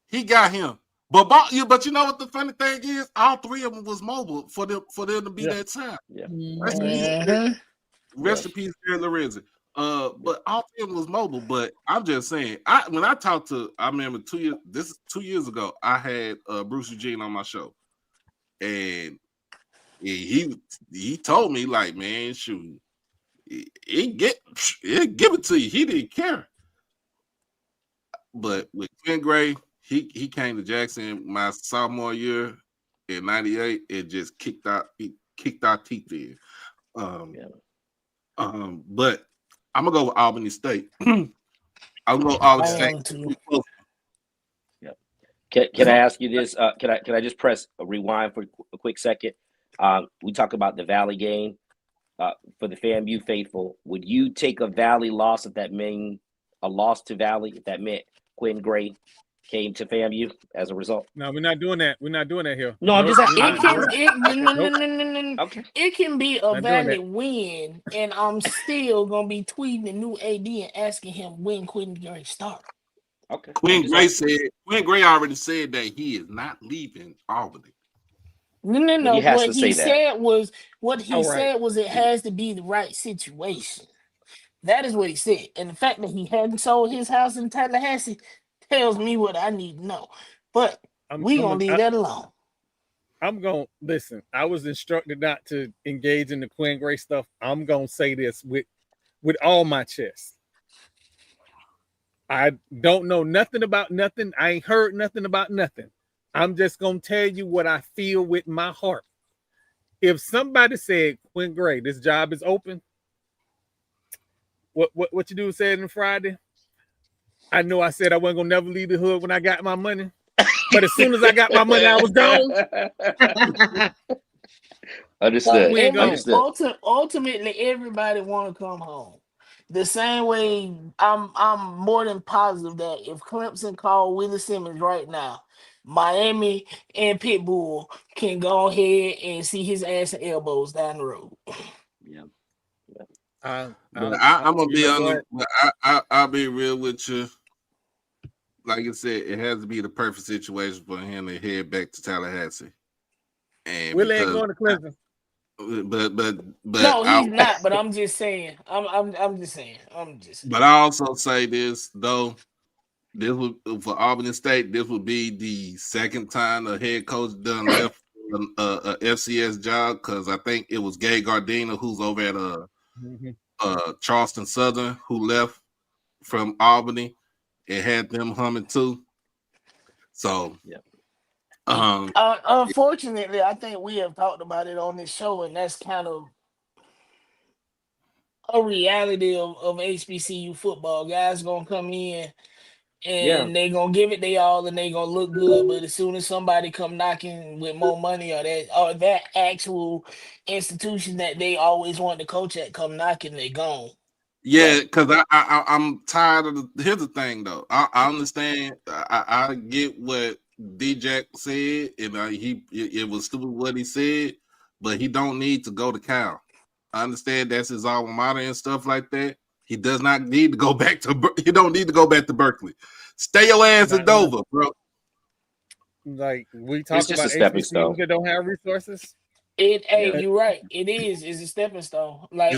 He got him. But you know what the funny thing is? All three of them was mobile for them to be that time. Yeah. Rest in peace, Jared Lorenzen. But all three of them was mobile. But I'm just saying, when I talked to, I remember 2 years ago, I had Bruce Eugene on my show, and he told me like, man, shoot, it give it to you. He didn't care. But with Quinn Gray, he came to Jackson my sophomore year in '98. It just kicked our teeth in. But I'm gonna go with Albany State. I'm gonna go Albany State. Yeah. Can I ask you this? Can I just press a rewind for a quick second? We talk about the Valley game. For the FAMU faithful, would you take a Valley loss if that meant a loss to Valley? If that meant Quinn Gray came to FAMU as a result? No, we're not doing that. We're not doing that here. No, I'm just asking. Okay. It can be a Valley win, and I'm still gonna be tweeting the new AD and asking him when Quinn Gray start. Okay. Quinn Gray already said that he is not leaving Albany. No. What he said was it has to be the right situation. That is what he said. And the fact that he hadn't sold his house in Tallahassee tells me what I need to know. But we're going to leave that alone. I'm going to listen. I was instructed not to engage in the Quinn Gray stuff. I'm going to say this with all my chest. I don't know nothing about nothing. I ain't heard nothing about nothing. I'm just going to tell you what I feel with my heart. If somebody said, Quinn Gray, this job is open, what you do said on Friday? I know I said I wasn't going to never leave the hood when I got my money. But as soon as I got my money, I was gone. Understood. Ultimately, everybody want to come home. The same way I'm more than positive that if Clemson called Willie Simmons right now, Miami and Pitbull can go ahead and see his ass and elbows down the road. Yeah. I'm gonna be honest. I'll be real with you. Like I said, it has to be the perfect situation for him to head back to Tallahassee. And Willie ain't going to Clemson. But no, he's not. But I'm just saying. I'm just saying. But I also say this though. This would for Albany State. This would be the second time a head coach done left a FCS job, because I think it was Gabe Gardena, who's over at Charleston Southern, who left from Albany. It had them humming too. So yeah. Unfortunately, I think we have talked about it on this show, and that's kind of a reality of HBCU football. Guys gonna come in and they gonna give it they all, and they gonna look good. But as soon as somebody come knocking with more money, or that actual institution that they always want to coach at come knocking, they gone. Yeah, because I'm tired of here's the thing though. I understand. I get what D-Jack said, and it was stupid what he said, but he don't need to go to Cal. I understand that's his alma mater and stuff like that. He does not need to go back to. He don't need to go back to Berkeley. Stay your ass in Dover, bro. Like we talk about HBCUs that don't have resources. You're right. It is. It's a stepping stone. Like,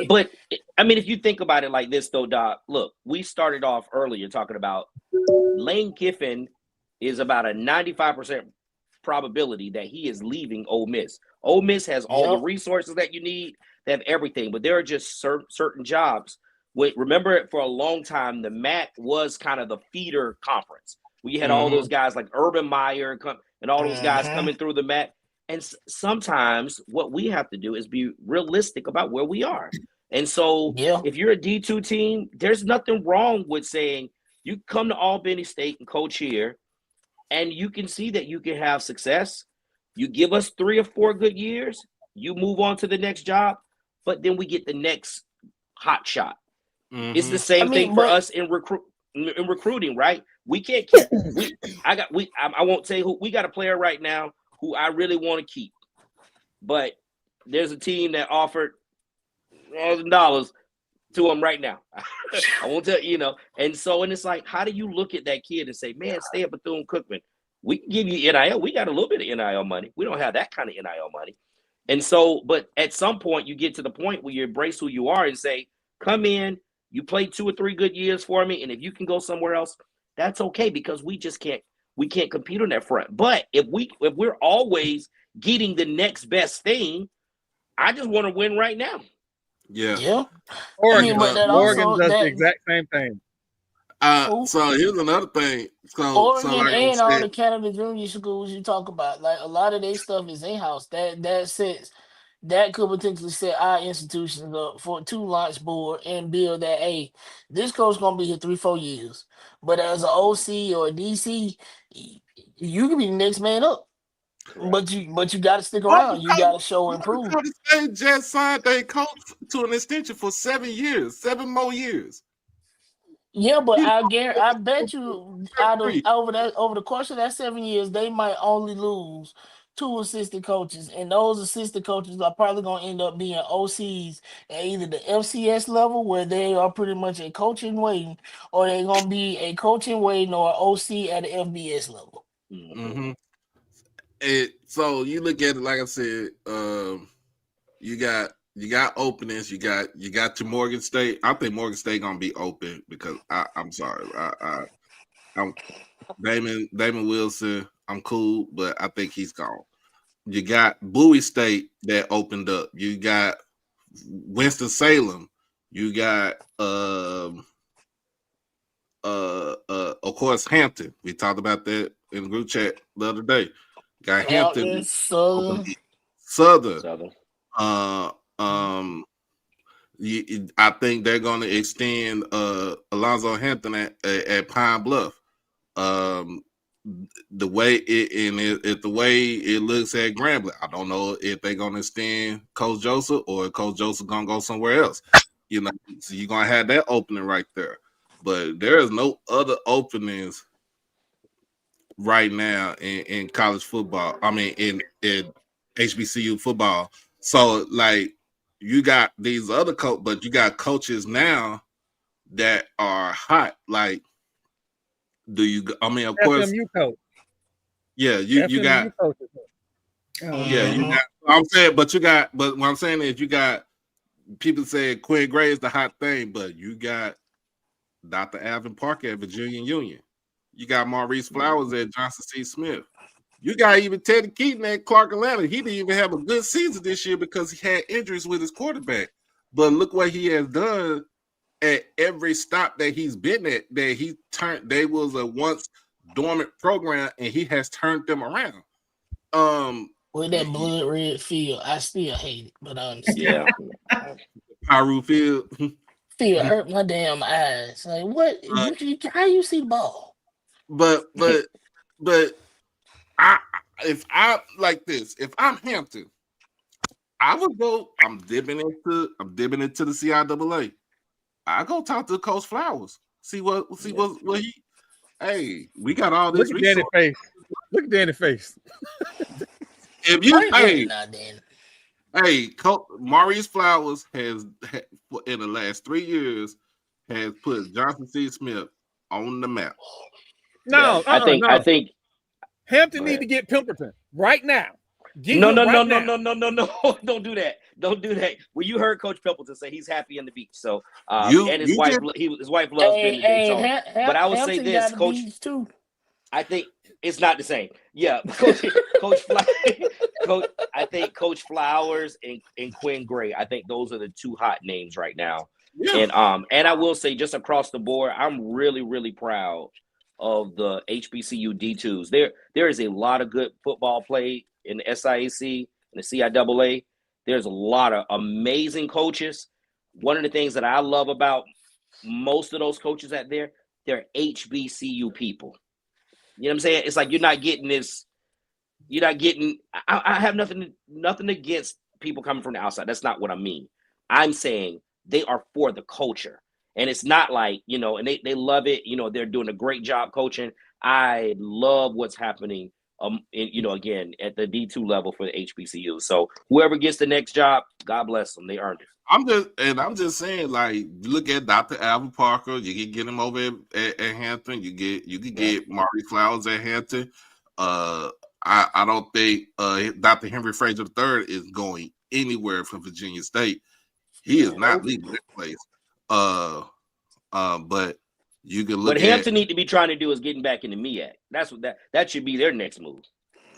but I mean, if you think about it like this, though, Doc. Look, we started off earlier talking about Lane Kiffin is about a 95% probability that he is leaving Ole Miss. Ole Miss has all the resources that you need. They have everything, but there are just certain jobs. Remember, for a long time, the MAC was kind of the feeder conference. We had all those guys like Urban Meyer and all those guys coming through the MAC. And sometimes what we have to do is be realistic about where we are. And so if you're a D2 team, there's nothing wrong with saying you come to Albany State and coach here, and you can see that you can have success. You give us 3 or 4 good years, you move on to the next job, but then we get the next hot shot. It's the same thing for us in recruiting, right? We can't keep. I won't say who. We got a player right now who I really want to keep, but there's a team that offered $1,000 to him right now. I won't tell you, and it's like, how do you look at that kid and say, man, stay at Bethune-Cookman? We can give you NIL. We got a little bit of NIL money. We don't have that kind of NIL money. And so, but at some point, you get to the point where you embrace who you are and say, come in, you play 2 or 3 good years for me, and if you can go somewhere else, that's okay, because we just can't compete on that front. But if we're always getting the next best thing, I just want to win right now. Yeah. Oregon does the exact same thing. So here's another thing. Oregon and all the Canada junior schools you talk about, like a lot of their stuff is in-house. That could potentially set our institutions up to launch board and build that. Hey, this coach gonna be here 3-4 years, but as an OC or a DC, you can be the next man up. But you got to stick around. You got to show improvement. They just signed their coach to an extension for 7 more years. Yeah, but I bet you over the course of that 7 years, they might only lose 2 assistant coaches, and those assistant coaches are probably going to end up being OCs at either the FCS level, where they are pretty much a coaching waiting, or they're going to be a coaching waiting or OC at the FBS level. So you look at it, like I said, you got openings. You got your Morgan State. I think Morgan State gonna be open because I'm sorry, I'm Damon Wilson. I'm cool, but I think he's gone. You got Bowie State that opened up. You got Winston-Salem. You got of course Hampton. We talked about that in the group chat the other day. Got Hampton, Southern. I think they're going to extend Alonzo Hampton at Pine Bluff. The way it looks at Grambling, I don't know if they're going to extend Coach Joseph or if Coach Joseph going to go somewhere else. So you're going to have that opening right there. But there is no other openings right now in college football. I mean, in HBCU football. So, like, you got these other but you got coaches now that are hot. Like, of course, FAMU coach. Yeah, you got. You got. I'm saying, but what I'm saying is, you got people say Quinn Gray is the hot thing, but you got Dr. Alvin Parker at Virginia Union. You got Maurice Flowers at Johnson C. Smith. You got even Teddy Keaton at Clark Atlanta. He didn't even have a good season this year because he had injuries with his quarterback. But look what he has done at every stop that he's been at. That he turned. They was a once dormant program, and he has turned them around. With that blood red field, I still hate it, but yeah, Pyru field. Field hurt my damn eyes. Like, what? How you see the ball? But if I'm Hampton, I would go. I'm dipping into the CIAA. I go talk to Coach Flowers. See what he. Hey, we got all this. Look at Danny's face. Look at Danny's face. If you Coach Maurice Flowers has in the last 3 years has put Johnson C. Smith on the map. No, I think Hampton need to get Pemberton right now. No. Don't do that. Don't do that. Well, you heard Coach Pemberton say he's happy on the beach. So and his wife loves being the beach. But I would say this, Coach. Too. I think it's not the same. Yeah, I think Coach Flowers and Quinn Gray. I think those are the two hot names right now. Yeah. And I will say, just across the board, I'm really, really proud of the HBCU D2s. There is a lot of good football play in the SIAC and the CIAA. There's a lot of amazing coaches. One of the things that I love about most of those coaches out there, they're HBCU people. You know what I'm saying? It's like you're not getting this. You're not getting. I have nothing against people coming from the outside. That's not what I mean. I'm saying they are for the culture, and it's not like, you know, and they love it. You know, they're doing a great job coaching. I love what's happening. Again, at the D2 level for the HBCU. So whoever gets the next job, God bless them. They earned it. I'm just saying, like, look at Dr. Alvin Parker. You can get him over at Hampton. You can get Marty Flowers at Hampton. I don't think Dr. Henry Fraser III is going anywhere from Virginia State. He is not leaving that place. But you can look. What Hampton need to be trying to do is getting back into MEAC. That's what that should be their next move.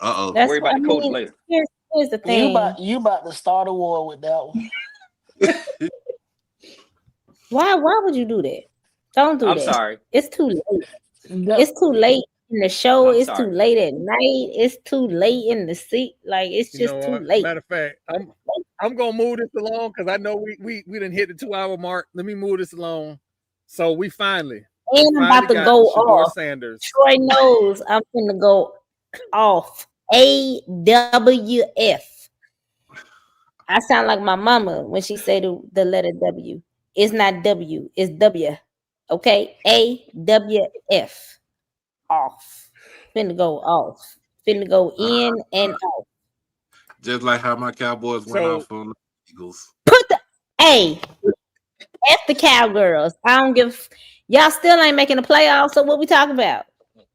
Worry about the coach later. Here's the thing. You about to start a war with that one. Why would you do that? Don't do that. I'm sorry. It's too late. It's too late in the show. It's too late at night. It's too late in the seat. Like, it's just too late. Matter of fact, I'm gonna move this along because I know we didn't hit the 2-hour mark. Let me move this along. So we finally. And I'm about to go off. Sanders. Troy knows I'm finna go off. AWF. I sound like my mama when she say the letter W. It's not W, it's W. Okay? AWF. Off. Finna go off. Finna go in and out. Just like how my Cowboys went off on the Eagles. Put the A. F the Cowgirls. I don't give. Y'all still ain't making the playoffs. So what we talking about?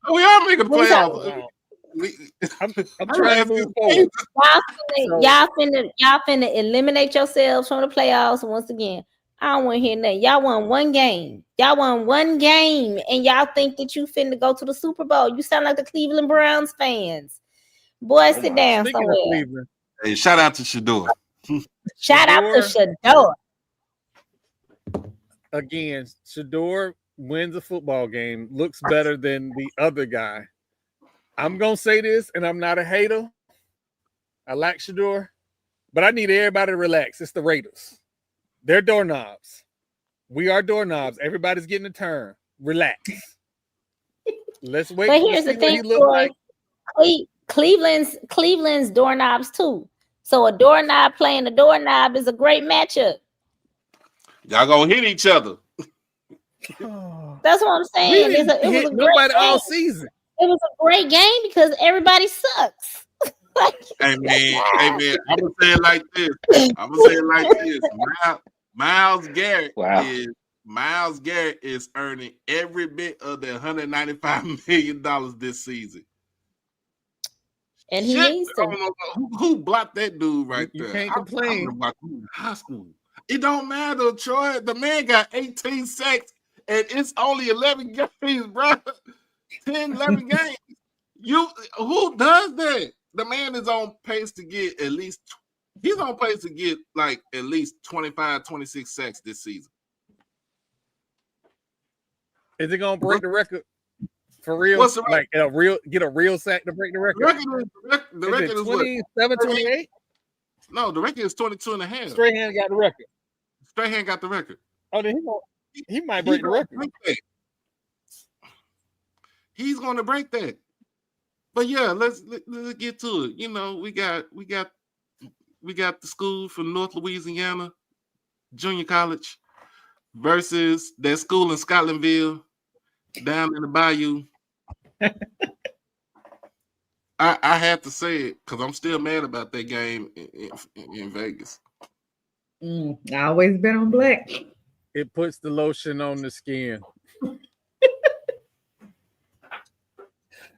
Oh, we are making the playoffs. I'm trying to move forward. Y'all finna eliminate yourselves from the playoffs once again. I don't want to hear nothing. Y'all won one game. And y'all think that you finna go to the Super Bowl. You sound like the Cleveland Browns fans. Boy, sit down somewhere. Hey, shout out to Shador. Shout out to Shador. Again, Shador wins a football game, looks better than the other guy. I'm going to say this, and I'm not a hater. I like Shador, but I need everybody to relax. It's the Raiders. They're doorknobs. We are doorknobs. Everybody's getting a turn. Relax. Let's wait. But here's the thing, like. Cleveland's doorknobs too. So a doorknob playing a doorknob is a great matchup. Y'all gonna hit each other. That's what I'm saying. It was a great game. All season. It was a great game because everybody sucks. Hey man, I'm gonna say it like this. Myles Garrett is earning every bit of the $195 million this season. And he needs to. Who blocked that dude right there? You can't complain. High school. It don't matter, Troy. The man got 18 sacks, and it's only 11 games, bro. 10, 11 games. Who does that? The man is on pace to get at least. He's on pace to get like at least 25, 26 sacks this season. Is it gonna break the record? For real? What's the record? Like get a real sack to break the record? The record is 27, 28? No, the record is 22 and a half. Strahan got the record. Strahan got the record. Oh, then he might break the record. He's gonna break that. But yeah, let's get to it. You know, we got the school from North Louisiana, junior college, versus that school in Scotlandville, down in the Bayou. I have to say it because I'm still mad about that game in Vegas. I always been on black. It puts the lotion on the skin.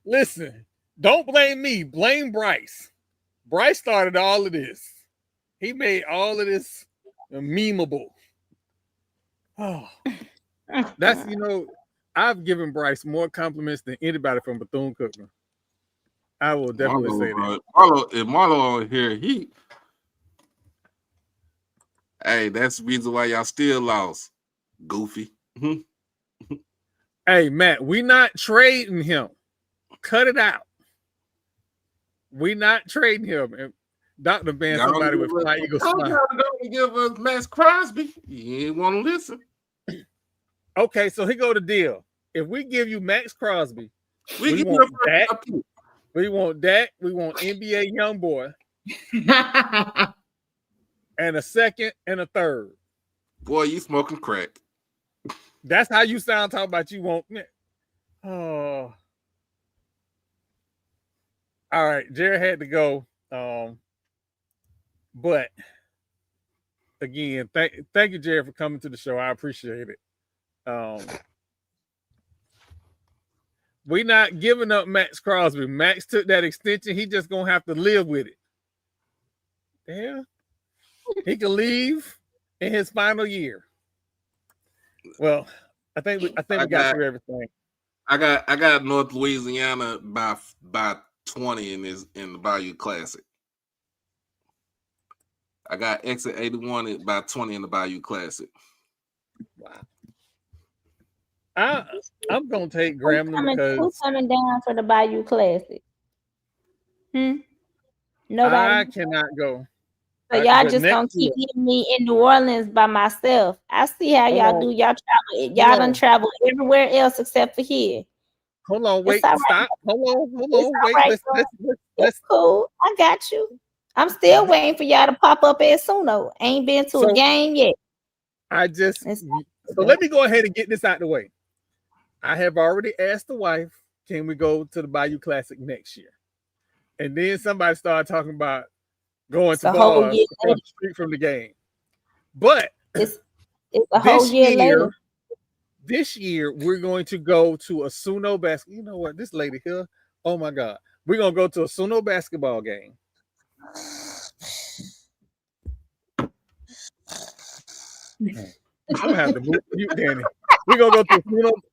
Listen, don't blame me. Blame Bryce. Bryce started all of this. He made all of this memeable. Oh, that's, I've given Bryce more compliments than anybody from Bethune-Cookman. I will definitely say that. If Marlo on here, hey, that's the reason why y'all still lost. Goofy. Hey, Matt, we not trading him. Cut it out. We not trading him. And Dr. Van, somebody with Fly Eagle smile. Don't give us Max Crosby. You ain't want to listen. Okay, so here go the deal. If we give you Max Crosby, we want Dak. We want Dak. We want NBA young boy. And a second and a third. Boy, you smoking crack. That's how you sound talking about you want. Oh. All right, Jared had to go. But again, thank you, Jared, for coming to the show. I appreciate it. We're not giving up Max Crosby. Max took that extension. He just gonna have to live with it. Yeah, he can leave in his final year. Well, I think we got through everything. I got North Louisiana by 20 in the Bayou Classic. I got exit 81 by 20 in the Bayou Classic. Wow. I'm gonna take Grambling because who's coming down for the Bayou Classic? Nobody. I cannot go. So y'all just gonna keep leaving me in New Orleans by myself. I see how y'all do. Y'all travel. Y'all done travel everywhere else except for here. Hold on, wait, stop. Right. Hold on, wait. Right, let's cool. I got you. I'm still waiting for y'all to pop up at Suno. Ain't been to a game yet. So let me go ahead and get this out the way. I have already asked the wife, can we go to the Bayou Classic next year? And then somebody started talking about going to bars across the street from the game. But it's a whole year later. This year, we're going to go to a Suno basketball. You know what? This lady here, oh my God. We're going to go to a Suno basketball game. I'm going to have to mute Danny. We're going to go to a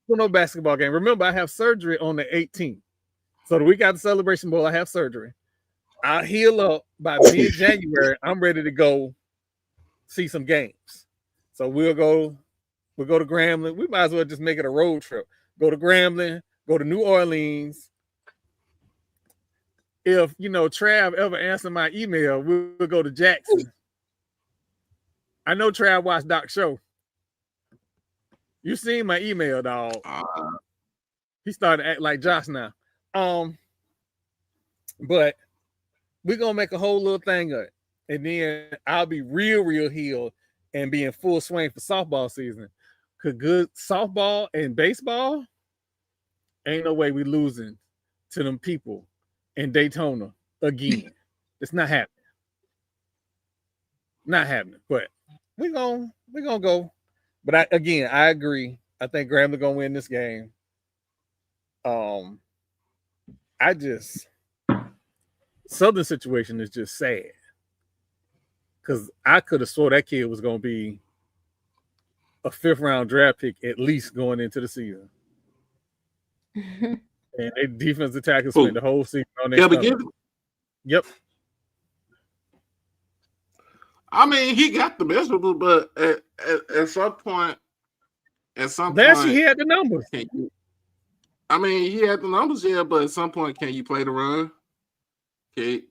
Suno basketball game. Remember, I have surgery on the 18th. So the week after Celebration Bowl, I have surgery. I'll heal up by mid-January. I'm ready to go see some games. So we'll go to Grambling. We might as well just make it a road trip. Go to Grambling, go to New Orleans. If, Trav ever answer my email, we'll go to Jackson. I know Trav watched Doc's show. You seen my email, dog. He started to act like Josh now. But we're going to make a whole little thing of it. And then I'll be real healed and be in full swing for softball season. Because good softball and baseball, ain't no way we losing to them people in Daytona again. It's not happening. Not happening. But we're gonna go. But I agree. I think Grambling gonna win this game. Southern situation is just sad. Because I could have swore that kid was gonna be a 5th round draft pick at least going into the season. And their defensive tackle spent the whole season on their Yep. I mean, he got the measurables, but at some point, last year he had the numbers. He had the numbers, yeah, but at some point, can you play the run? Can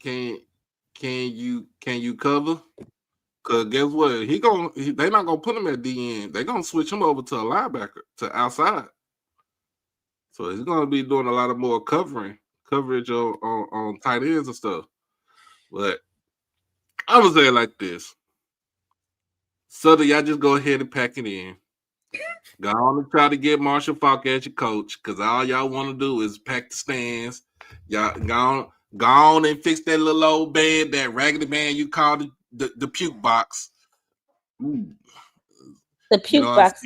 you cover? Because guess what? They're not gonna put him at the end. They're gonna switch him over to a linebacker, to outside. So he's gonna be doing a lot of more coverage on tight ends and stuff. But I would say it like this. So y'all just go ahead and pack it in. Go on and try to get Marshall Falk as your coach, because all y'all want to do is pack the stands. Y'all go on and fix that little old bed, that raggedy band you call the puke box. Ooh. The puke box.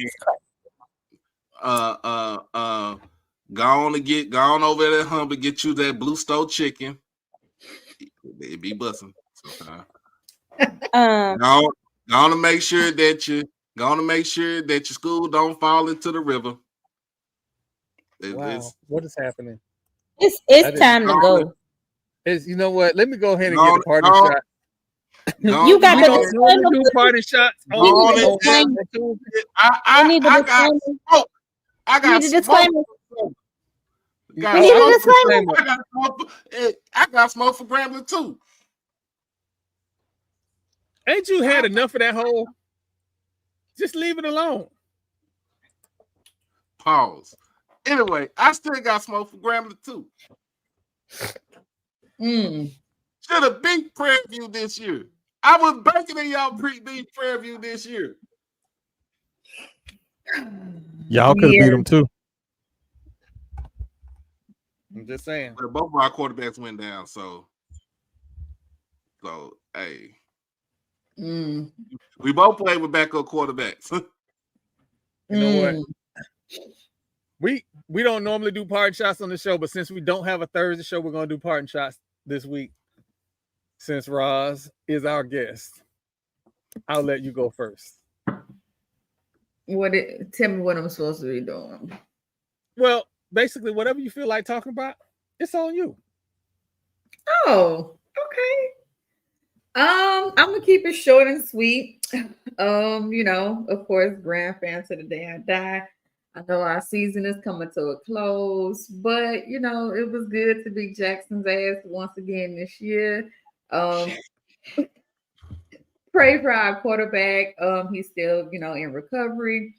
Go on over there at Humble, get you that blue stove chicken. It be busting sometimes. Gonna make sure that your school don't fall into the river. It's what is happening? It's time to go. You know what? Let me go ahead and get the party shot. You got we don't normally do party shots. I got smoke. I got smoke for Grambling too. Ain't you had enough of that hole? Just leave it alone. Pause. Anyway, I still got smoke for Grambling too. Should have beat Prairie View this year. I was banking in y'all beat Prairie View this year. Y'all could have beat them too. I'm just saying. But both of our quarterbacks went down, so hey. We both played with backup quarterbacks. You know what? We don't normally do party shots on the show, but since we don't have a Thursday show, we're gonna do party shots this week. Since Roz is our guest, I'll let you go first. Tell me what I'm supposed to be doing. Well, basically, whatever you feel like talking about, it's on you. Oh, okay. I'm gonna keep it short and sweet. Of course, Grand fan to the day I die. I know our season is coming to a close, but it was good to beat Jackson's ass once again this year. Pray for our quarterback. He's still, in recovery.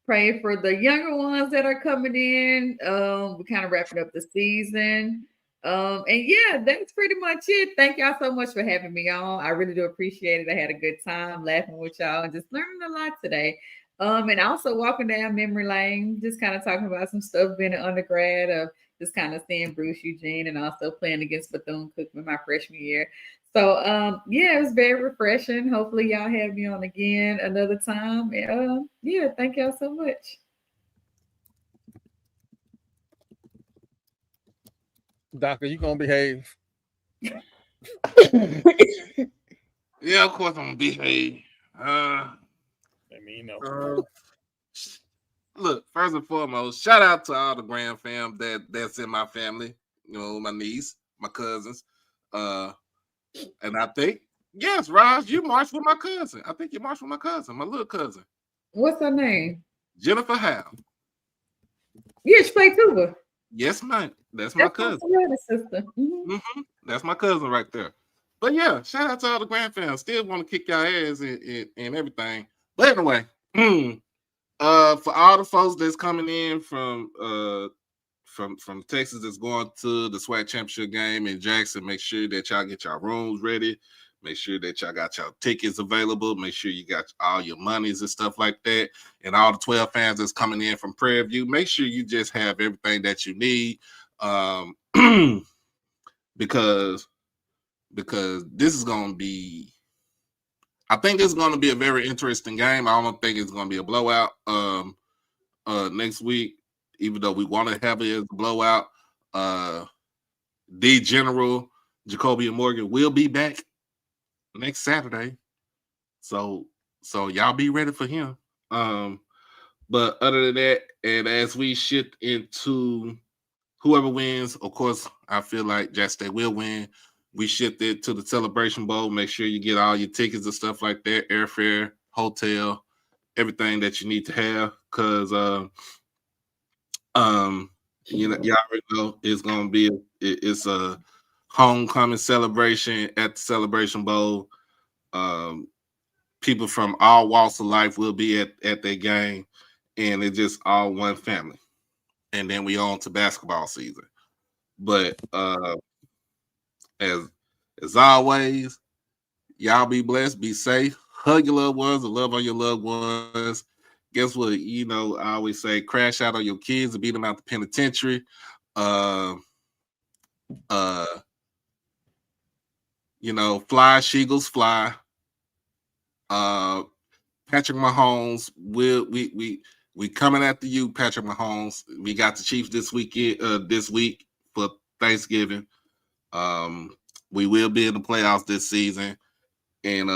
Pray for the younger ones that are coming in. We're kind of wrapping up the season. And yeah, that's pretty much it. Thank y'all so much for having me on. I really do appreciate it. I had a good time laughing with y'all and just learning a lot today. And also walking down memory lane, just kind of talking about some stuff being an undergrad, of just kind of seeing Bruce Eugene and also playing against Bethune-Cookman my freshman year. So it was very refreshing. Hopefully y'all have me on again another time. And thank y'all so much. Doctor, you gonna behave? Yeah, of course I'm gonna behave. Look, first and foremost, shout out to all the Grand fam that's in my family. My niece, my cousins, and I think yes, Raj, you marched with my cousin. I think you marched with my cousin, my little cousin. What's her name? Jennifer Howe. Yeah, she played tuba. Yes, man. That's my cousin. My sister. That's my cousin right there. But yeah, shout out to all the Grand fans. Still want to kick y'all ass and everything. But anyway, for all the folks that's coming in from Texas that's going to the SWAC Championship game in Jackson, make sure that y'all get your rooms ready. Make sure that y'all got your tickets available. Make sure you got all your monies and stuff like that. And all the 12 fans that's coming in from Prairie View, make sure you just have everything that you need. Because this is going to be, I think this is going to be a very interesting game. I don't think it's going to be a blowout next week, even though we want to have it as a blowout. The General Jacoby Morgan will be back next Saturday, so y'all be ready for him. But other than that, and as we shift into whoever wins, of course, I feel like Jack State will win. We shifted to the Celebration Bowl. Make sure you get all your tickets and stuff like that, airfare, hotel, everything that you need to have, because y'all already know it's gonna be it's a homecoming celebration at the Celebration Bowl. People from all walks of life will be at that game, and it's just all one family. And then we on to basketball season. But as always, y'all be blessed, be safe, hug your loved ones, and love on your loved ones. Guess what? I always say crash out on your kids and beat them out the penitentiary. Fly, Sheagles, fly. Patrick Mahomes, we coming after you, Patrick Mahomes. We got the Chiefs this week for Thanksgiving. We will be in the playoffs this season. And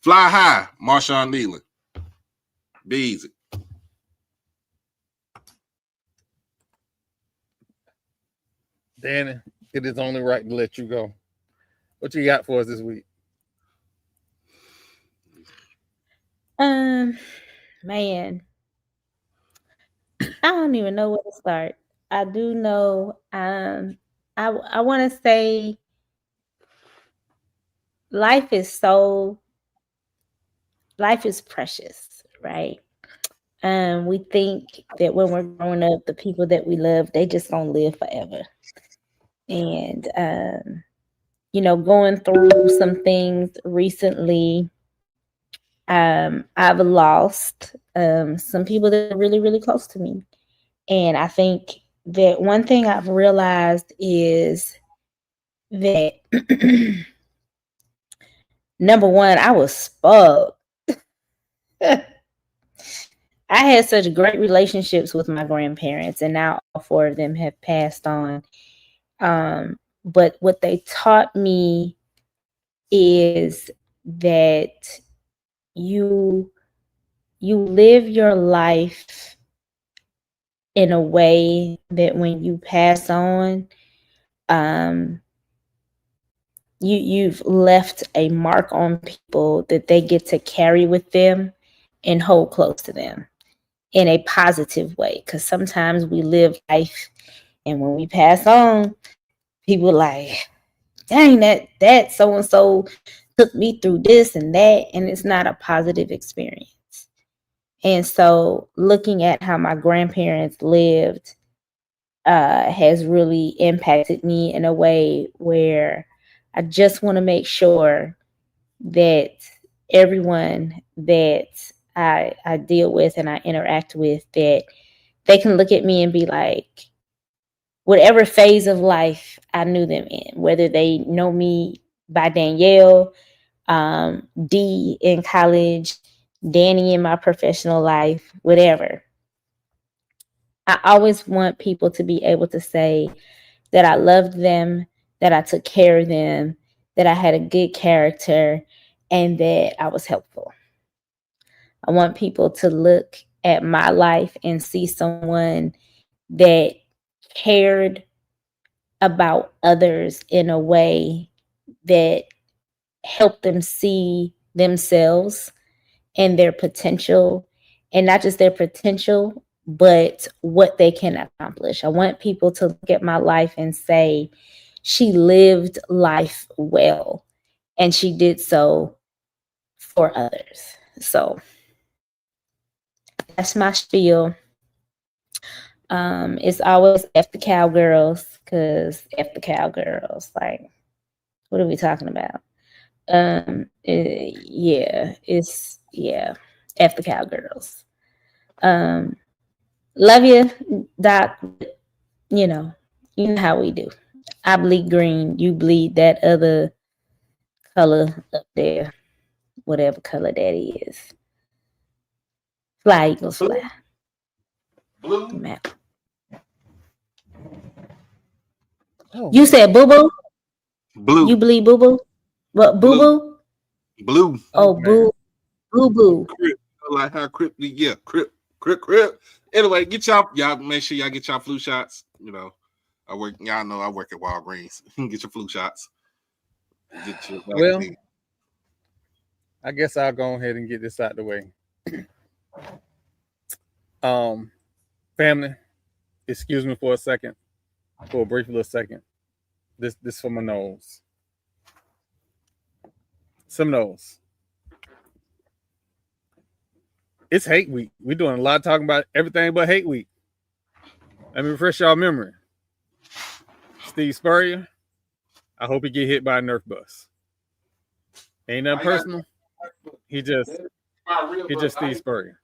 fly high, Marshawn Nealon. Be easy. Danny, it is only right to let you go. What you got for us this week? Man, I don't even know where to start. I do know, I want to say life is precious, right? We think that when we're growing up, the people that we love, they just gonna live forever. And going through some things recently, I've lost some people that are really, really close to me. And I think that one thing I've realized is that number one, I was spoiled. I had such great relationships with my grandparents, and now all four of them have passed on. But what they taught me is that you live your life in a way that when you pass on, you've left a mark on people that they get to carry with them and hold close to them in a positive way. Because sometimes we live life, and when we pass on, people like, dang, that so-and-so took me through this and that, and it's not a positive experience. And so looking at how my grandparents lived has really impacted me in a way where I just want to make sure that everyone that I deal with and I interact with, that they can look at me and be like, whatever phase of life I knew them in, whether they know me by Danielle, D in college, Danny in my professional life, whatever. I always want people to be able to say that I loved them, that I took care of them, that I had a good character, and that I was helpful. I want people to look at my life and see someone that cared about others in a way that helped them see themselves and their potential, and not just their potential, but what they can accomplish. I want people to look at my life and say, she lived life well, and she did so for others. So that's my spiel. It's always F the cowgirls, because F the cowgirls, like, what are we talking about? F the cowgirls. Love you, Doc. You know how we do. I bleed green, you bleed that other color up there, whatever color that is. Fly, Eagles, fly. Blue. Map. Oh, you said boo boo? Blue. You bleed boo boo? What, boo boo? Blue. Oh, boo boo. Crip. Like how Crip, yeah, Crip. Anyway, y'all make sure y'all get y'all flu shots. Y'all know I work at Walgreens. Get your flu shots. Well, I guess I'll go ahead and get this out the way. Family, excuse me for a second, for a brief little second. This for my nose. Some nose. It's hate week. We're doing a lot of talking about everything but hate week. Let me refresh y'all memory. Steve Spurrier, I hope he get hit by a Nerf bus. Ain't nothing personal. He just Steve Spurrier.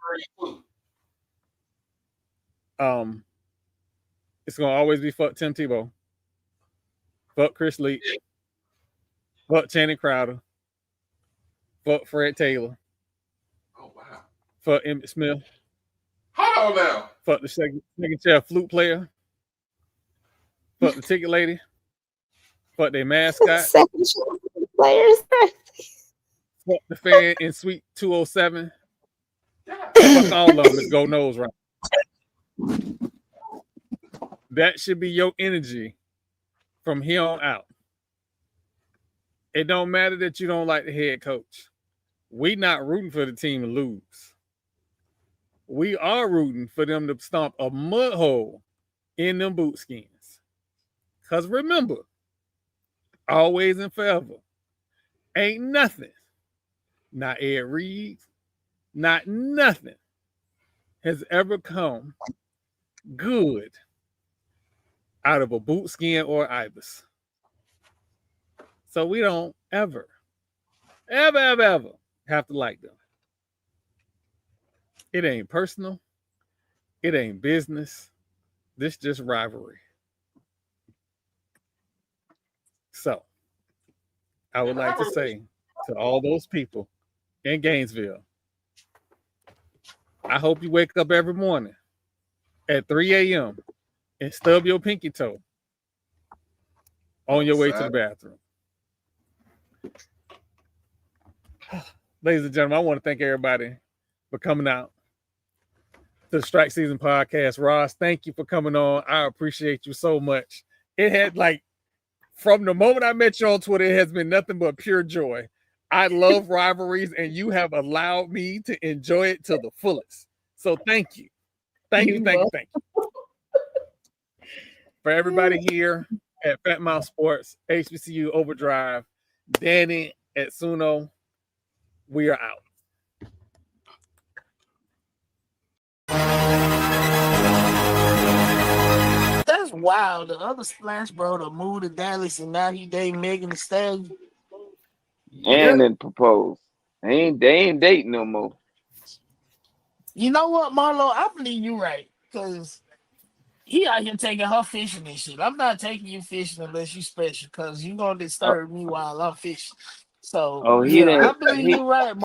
It's gonna always be fuck Tim Tebow, fuck Chris Leach, fuck Channing Crowder, fuck Fred Taylor. Oh wow. Fuck Emmitt Smith. Hold on now. Fuck the second chair flute player. Fuck the ticket lady. Fuck their mascot. Second chair players. Fuck the fan in suite 207. Fuck all of them. Let's go nose right. That should be your energy from here on out. It don't matter that you don't like the head coach. We not rooting for the team to lose. We are rooting for them to stomp a mud hole in them boot skins. Because remember, always and forever, ain't nothing, not Ed Reed, not nothing has ever come good out of a boot skin or ibis. So we don't ever have to like them. It ain't personal. It ain't business. This just rivalry. So I would like to say to all those people in Gainesville, I hope you wake up every morning at 3 a.m. and stub your pinky toe on your way to the bathroom. Ladies and gentlemen, I want to thank everybody for coming out to the Strike Season Podcast. Ross, thank you for coming on. I appreciate you so much. It had from the moment I met you on Twitter, it has been nothing but pure joy. I love rivalries, and you have allowed me to enjoy it to the fullest. So thank you. Thank you. For everybody here at Fat Mouth Sports, HBCU Overdrive, Danny at Suno, we are out. That's wild. The other Splash bro to move to Dallas and now he dating Megan Thee Stallion. And then proposed. They ain't dating no more. You know what, Marlo? I believe you right. Because he out here taking her fishing and shit. I'm not taking you fishing unless you special because you're going to disturb me while I'm fishing. So, Oh, yeah, I believe you right,